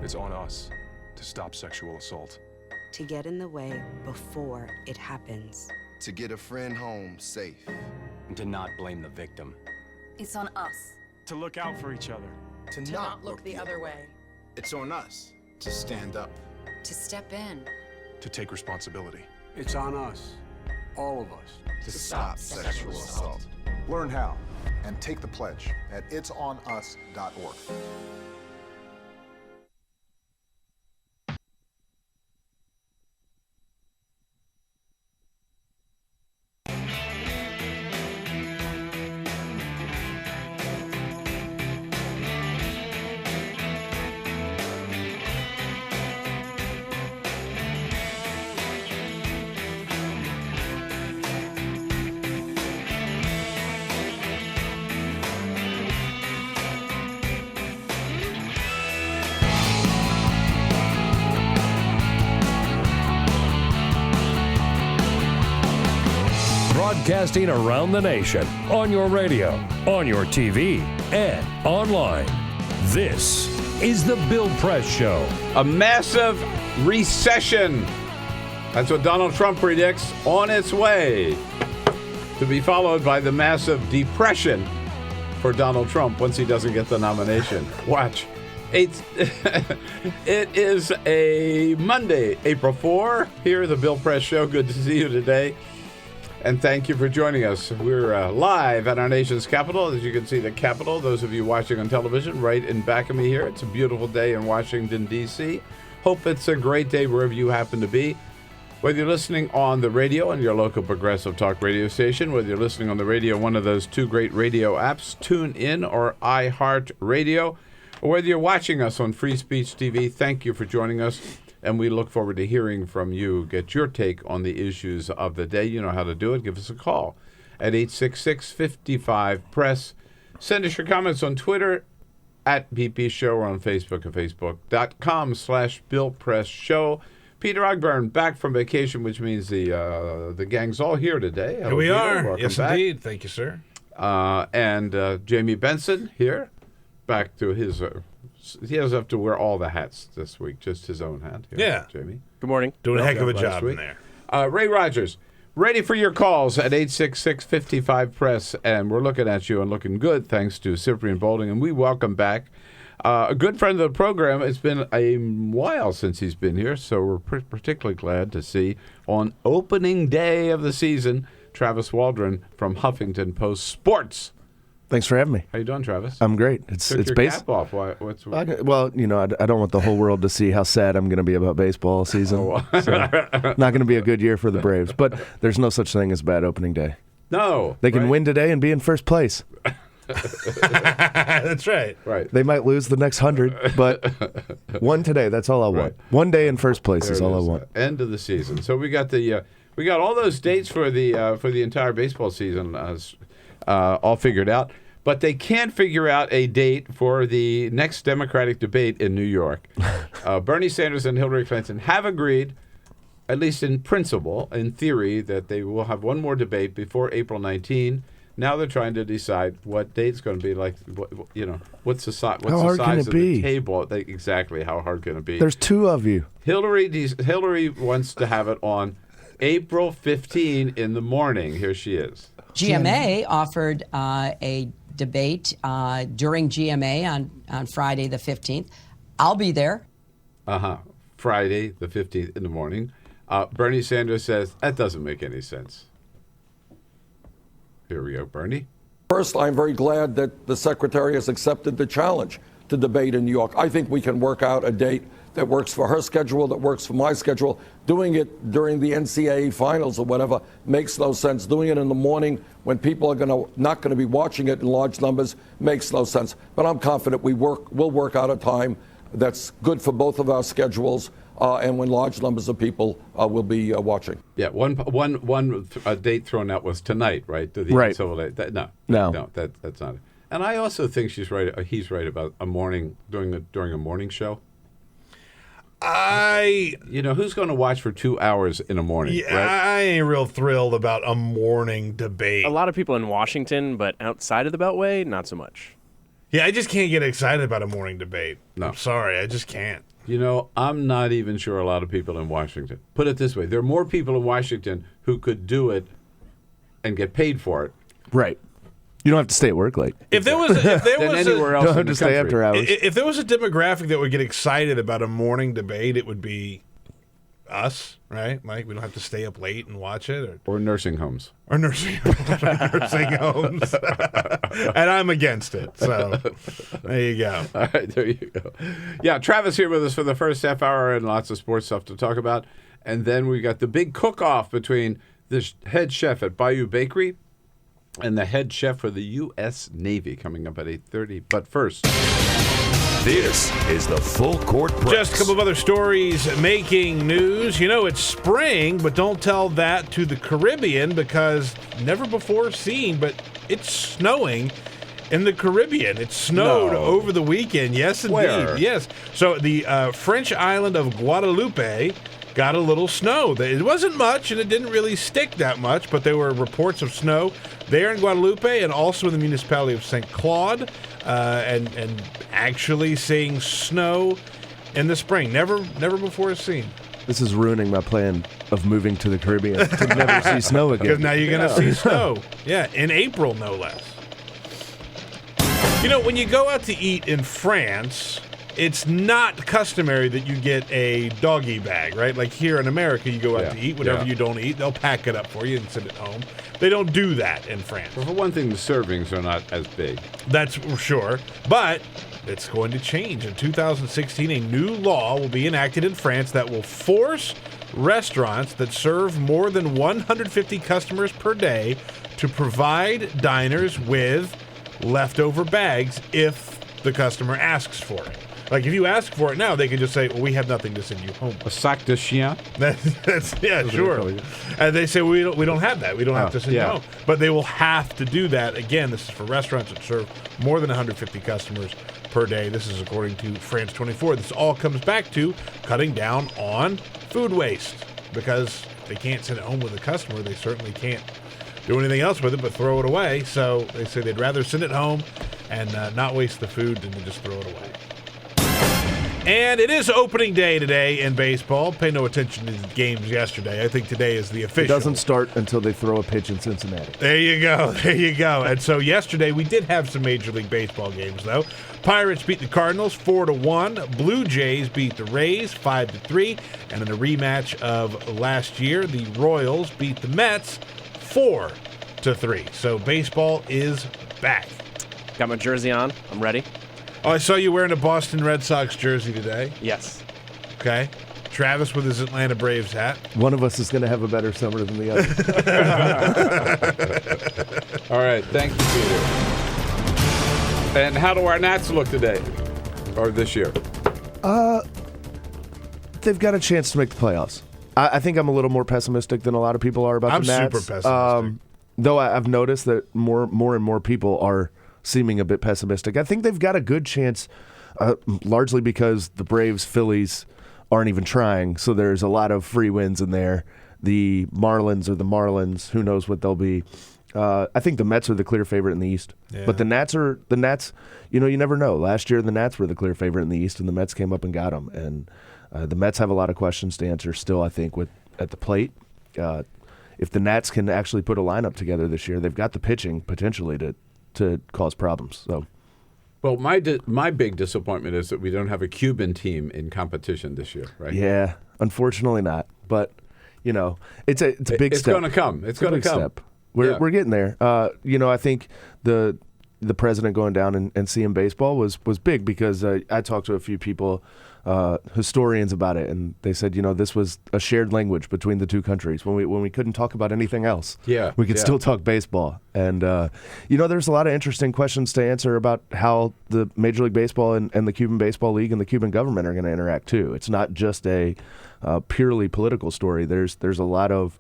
It's on us to stop sexual assault. To get in the way before it happens. To get a friend home safe. And to not blame the victim. It's on us. To look out for each other. To not look the other way. It's on us to stand up. To step in. To take responsibility. It's on us, all of us, to stop sexual assault. Learn how and take the pledge at itsonus.org. Broadcasting around the nation, on your radio, on your TV, and online. This is The Bill Press Show. A massive recession. That's what Donald Trump predicts, on its way. To be followed by the massive depression for Donald Trump once he doesn't get the nomination. Watch. It is a Monday, April 4. Here, The Bill Press Show. Good to see you today. And thank you for joining us. We're live at our nation's capital. As you can see, the Capitol, those of you watching on television, right in back of me here. It's a beautiful day in Washington, D.C. Hope it's a great day wherever you happen to be. Whether you're listening on the radio on your local progressive talk radio station, whether you're listening on the radio, one of those two great radio apps, TuneIn or iHeartRadio, or whether you're watching us on Free Speech TV, thank you for joining us. And we look forward to hearing from you. Get your take on the issues of the day. You know how to do it. Give us a call at 866-55-PRESS. Send us your comments on Twitter at BP Show or on Facebook at facebook.com/BillPressShow. Peter Ogburn back from vacation, which means the gang's all here today. Here we are. Welcome Yes, back. indeed. Thank you, sir. And Jamie Benson here, back to his... he doesn't have to wear all the hats this week, just his own hat. Here, Yeah. Jamie. Good morning. Doing a heck of a Last job in week. there. Ray Rogers, ready for your calls at 866-55-PRESS. And we're looking at you and looking good, thanks to Cyprian Boulding. And we welcome back a good friend of the program. It's been a while since he's been here, so we're particularly glad to see on opening day of the season, Travis Waldron from Huffington Post Sports. Thanks for having me. How you doing, Travis? I'm great. Took It's your cap off. What's well, you know, I don't want the whole world to see how sad I'm going to be about baseball season. So, not going to be a good year for the Braves. But there's no such thing as a bad opening day. No. They can win today and be in first place. That's right. Right. They might lose the next 100, but one today, that's all I want. One day in first place is all I want. End of the season. So we got all those dates for the entire baseball season all figured out. But they can't figure out a date for the next Democratic debate in New York. Bernie Sanders and Hillary Clinton have agreed, at least in principle, in theory, that they will have one more debate before April 19. Now they're trying to decide what date's going to be like. What's the size of the table? Exactly, how hard can it be? There's two of you. Hillary wants to have it on April 15 in the morning. Here she is. GMA offered a debate during GMA on Friday the 15th. I'll be there. Friday the 15th in the morning. Bernie Sanders says, that doesn't make any sense. Here we go, Bernie. First, I'm very glad that the Secretary has accepted the challenge to debate in New York. I think we can work out a date that works for her schedule, that works for my schedule. Doing it during the NCAA finals or whatever makes no sense. Doing it in the morning when people are not going to be watching it in large numbers makes no sense. But I'm confident we'll work out a time that's good for both of our schedules, and when large numbers of people will be watching. Yeah, one date thrown out was tonight, right? Right. No, that's not it. And I also think she's right. He's right about during a morning show. Who's going to watch for 2 hours in a morning? Yeah, right? I ain't real thrilled about a morning debate. A lot of people in Washington, but outside of the Beltway, not so much. Yeah, I just can't get excited about a morning debate. No. I'm sorry, I just can't. I'm not even sure a lot of people in Washington. Put it this way, there are more people in Washington who could do it and get paid for it. Right. You don't have to stay at work late. If there was anywhere else, don't have to stay after hours. If there was a demographic that would get excited about a morning debate, it would be us, right? Mike, we don't have to stay up late and watch it, or nursing homes, nursing homes, and I'm against it. So there you go. All right, there you go. Yeah, Travis here with us for the first half hour and lots of sports stuff to talk about, and then we got the big cook-off between the head chef at Bayou Bakery and the head chef for the U.S. Navy coming up at 8:30. But first, this is the Full Court Press. Just a couple of other stories making news. It's spring, but don't tell that to the Caribbean because never before seen, but it's snowing in the Caribbean. It snowed over the weekend. Yes, indeed. Where? Yes. So the French island of Guadeloupe got a little snow. It wasn't much, and it didn't really stick that much, but there were reports of snow there in Guadeloupe and also in the municipality of St. Claude, and actually seeing snow in the spring. Never before seen. This is ruining my plan of moving to the Caribbean to never see snow again. Because now you're going to see snow. Yeah, in April, no less. When you go out to eat in France, it's not customary that you get a doggy bag, right? Like here in America, you go out to eat. Whatever you don't eat, they'll pack it up for you and send it home. They don't do that in France. Well, for one thing, the servings are not as big. That's for sure. But it's going to change. In 2016, a new law will be enacted in France that will force restaurants that serve more than 150 customers per day to provide diners with leftover bags if the customer asks for it. Like, if you ask for it now, they can just say, well, we have nothing to send you home. A sac de chien? Yeah, sure. And they say, we don't have that. We don't have to send you home. But they will have to do that. Again, this is for restaurants that serve more than 150 customers per day. This is according to France 24. This all comes back to cutting down on food waste. Because they can't send it home with a customer. They certainly can't do anything else with it but throw it away. So they say they'd rather send it home and not waste the food than to just throw it away. And it is opening day today in baseball. Pay no attention to the games yesterday. I think today is the official. It doesn't start until they throw a pitch in Cincinnati. There you go. There you go. And so yesterday we did have some Major League Baseball games, though. Pirates beat the Cardinals 4-1. Blue Jays beat the Rays 5-3. And in a rematch of last year, the Royals beat the Mets 4-3. So baseball is back. Got my jersey on. I'm ready. Oh, I saw you wearing a Boston Red Sox jersey today. Yes. Okay. Travis with his Atlanta Braves hat. One of us is going to have a better summer than the other. All right. Thank you, Peter. And how do our Nats look today? Or this year? They've got a chance to make the playoffs. I think I'm a little more pessimistic than a lot of people are about the Nats. I'm super pessimistic. Though I've noticed that more and more people are seeming a bit pessimistic. I think they've got a good chance, largely because the Braves, Phillies aren't even trying, so there's a lot of free wins in there. The Marlins are the Marlins. Who knows what they'll be. I think the Mets are the clear favorite in the East. Yeah. But the Nats, you never know. Last year the Nats were the clear favorite in the East, and the Mets came up and got them. And the Mets have a lot of questions to answer still, I think, at the plate. if the Nats can actually put a lineup together this year, they've got the pitching potentially to cause problems. So. Well, my big disappointment is that we don't have a Cuban team in competition this year, right? Yeah, unfortunately not. But it's a big step. It's going to come. It's going to come. Step. We're getting there. I think the president going down and seeing baseball was big because I talked to a few people, historians about it, and they said this was a shared language between the two countries when we couldn't talk about anything else. Yeah, we could still talk baseball, and there's a lot of interesting questions to answer about how the Major League Baseball and the Cuban Baseball League and the Cuban government are going to interact too. It's not just a purely political story. There's a lot of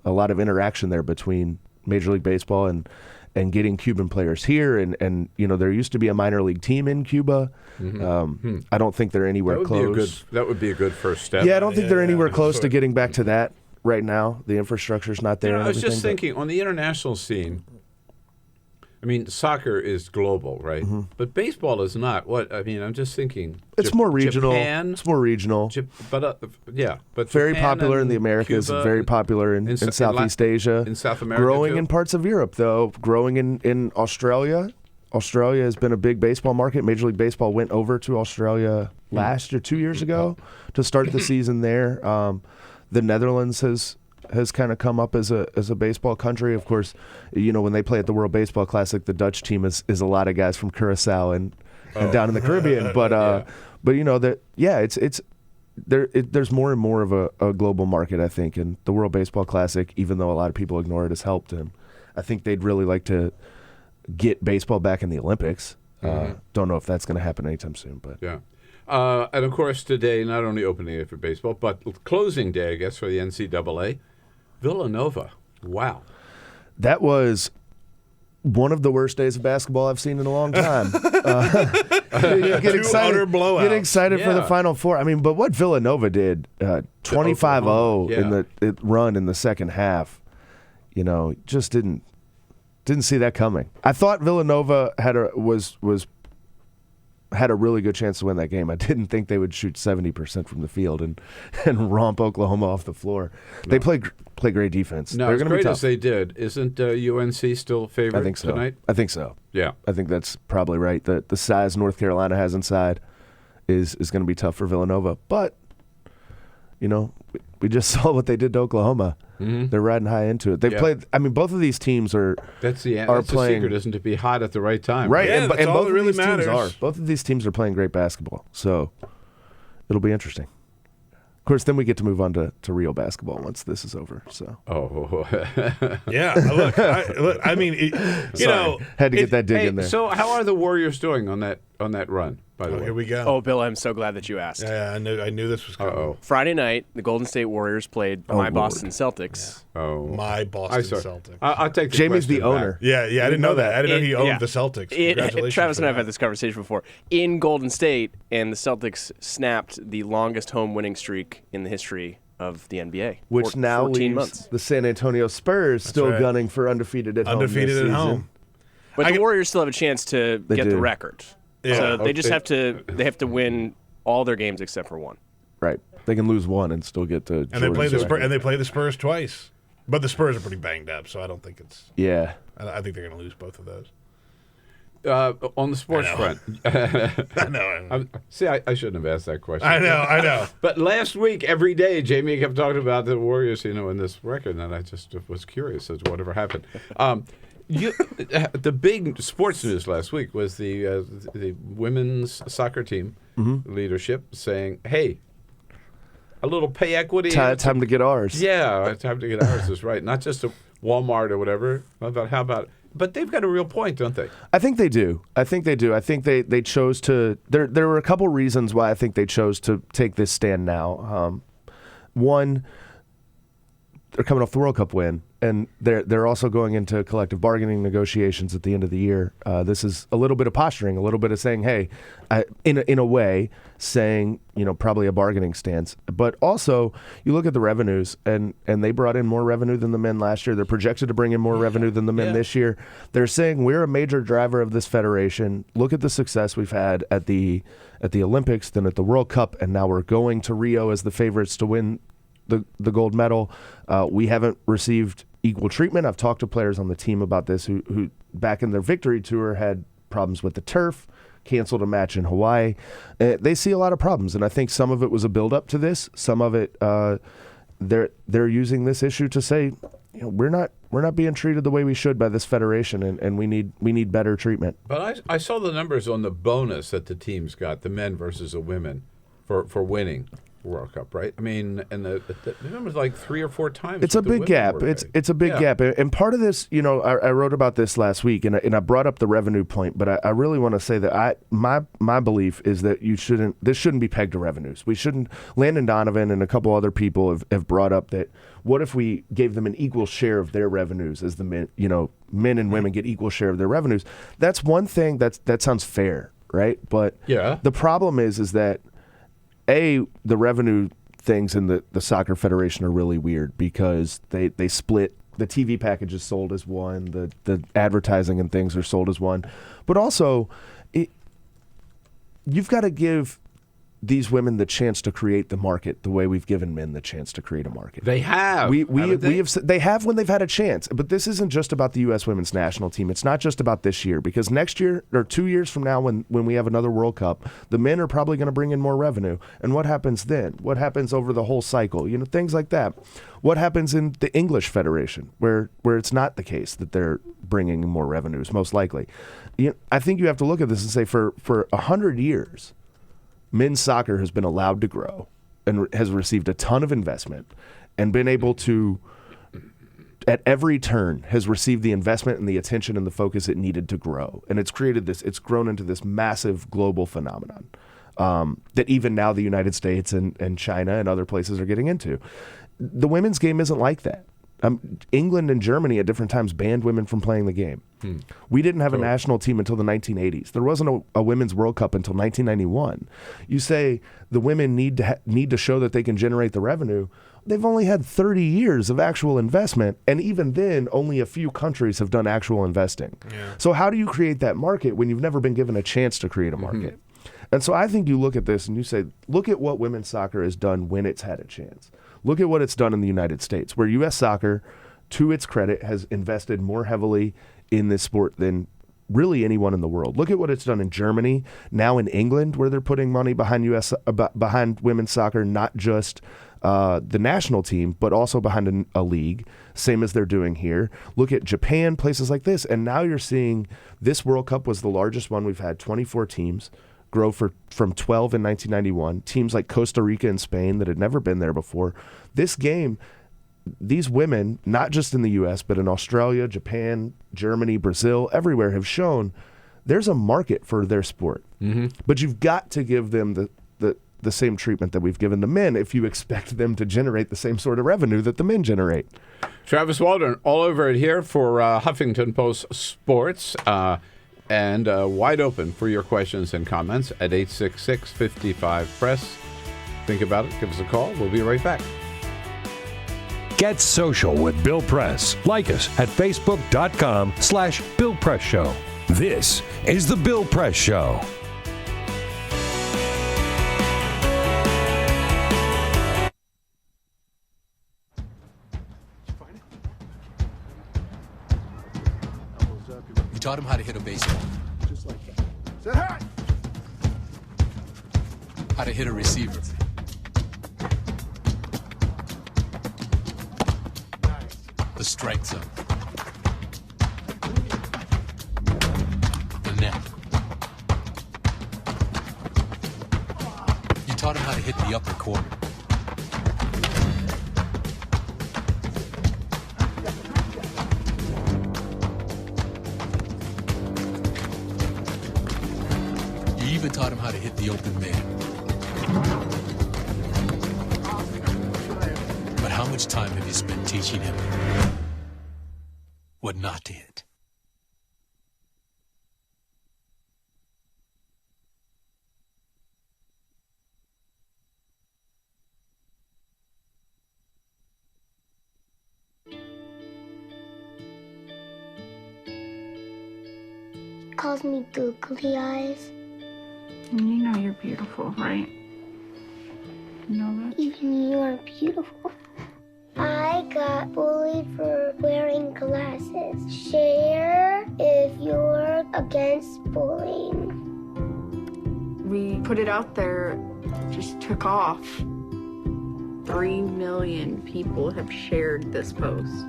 interaction there between Major League Baseball and getting Cuban players here, and there used to be a minor league team in Cuba. Mm-hmm. I don't think they're anywhere close. That would be a good first step. Yeah, I don't think they're anywhere close to getting back to that right now. The infrastructure's not there. I was just thinking, on the international scene, I mean, soccer is global, right? Mm-hmm. But baseball is not. I'm just thinking. It's more regional. Japan, it's more regional. But very Japan popular in the Americas. Cuba, very popular in Southeast Asia. In South America, growing too. in parts of Europe, though. Growing in Australia. Australia has been a big baseball market. Major League Baseball went over to Australia last year, 2 years ago, to start the season there. The Netherlands has kind of come up as a baseball country. Of course, when they play at the World Baseball Classic, the Dutch team is a lot of guys from Curacao and down in the Caribbean. But there's more and more of a global market, I think, and the World Baseball Classic, even though a lot of people ignore it, has helped him. I think they'd really like to get baseball back in the Olympics. Don't know if that's going to happen anytime soon, but yeah. And of course, today not only opening day for baseball, but closing day, I guess, for the NCAA. Villanova. Wow. That was one of the worst days of basketball I've seen in a long time. You get excited, for the Final Four. I mean, but what Villanova did, 25-0 in the run in the second half, just didn't see that coming. I thought Villanova had a really good chance to win that game. I didn't think they would shoot 70% from the field and romp Oklahoma off the floor. No. They play great defense. No, They're as gonna great be tough. as they did, isn't UNC still favored I think so. tonight? I think so. Yeah. I think that's probably right. The size North Carolina has inside is going to be tough for Villanova. But, we just saw what they did to Oklahoma. Mm-hmm. They're riding high into it. They've played. I mean, both of these teams are. That's the playing, secret, isn't to be hot at the right time. Right, yeah, and that's all both that of really these matters. teams are. Both of these teams are playing great basketball, so it'll be interesting. Of course, then we get to move on to real basketball once this is over. So. Oh. Yeah. Look. I mean, had to get that dig in there. So, how are the Warriors doing on that run? By the way, here we go. Oh, Bill, I'm so glad that you asked. Yeah, I knew this was coming. Uh-oh. Friday night, the Golden State Warriors played Boston Celtics. Yeah. Oh, my Boston Celtics. I'll take the Jamie's the back. owner. Yeah, I didn't know that. I didn't know he owned the Celtics. Congratulations. Travis and I have had this conversation before. In Golden State, and the Celtics snapped the longest home winning streak in the history of the NBA. Which now 14 leaves months. the San Antonio Spurs still gunning for undefeated at home. Undefeated at home. But the Warriors still have a chance to get the record. Yeah. So they just have to win all their games except for one. Right. They can lose one and still get to. And they play the Spurs twice. But the Spurs are pretty banged up, so I don't think it's. Yeah. I think they're going to lose both of those. On the sports front. I know. See, I shouldn't have asked that question. I know. But last week, every day, Jamie kept talking about the Warriors, in this record, and I just was curious as to whatever happened. The big sports news last week was the women's soccer team leadership saying, "Hey, a little pay equity. Time to get ours." Yeah, time to get ours is right. Not just a Walmart or whatever. How about? But they've got a real point, don't they? I think they do. I think they chose to. There were a couple reasons why I think they chose to take this stand now. One, they're coming off the World Cup win, and they're also going into collective bargaining negotiations at the end of the year. This is a little bit of posturing, a little bit of saying, hey, in a way, saying, probably a bargaining stance. But also, you look at the revenues, and they brought in more revenue than the men last year. They're projected to bring in more revenue than the men this year. They're saying we're a major driver of this federation. Look at the success we've had at the Olympics, then at the World Cup, and now we're going to Rio as the favorites to win the gold medal. We haven't received equal treatment. I've talked to players on the team about this who back in their victory tour had problems with the turf, canceled a match in Hawaii. They see a lot of problems, and I think some of it was a build-up to this. Some of it, they're using this issue to say, we're not being treated the way we should by this federation, and we need better treatment. But I saw the numbers on the bonus that the teams got, the men versus the women, for winning World Cup, right? I mean, and the number's like 3 or 4 times. It's a big gap. It's a big gap, and part of this, I wrote about this last week, and I brought up the revenue point, but I really want to say that my belief is that this shouldn't be pegged to revenues. We shouldn't. Landon Donovan and a couple other people have brought up that what if we gave them an equal share of their revenues as the men, men and women get equal share of their revenues. That's one thing that sounds fair, right? But the problem is that the revenue things in the soccer federation are really weird because they split. The TV package is sold as one, the advertising and things are sold as one. But also, you've got to give these women the chance to create the market the way we've given men the chance to create a market. They have. They have when they've had a chance. But this isn't just about the U.S. women's national team. It's not just about this year, because next year or 2 years from now when we have another World Cup, the men are probably going to bring in more revenue. And what happens then? What happens over the whole cycle? Things like that. What happens in the English Federation where it's not the case that they're bringing more revenues, most likely? I think you have to look at this and say for 100 years, men's soccer has been allowed to grow and has received a ton of investment and been able to, at every turn, has received the investment and the attention and the focus it needed to grow. And it's grown into this massive global phenomenon that even now the United States and China and other places are getting into. The women's game isn't like that. England and Germany at different times banned women from playing the game. We didn't have a national team until the 1980s. There wasn't a Women's World Cup until 1991. You say the women need to show that they can generate the revenue. They've only had 30 years of actual investment, and even then, only a few countries have done actual investing. Yeah. So how do you create that market when you've never been given a chance to create a market? And so I think you look at this and you say, look at what women's soccer has done when it's had a chance. Look at what it's done in the United States, where U.S. soccer, to its credit, has invested more heavily in this sport than really anyone in the world. Look at what it's done in Germany, now in England, where they're putting money behind behind women's soccer, not just the national team, but also behind a league, same as they're doing here. Look at Japan, places like this, and now you're seeing this World Cup was the largest one we've had, 24 teams. Grow from 12 in 1991, teams like Costa Rica and Spain that had never been there before. This game, these women, not just in the U.S., but in Australia, Japan, Germany, Brazil, everywhere, have shown there's a market for their sport. But you've got to give them the same treatment that we've given the men if you expect them to generate the same sort of revenue that the men generate. Travis Waldron, all over it here for Huffington Post Sports. And wide open for your questions and comments at 866-55-PRESS. Think about it. Give us a call. We'll be right back. Get social with Bill Press. Like us at Facebook.com/Bill Press Show. This is The Bill Press Show. You taught him how to hit a baseball. Just like that. Say hi! How to hit a receiver. Nice. The strike zone. The net. You taught him how to hit the upper corner. You even taught him how to hit the open man. But how much time have you spent teaching him what not to hit? Calls me googly eyes. You know you're beautiful, right? You know that? Even you are beautiful. got bullied for wearing glasses. Share if you're against bullying. We put it out there, just took off. 3 million people have shared this post.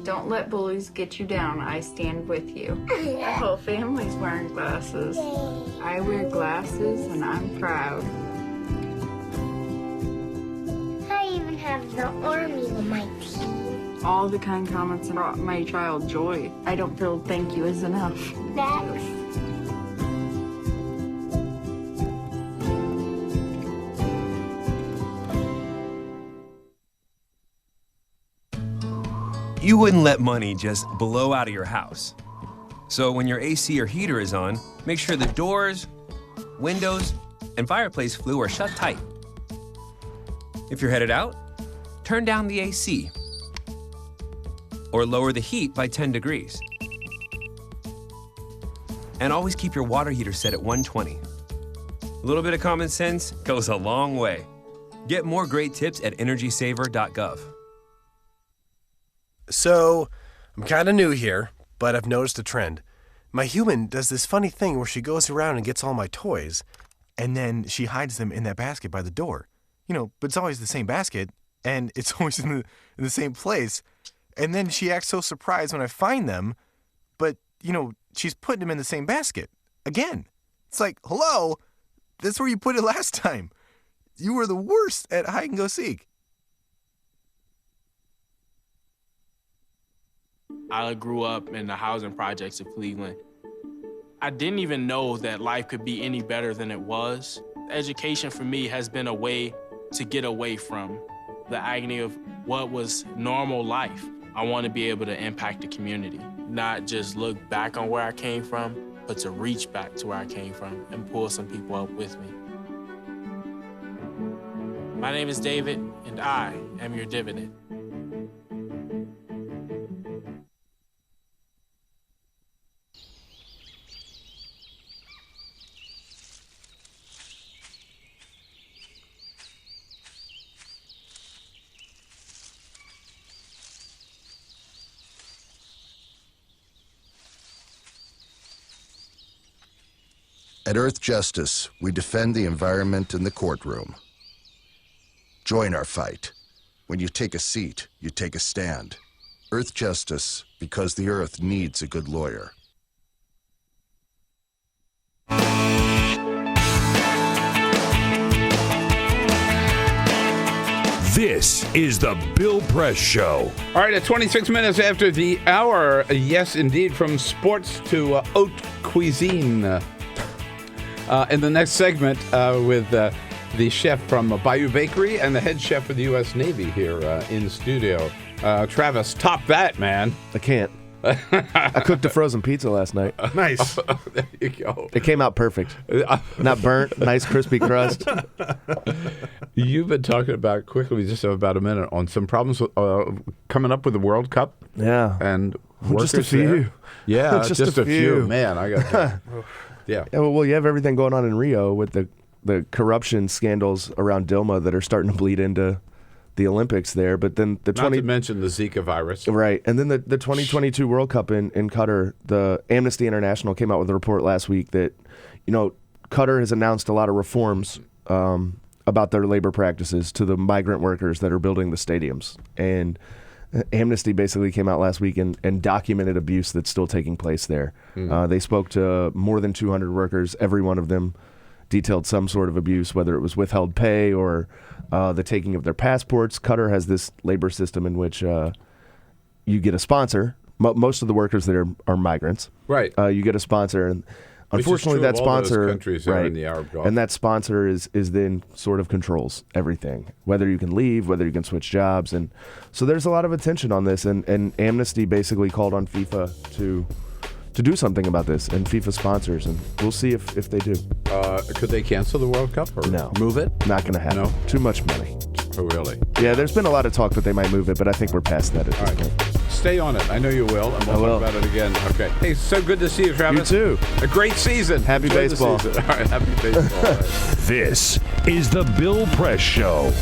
Don't let bullies get you down. I stand with you. The whole family's wearing glasses. I wear glasses and I'm proud. I even have the army on my team. All the kind comments brought my child joy. I don't feel thank you is enough. Thanks. You wouldn't let money just blow out of your house. So when your AC or heater is on, make sure the doors, windows, and fireplace flue are shut tight. If you're headed out, turn down the AC or lower the heat by 10 degrees. And always keep your water heater set at 120. A little bit of common sense goes a long way. Get more great tips at energysaver.gov. So, I'm kind of new here, but I've noticed a trend. My human does this funny thing where she goes around and gets all my toys, and then she hides them in that basket by the door. But it's always the same basket, and it's always in the same place. And then she acts so surprised when I find them, but, she's putting them in the same basket. Again. It's like, hello, that's where you put it last time. You were the worst at hide and go seek. I grew up in the housing projects of Cleveland. I didn't even know that life could be any better than it was. Education for me has been a way to get away from the agony of what was normal life. I want to be able to impact the community, not just look back on where I came from, but to reach back to where I came from and pull some people up with me. My name is David, and I am your dividend. At Earth Justice, we defend the environment in the courtroom. Join our fight. When you take a seat, you take a stand. Earth Justice, because the Earth needs a good lawyer. This is the Bill Press Show. All right, at 26 minutes after the hour, yes, indeed, from sports to haute cuisine. In the next segment, with the chef from Bayou Bakery and the head chef of the U.S. Navy here in studio. Travis, top that, man. I can't. I cooked a frozen pizza last night. Nice. There you go. It came out perfect. Not burnt, nice crispy crust. You've been talking about, quickly, we just have about a minute, on some problems with, coming up with the World Cup. Yeah. And just a few. There. Yeah, just a few. Man, I got Yeah. Well, you have everything going on in Rio with the corruption scandals around Dilma that are starting to bleed into the Olympics there. But then Not to mention the Zika virus. Right. And then the 2022 World Cup in Qatar, the Amnesty International came out with a report last week that, Qatar has announced a lot of reforms about their labor practices to the migrant workers that are building the stadiums. And Amnesty basically came out last week and documented abuse that's still taking place there. They spoke to more than 200 workers. Every one of them detailed some sort of abuse, whether it was withheld pay or the taking of their passports. Qatar has this labor system in which you get a sponsor. Most of the workers there are migrants. Right. You get a sponsor, and unfortunately, that sponsor, countries right, in the Arab Gulf. And that sponsor is then sort of controls everything, whether you can leave, whether you can switch jobs, and so there's a lot of attention on this. And Amnesty basically called on FIFA to do something about this, and FIFA sponsors, and we'll see if they do. Could they cancel the World Cup or no? Move it? Not going to happen. No? Too much money. Oh, really? Yeah, there's been a lot of talk that they might move it, but I think we're past that at this point. Stay on it. I know you will, and we'll talk about it again. Okay. Hey, so good to see you, Travis. You too. A great season. Happy Enjoy baseball. The season. All right, happy baseball. All right. This is the Bill Press Show.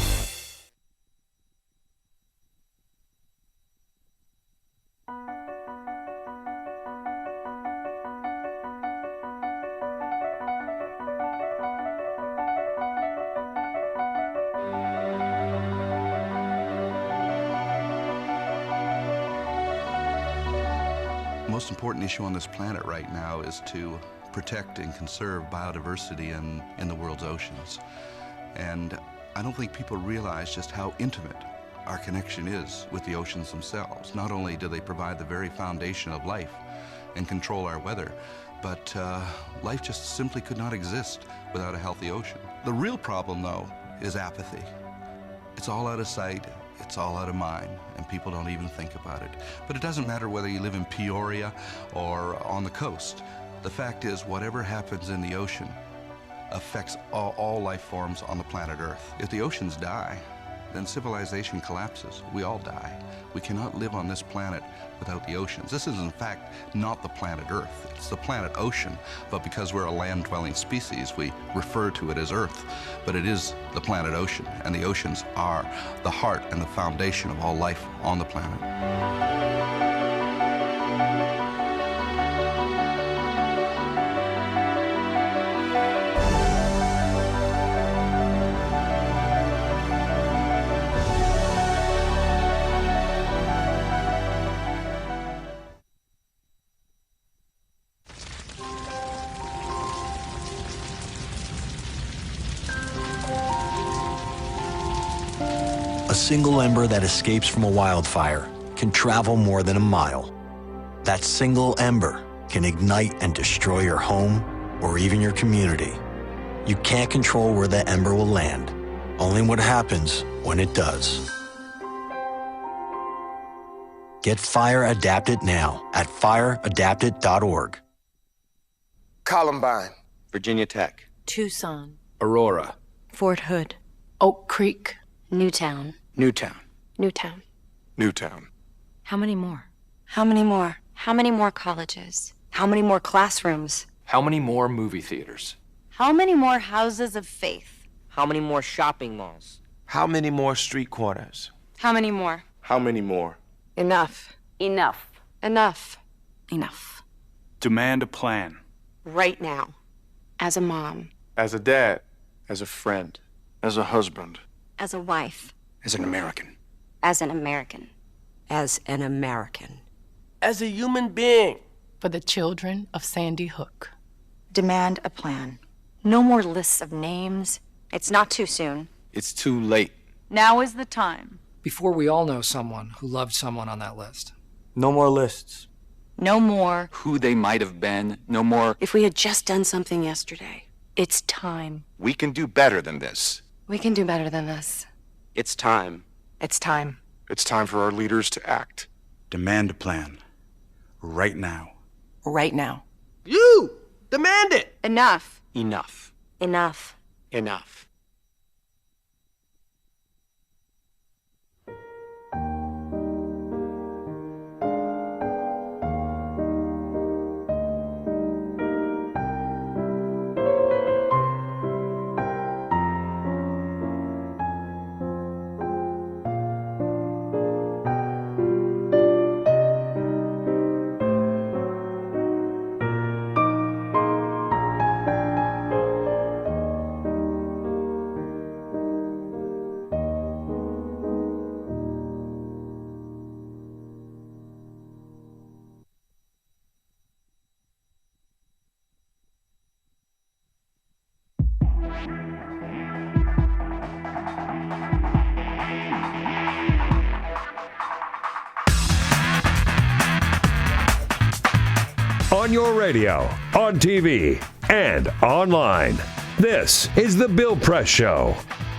The most important issue on this planet right now is to protect and conserve biodiversity in the world's oceans. And I don't think people realize just how intimate our connection is with the oceans themselves. Not only do they provide the very foundation of life and control our weather, but life just simply could not exist without a healthy ocean. The real problem, though, is apathy. It's all out of sight, it's all out of mind, and people don't even think about it. But it doesn't matter whether you live in Peoria or on the coast. The fact is, whatever happens in the ocean affects all life forms on the planet Earth. If the oceans die, then civilization collapses. We all die. We cannot live on this planet without the oceans. This is, in fact, not the planet Earth. It's the planet ocean, but because we're a land-dwelling species, we refer to it as Earth. But it is the planet ocean, and the oceans are the heart and the foundation of all life on the planet. A single ember that escapes from a wildfire can travel more than a mile. That single ember can ignite and destroy your home or even your community. You can't control where that ember will land, only what happens when it does. Get Fire Adapted now at fireadapted.org. Columbine, Virginia Tech, Tucson, Aurora, Fort Hood, Oak Creek, Newtown, Newtown, Newtown. Newtown. How many more? How many more? How many more colleges? How many more classrooms? How many more movie theaters? How many more houses of faith? How many more shopping malls? How many more street corners? How many more? How many more? Enough. Enough. Enough. Enough. Demand a plan. Right now. As a mom. As a dad. As a friend. As a husband. As a wife. As an American. As an American. As an American. As a human being. For the children of Sandy Hook. Demand a plan. No more lists of names. It's not too soon. It's too late. Now is the time. Before we all know someone who loved someone on that list. No more lists. No more. Who they might have been. No more. If we had just done something yesterday. It's time. We can do better than this. We can do better than this. It's time. It's time. It's time for our leaders to act. Demand a plan. Right now. Right now. You! Demand it! Enough. Enough. Enough. Enough. On your radio, on TV, and online. This is The Bill Press Show.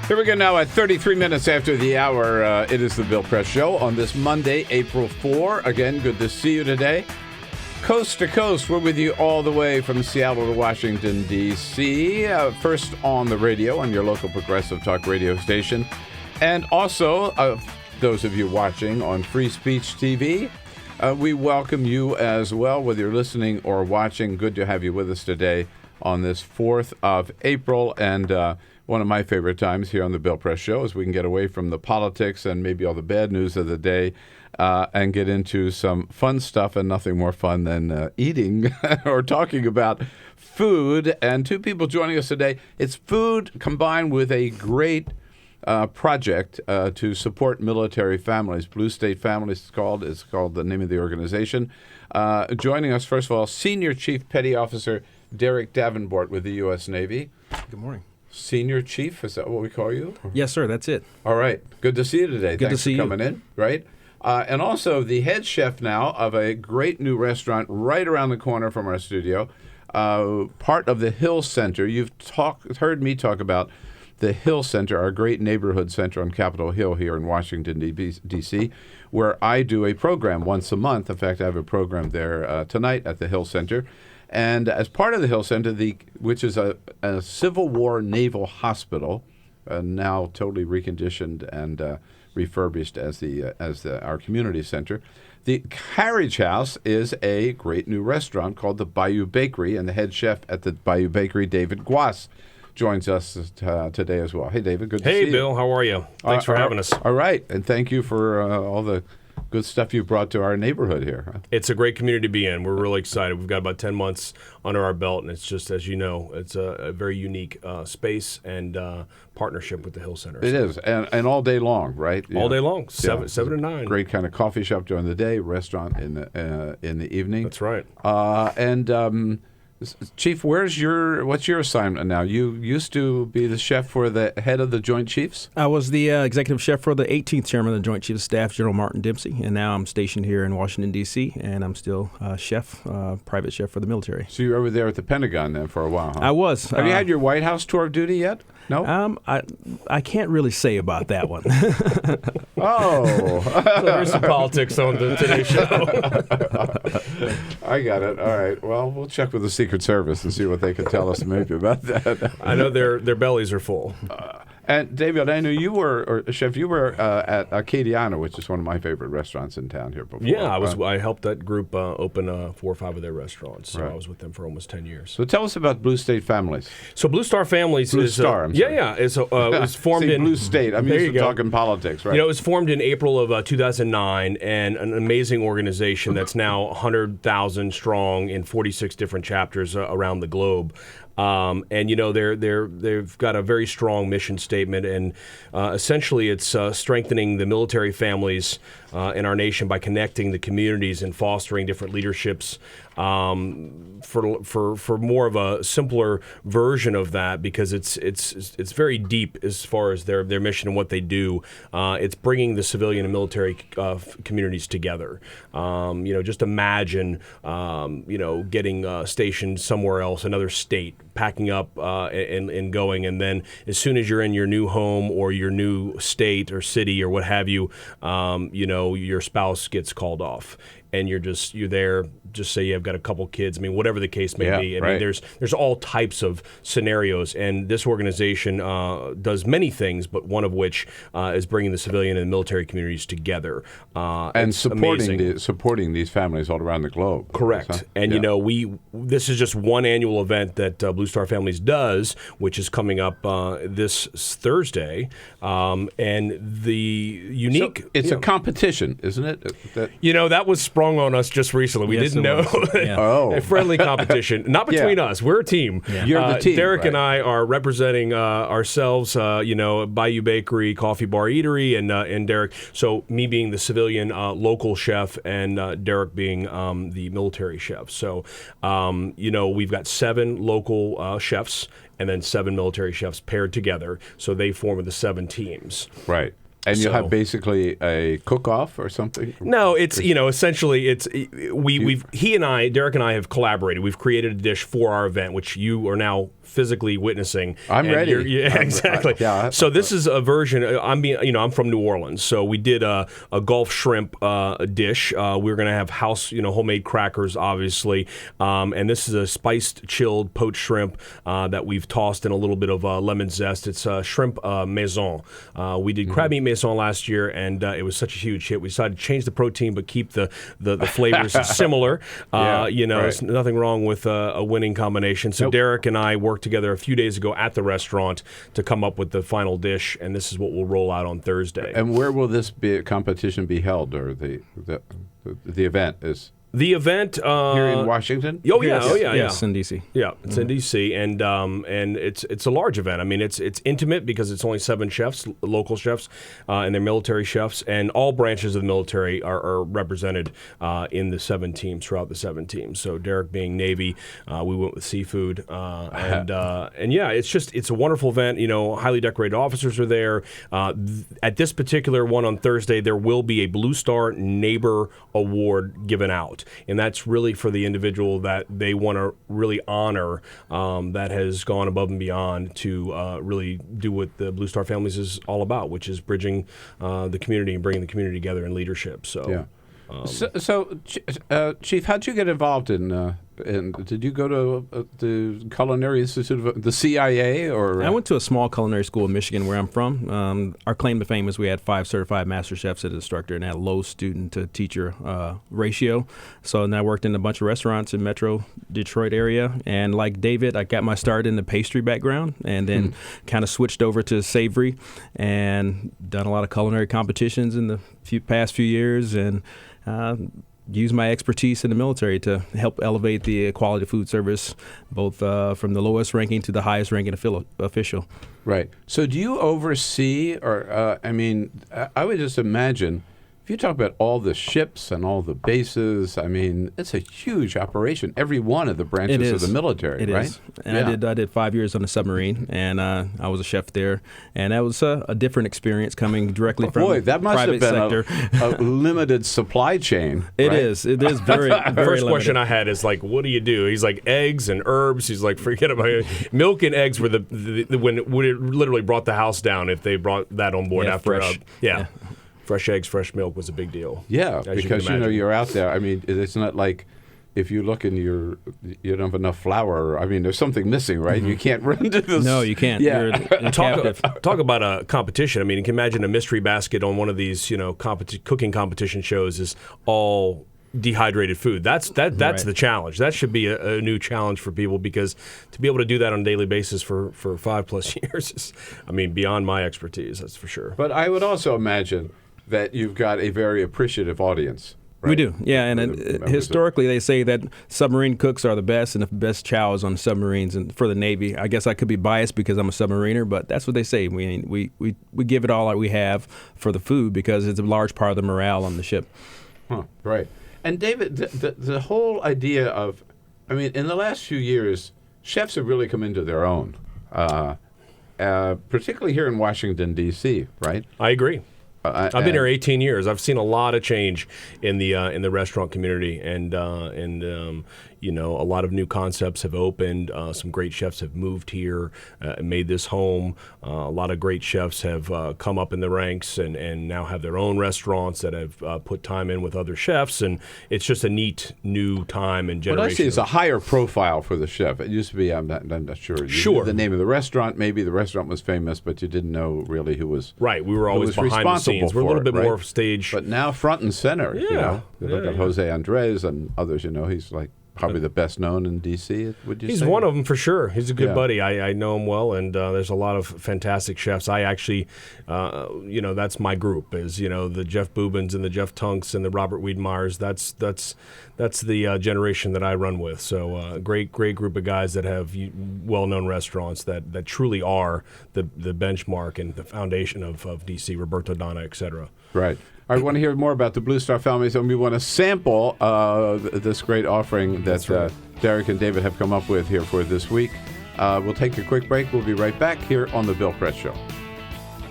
Here we go now at 33 minutes after the hour. It is The Bill Press Show on this Monday, April 4. Again, good to see you today. Coast to coast, we're with you all the way from Seattle to Washington, D.C. First on the radio, on your local progressive talk radio station. And also, those of you watching on Free Speech TV, we welcome you as well, whether you're listening or watching. Good to have you with us today on this 4th of April. And want one of my favorite times here on the Bill Press Show is we can get away from the politics and maybe all the bad news of the day and get into some fun stuff, and nothing more fun than eating or talking about food. And two people joining us today. It's food combined with a great project to support military families. Blue State Families is called the name of the organization. Joining us, first of all, Senior Chief Petty Officer Derek Davenport with the U.S. Navy. Good morning. Senior Chief, is that what we call you? Yes, sir, that's it. All right. Good to see you today. Good Thanks to see for coming in. Right. And also the head chef now of a great new restaurant right around the corner from our studio, part of the Hill Center. You've heard me talk about the Hill Center, our great neighborhood center on Capitol Hill here in Washington, D.C., where I do a program once a month. In fact, I have a program there tonight at the Hill Center. And as part of the Hill Center, which is a Civil War naval hospital, now totally reconditioned and refurbished as our community center. The Carriage House is a great new restaurant called the Bayou Bakery, and the head chef at the Bayou Bakery, David Guas, joins us today as well. Hey, David, good to see you. Hey, Bill, how are you? Thanks for having us. All right, and thank you for all the good stuff you brought to our neighborhood here. It's a great community to be in. We're really excited. We've got about 10 months under our belt, and it's just, as you know, it's a very unique space and partnership with the Hill Center. It is, and all day long, right? All day long, 7 to 9. Great kind of coffee shop during the day, restaurant in the evening. That's right. Chief, what's your assignment now? You used to be the chef for the head of the Joint Chiefs? I was the executive chef for the 18th chairman of the Joint Chiefs of Staff, General Martin Dempsey, and now I'm stationed here in Washington, D.C., and I'm still private chef for the military. So you were over there at the Pentagon then for a while, huh? I was. Have you had your White House tour of duty yet? No? I can't really say about that one. Oh. So there's some politics on the Today Show. I got it. All right. Well, we'll check with the Secret Service and see what they can tell us maybe about that. I know their bellies are full. And David, I know you were, Chef, at Acadiana, which is one of my favorite restaurants in town here before. Yeah, I helped that group open 4 or 5 of their restaurants. So I was with them for almost 10 years. So tell us about Blue State Families. So Blue Star Families is... it was formed in... Blue State. I'm used to talking politics, right? It was formed in April of 2009, and an amazing organization that's now 100,000 strong in 46 different chapters around the globe. And they've got a very strong mission statement, and essentially it's strengthening the military families in our nation by connecting the communities and fostering different leaderships for more of a simpler version of that, because it's very deep as far as their mission and what they do. It's bringing the civilian and military communities together. Just imagine getting stationed somewhere else, another state, packing up and going, and then as soon as you're in your new home or your new state or city or what have you, your spouse gets called off. And you're there, just say you've got a couple kids. I mean, whatever the case may be. I mean, there's all types of scenarios, and this organization does many things, but one of which is bringing the civilian and military communities together and supporting these families all around the globe. Correct. And this is just one annual event that Blue Star Families does, which is coming up this Thursday, and the unique. So it's a competition, isn't it? That was sprung on us just recently. We didn't know. A friendly competition, not between us. We're a team. Yeah. You're the team. Derek and I are representing ourselves. Bayou Bakery, Coffee Bar, Eatery, and Derek. So me being the civilian local chef, and Derek being the military chef. So we've got 7 local chefs and then 7 military chefs paired together. So they form the 7 teams. Right. And you have basically a cook-off or something? No, it's essentially Derek and I have collaborated. We've created a dish for our event, which you are now physically witnessing. I'm ready. Exactly. So this is a version. I'm from New Orleans, so we did a Gulf shrimp dish. We're going to have homemade crackers, obviously, and this is a spiced, chilled, poached shrimp that we've tossed in a little bit of lemon zest. It's shrimp maison. We did crab meat maison last year, and it was such a huge hit. We decided to change the protein, but keep the flavors similar. There's nothing wrong with a winning combination. So Derek and I worked worked together a few days ago at the restaurant to come up with the final dish, and this is what we'll roll out on Thursday. And where will this competition be held, or the event is? The event here in Washington. Yes, in DC. Yeah, it's in DC, and it's a large event. I mean, it's intimate because it's only 7 chefs, local chefs, and they're military chefs, and all branches of the military are represented in the 7 teams throughout the 7 teams. So Derek being Navy, we went with seafood, and yeah, it's a wonderful event. You know, highly decorated officers are there. At this particular one on Thursday, there will be a Blue Star Neighbor Award given out. And that's really for the individual that they want to really honor, that has gone above and beyond to really do what the Blue Star Families is all about, which is bridging the community and bringing the community together in leadership. So, Chief, how'd you get involved in did you go to the Culinary Institute of the CIA, or? I went to a small culinary school in Michigan where I'm from. Our claim to fame is we had 5 certified master chefs as instructor and had a low student to teacher ratio. So and I worked in a bunch of restaurants in Metro Detroit area. And like David, I got my start in the pastry background and then kind of switched over to savory and done a lot of culinary competitions in the past few years and use my expertise in the military to help elevate the quality of food service, both from the lowest ranking to the highest ranking official. Right. So do you oversee, or I mean, I would just imagine, if you talk about all the ships and all the bases, I mean, it's a huge operation. Every one of the branches of the military, right? It is. And I did 5 years on a submarine, and I was a chef there, and that was a different experience coming directly from the that must private have been sector. a limited supply chain. It is very, very First limited. question I had is like, what do you do? He's like, eggs and herbs. He's like, forget about it. Milk and eggs were when it literally brought the house down if they brought that on board after. Fresh. Fresh eggs, fresh milk was a big deal. Yeah, as because you know you're out there. I mean, it's not like if you look in you don't have enough flour. I mean, there's something missing, right? You can't run to this. No, you can't. Yeah. You're captive. Talk about a competition. I mean, you can imagine a mystery basket on one of these, cooking competition shows is all dehydrated food. That's the challenge. That should be a new challenge for people, because to be able to do that on a daily basis for 5+ years is, I mean, beyond my expertise. That's for sure. But I would also imagine that you've got a very appreciative audience. Right? We do, yeah. And historically, they say that submarine cooks are the best, and the best chow is on submarines. And for the Navy, I guess I could be biased because I'm a submariner, but that's what they say. We give it all that we have for the food because it's a large part of the morale on the ship. Right. And David, the whole idea of, I mean, in the last few years, chefs have really come into their own, particularly here in Washington, D.C., right? I agree. I've been here 18 years. I've seen a lot of change in the restaurant community, and a lot of new concepts have opened. Some great chefs have moved here and made this home. A lot of great chefs have come up in the ranks and now have their own restaurants that have put time in with other chefs, and it's just a neat new time and generation. What I see is a higher profile for the chef. It used to be, I'm not sure. You knew the name of the restaurant. Maybe the restaurant was famous, but you didn't know really who was right. We were always behind the scenes. We're a little bit more stage, but now front and center. Yeah, you look at Jose Andres and others. He's like probably the best known in D.C. Would you say? He's one of them for sure. He's a good buddy. I know him well, and there's a lot of fantastic chefs. I actually, that's my group. Is the Jeff Boobins and the Jeff Tunks and the Robert Wiedemeyers. That's the generation that I run with. So great group of guys that have well-known restaurants that truly are the benchmark and the foundation of D.C. Roberto Donna, etc. Right. I want to hear more about the Blue Star Families, and we want to sample this great offering that Derek and David have come up with here for this week. We'll take a quick break. We'll be right back here on The Bill Press Show.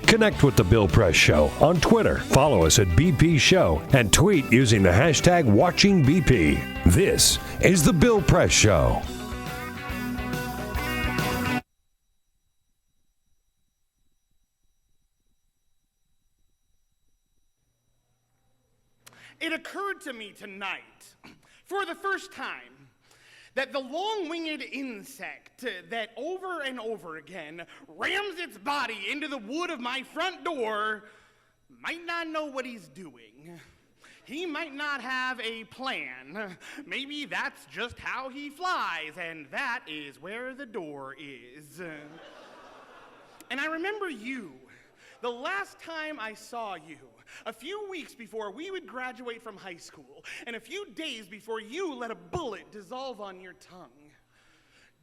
Connect with The Bill Press Show on Twitter. Follow us at BP Show and tweet using the hashtag WatchingBP. This is The Bill Press Show. It occurred to me tonight, for the first time, that the long-winged insect that over and over again rams its body into the wood of my front door might not know what he's doing. he might not have a plan. Maybe that's just how he flies, and that is where the door is. And I remember you. The last time I saw you, a few weeks before we would graduate from high school, and a few days before you let a bullet dissolve on your tongue.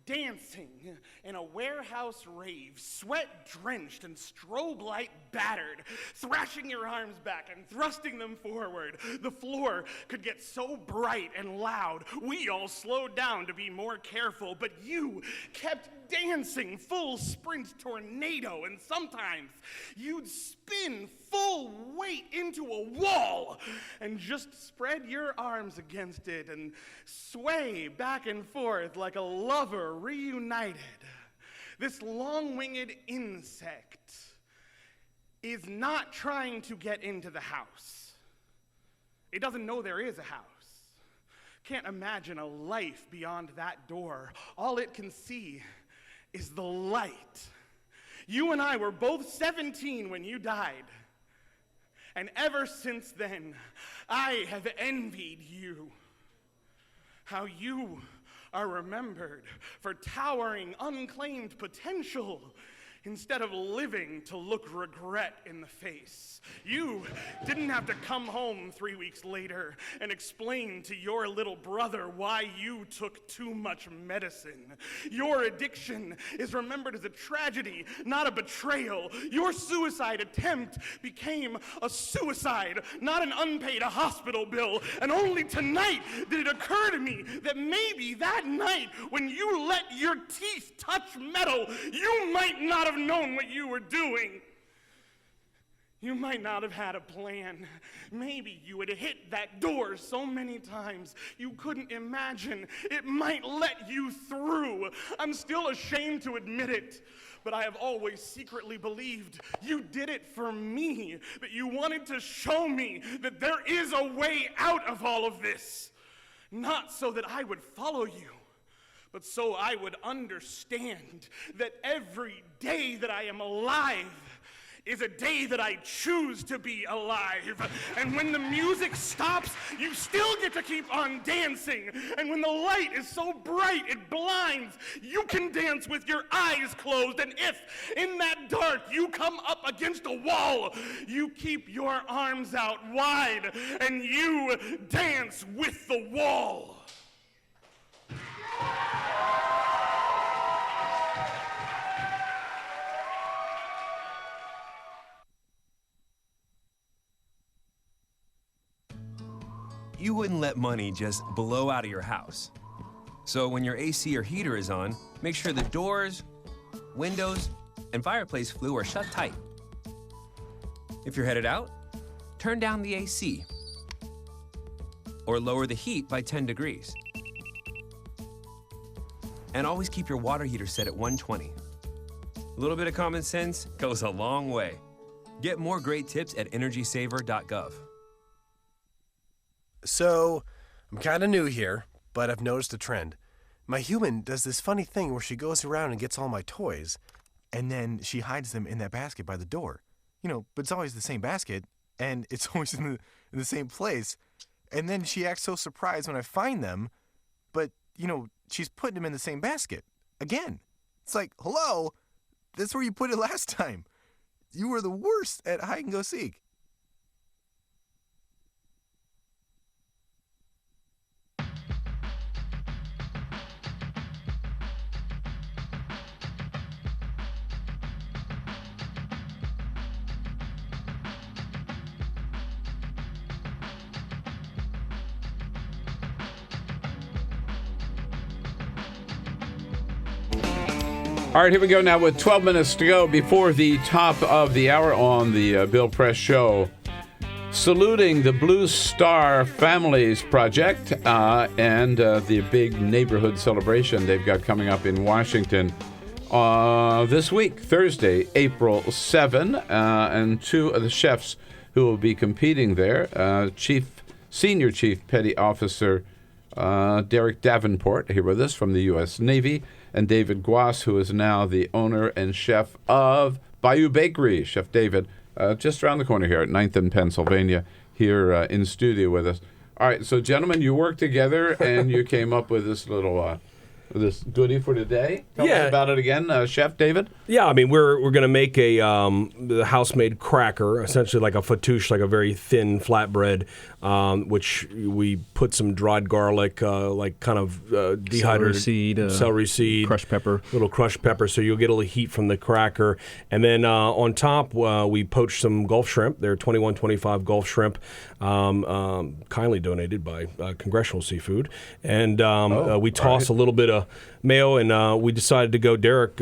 Dancing in a warehouse rave, sweat-drenched and strobe light battered, thrashing your arms back and thrusting them forward. The floor could get so bright and loud, we all slowed down to be more careful, but you kept dancing full sprint tornado, and sometimes you'd spin full weight into a wall and just spread your arms against it and sway back and forth like a lover reunited. This long-winged insect is not trying to get into the house. It doesn't know there is a house. Can't imagine a life beyond that door. All it can see is the light. You and I were both 17 when you died. And ever since then, I have envied you. How you are remembered for towering, unclaimed potential instead of living to look regret in the face. You didn't have to come home 3 weeks later and explain to your little brother why you took too much medicine. Your addiction is remembered as a tragedy, not a betrayal. Your suicide attempt became a suicide, not an unpaid hospital bill. And only tonight did it occur to me that maybe that night when you let your teeth touch metal, you might not have known what you were doing. You might not have had a plan. Maybe you had hit that door so many times you couldn't imagine it might let you through. I'm still ashamed to admit it, but I have always secretly believed you did it for me, that you wanted to show me that there is a way out of all of this. Not so that I would follow you, but so I would understand that every day that I am alive is a day that I choose to be alive. And when the music stops, you still get to keep on dancing. And when the light is so bright it blinds, you can dance with your eyes closed. And if in that dark you come up against a wall, you keep your arms out wide and you dance with the wall. You wouldn't let money just blow out of your house. So when your AC or heater is on, make sure the doors, windows, and fireplace flue are shut tight. If you're headed out, turn down the AC or lower the heat by 10 degrees. And always keep your water heater set at 120. A little bit of common sense goes a long way. Get more great tips at energysaver.gov. So, I'm kind of new here, but I've noticed a trend. My human does this funny thing where she goes around and gets all my toys, and then she hides them in that basket by the door. You know, but it's always the same basket, and it's always in the same place. And then she acts so surprised when I find them, but, you know, she's putting them in the same basket. Again. It's like, hello, that's where you put it last time. You were the worst at hide and go seek. All right, here we go now with 12 minutes to go before the top of the hour on the Bill Press Show. Saluting the Blue Star Families Project and the big neighborhood celebration they've got coming up in Washington this week, Thursday, April 7, and two of the chefs who will be competing there, Senior Chief Petty Officer Derek Davenport, here with us from the U.S. Navy, and David Guas, who is now the owner and chef of Bayou Bakery. Chef David, just around the corner here at 9th and Pennsylvania. here in studio with us. All right, so gentlemen, you worked together and you came up with this little this goodie for today. Tell us about it again, Chef David. Yeah, I mean, we're going to make the house-made cracker, essentially like a fattoush, like a very thin flatbread, which we put some dried garlic, like kind of dehydrated celery seed, crushed pepper, little crushed pepper, so you'll get a little heat from the cracker. And then on top, we poached some Gulf shrimp. They're 2125 Gulf shrimp, kindly donated by Congressional Seafood. And we tossed a little bit of mayo, and we decided to go. Derek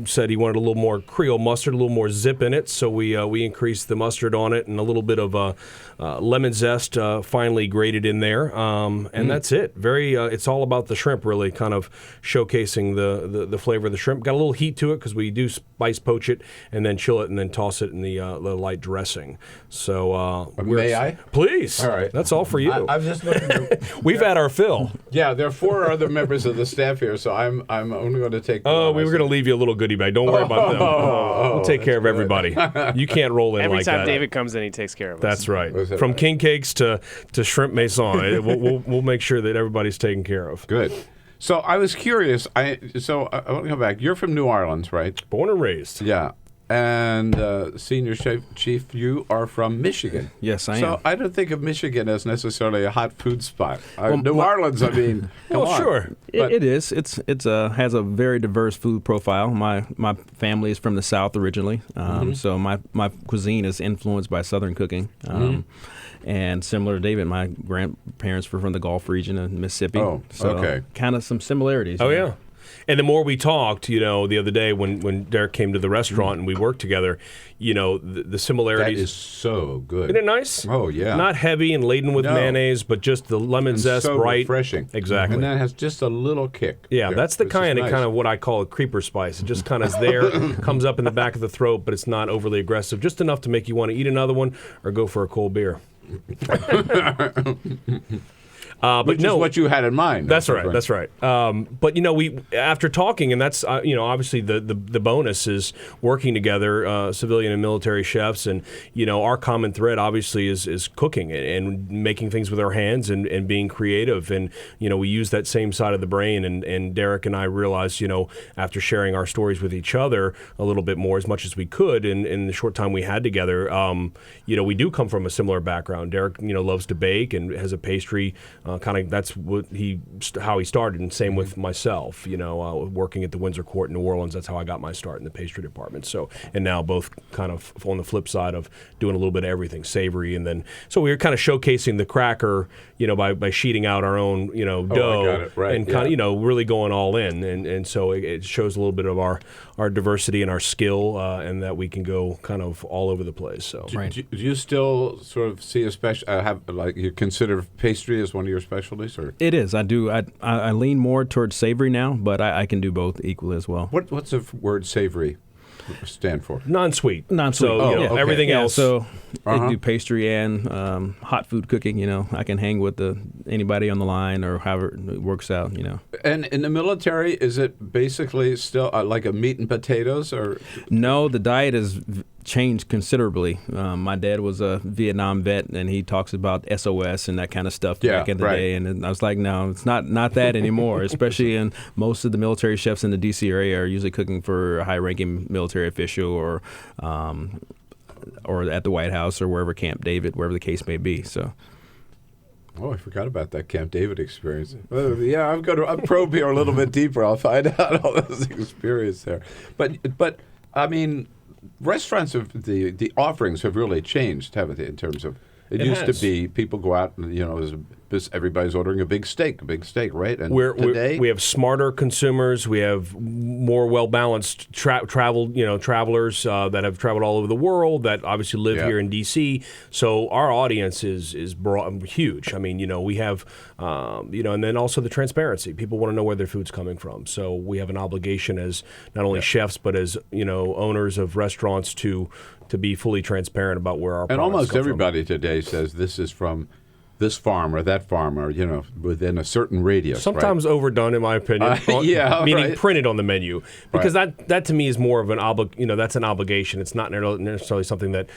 said he wanted a little more Creole mustard, a little more zip in it, so we increased the mustard on it, and a little bit of lemon zest finely grated in there, and that's it. It's all about the shrimp, really, kind of showcasing the flavor of the shrimp. Got a little heat to it because we do spice poach it and then chill it and then toss it in the light dressing. So may I? Please. All right. That's all for you. I'm just looking. We've had our fill. Yeah, there are 4 other members of the staff here, so I'm only going to take. Oh, we were going to leave you a little goodie bag. Don't worry about them. We'll take care of everybody. You can't roll in Every like time that. David comes in, he takes care of us. That's right. From king cakes to shrimp maison, we'll make sure that everybody's taken care of. Good. So I was curious. I want to go back. You're from New Orleans, right? Born and raised. Yeah. And Senior Chief, you are from Michigan. Yes, I am. So I don't think of Michigan as necessarily a hot food spot. New Orleans, I mean, come on. Sure. It is. It's has a very diverse food profile. My family is from the South originally, so my cuisine is influenced by Southern cooking. And similar to David, my grandparents were from the Gulf region of Mississippi. Oh, so okay. Kind of some similarities. Oh, yeah. And the more we talked, the other day when Derek came to the restaurant and we worked together, the similarities. That is so good. Isn't it nice? Oh, yeah. Not heavy and laden with mayonnaise, but just the lemon zest, so bright. refreshing. Exactly. And that has just a little kick. Yeah, there, that's the which is kind nice. of what I call a creeper spice. It just kind of is there, comes up in the back of the throat, but it's not overly aggressive. Just enough to make you want to eat another one or go for a cold beer. Which is what you had in mind. That's right. That's right. But we after talking, and that's obviously the bonus is working together, civilian and military chefs, and our common thread obviously is cooking and making things with our hands and being creative, and we use that same side of the brain. And Derek and I realized after sharing our stories with each other a little bit more as much as we could in the short time we had together, we do come from a similar background. Derek loves to bake and has a pastry. Kind of that's how he started, and same with myself. Working at the Windsor Court in New Orleans, that's how I got my start in the pastry department. So, and now both kind of on the flip side of doing a little bit of everything, savory, and then so we were kind of showcasing the cracker, by sheeting out our own dough, and kind of really going all in, and so it shows a little bit of our diversity and our skill, and that we can go kind of all over the place. So, do you still sort of see a special you consider pastry as one of your specialties, or it is? I do. I lean more towards savory now, but I can do both equally as well. What's the word savory stand for? Non-sweet. Non-sweet. So everything else. So I do pastry and hot food cooking. I can hang with anybody on the line or however it works out. And in the military, is it basically still like a meat and potatoes, or no? The diet has changed considerably. My dad was a Vietnam vet, and he talks about SOS and that kind of stuff back in the day. And I was like, no, it's not that anymore. Especially in most of the military chefs in the D.C. area are usually cooking for a high-ranking military official or at the White House or wherever Camp David, wherever the case may be. So. Oh, I forgot about that Camp David experience. Yeah, I'll probe here a little bit deeper. I'll find out all those experiences there. But I mean, restaurants the offerings have really changed, haven't they? In terms of it used to be people go out and everybody's ordering a big steak, right? And today we have smarter consumers. We have more well-balanced travelers that have traveled all over the world that obviously live here in D.C. So our audience is broad, huge. I mean, we have, and then also the transparency. People want to know where their food's coming from. So we have an obligation as not only chefs but as owners of restaurants to be fully transparent about where our and products almost come everybody today says this is from this farm or that farm, or within a certain radius. Sometimes right? overdone, in my opinion. Meaning printed on the menu, because that to me is more of an that's an obligation. It's not necessarily something that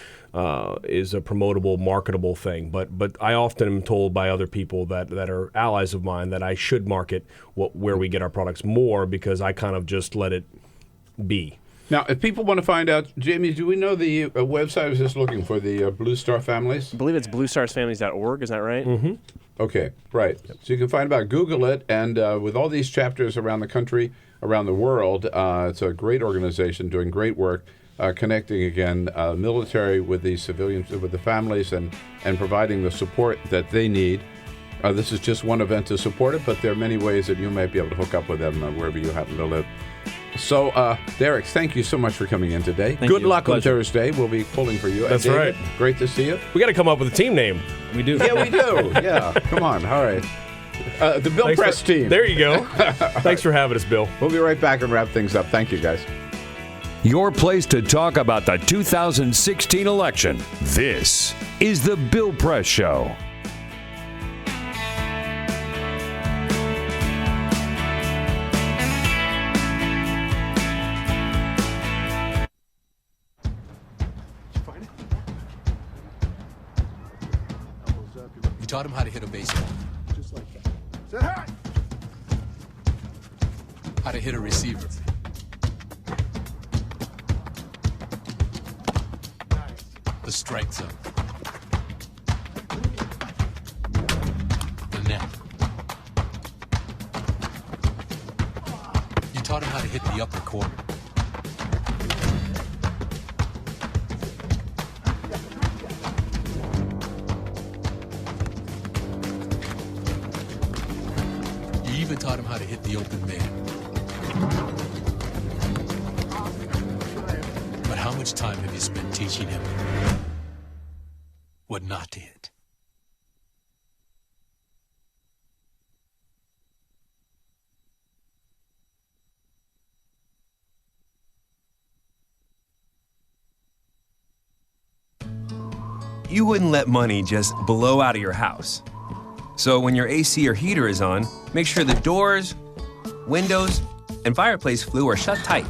is a promotable, marketable thing. But I often am told by other people that are allies of mine that I should market where we get our products more, because I kind of just let it be. Now, if people want to find out, Jamie, do we know the website? I was just looking for the Blue Star Families. I believe it's bluestarsfamilies.org. Is that right? Mm-hmm. Okay, right. Yep. So you can find out, Google it, and with all these chapters around the country, around the world, it's a great organization doing great work, connecting, again, military with the civilians, with the families, and providing the support that they need. This is just one event to support it, but there are many ways that you might be able to hook up with them wherever you happen to live. So, Derek, thank you so much for coming in today. Good luck on Thursday. We'll be pulling for you. That's David, right. Great to see you. We got to come up with a team name. We do. Yeah, we do. Yeah, come on. All right. The Bill Press team. There you go. Thanks for having us, Bill. We'll be right back and wrap things up. Thank you, guys. Your place to talk about the 2016 election. This is the Bill Press Show. Taught him how to hit a baseball. Just like that. Say hi! How to hit a receiver. Nice. The strike zone. The net. You taught him how to hit the upper corner. Taught him how to hit the open man. But how much time have you spent teaching him what not to hit? You wouldn't let money just blow out of your house. So when your AC or heater is on, make sure the doors, windows, and fireplace flue are shut tight.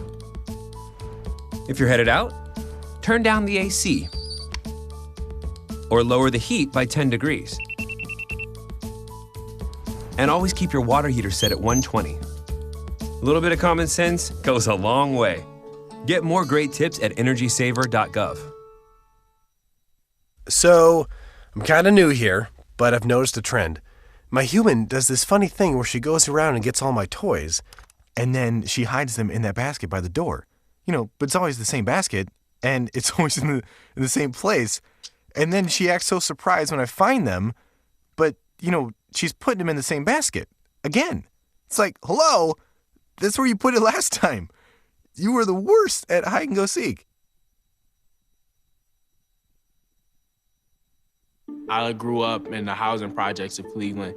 If you're headed out, turn down the AC or lower the heat by 10 degrees. And always keep your water heater set at 120. A little bit of common sense goes a long way. Get more great tips at energysaver.gov. So, I'm kind of new here, but I've noticed a trend. My human does this funny thing where she goes around and gets all my toys, and then she hides them in that basket by the door. But it's always the same basket, and it's always in the same place. And then she acts so surprised when I find them, but, she's putting them in the same basket. Again. It's like, hello? That's where you put it last time. You were the worst at hide and go seek. I grew up in the housing projects of Cleveland.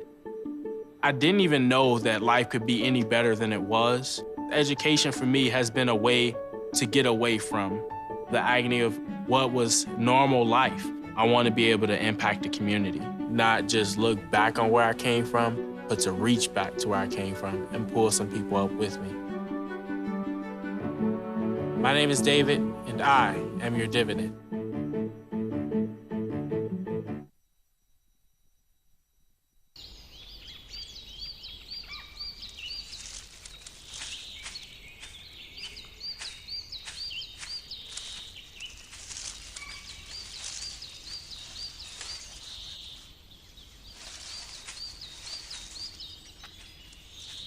I didn't even know that life could be any better than it was. Education for me has been a way to get away from the agony of what was normal life. I want to be able to impact the community, not just look back on where I came from, but to reach back to where I came from and pull some people up with me. My name is David, and I am your dividend.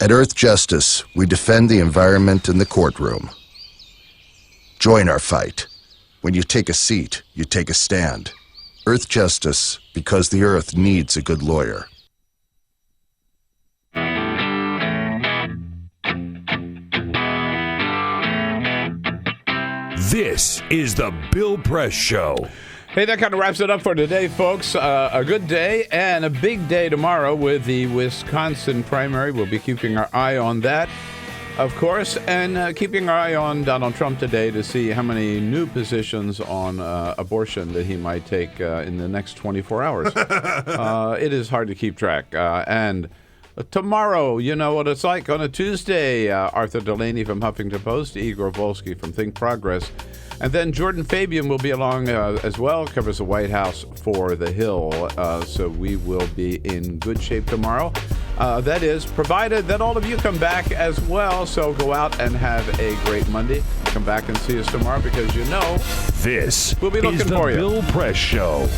At Earth Justice, we defend the environment in the courtroom. Join our fight. When you take a seat, you take a stand. Earth Justice, because the Earth needs a good lawyer. This is the Bill Press Show. Hey, that kind of wraps it up for today, folks. A good day and a big day tomorrow with the Wisconsin primary. We'll be keeping our eye on that. Of course, and keeping our eye on Donald Trump today to see how many new positions on abortion that he might take in the next 24 hours. It is hard to keep track. And tomorrow, you know what it's like on a Tuesday. Arthur Delaney from Huffington Post, Igor Volsky from Think Progress. And then Jordan Fabian will be along as well, covers the White House for The Hill. So we will be in good shape tomorrow. That is, provided that all of you come back as well. So go out and have a great Monday. Come back and see us tomorrow because you know this we'll be looking is the for you. Bill Press Show.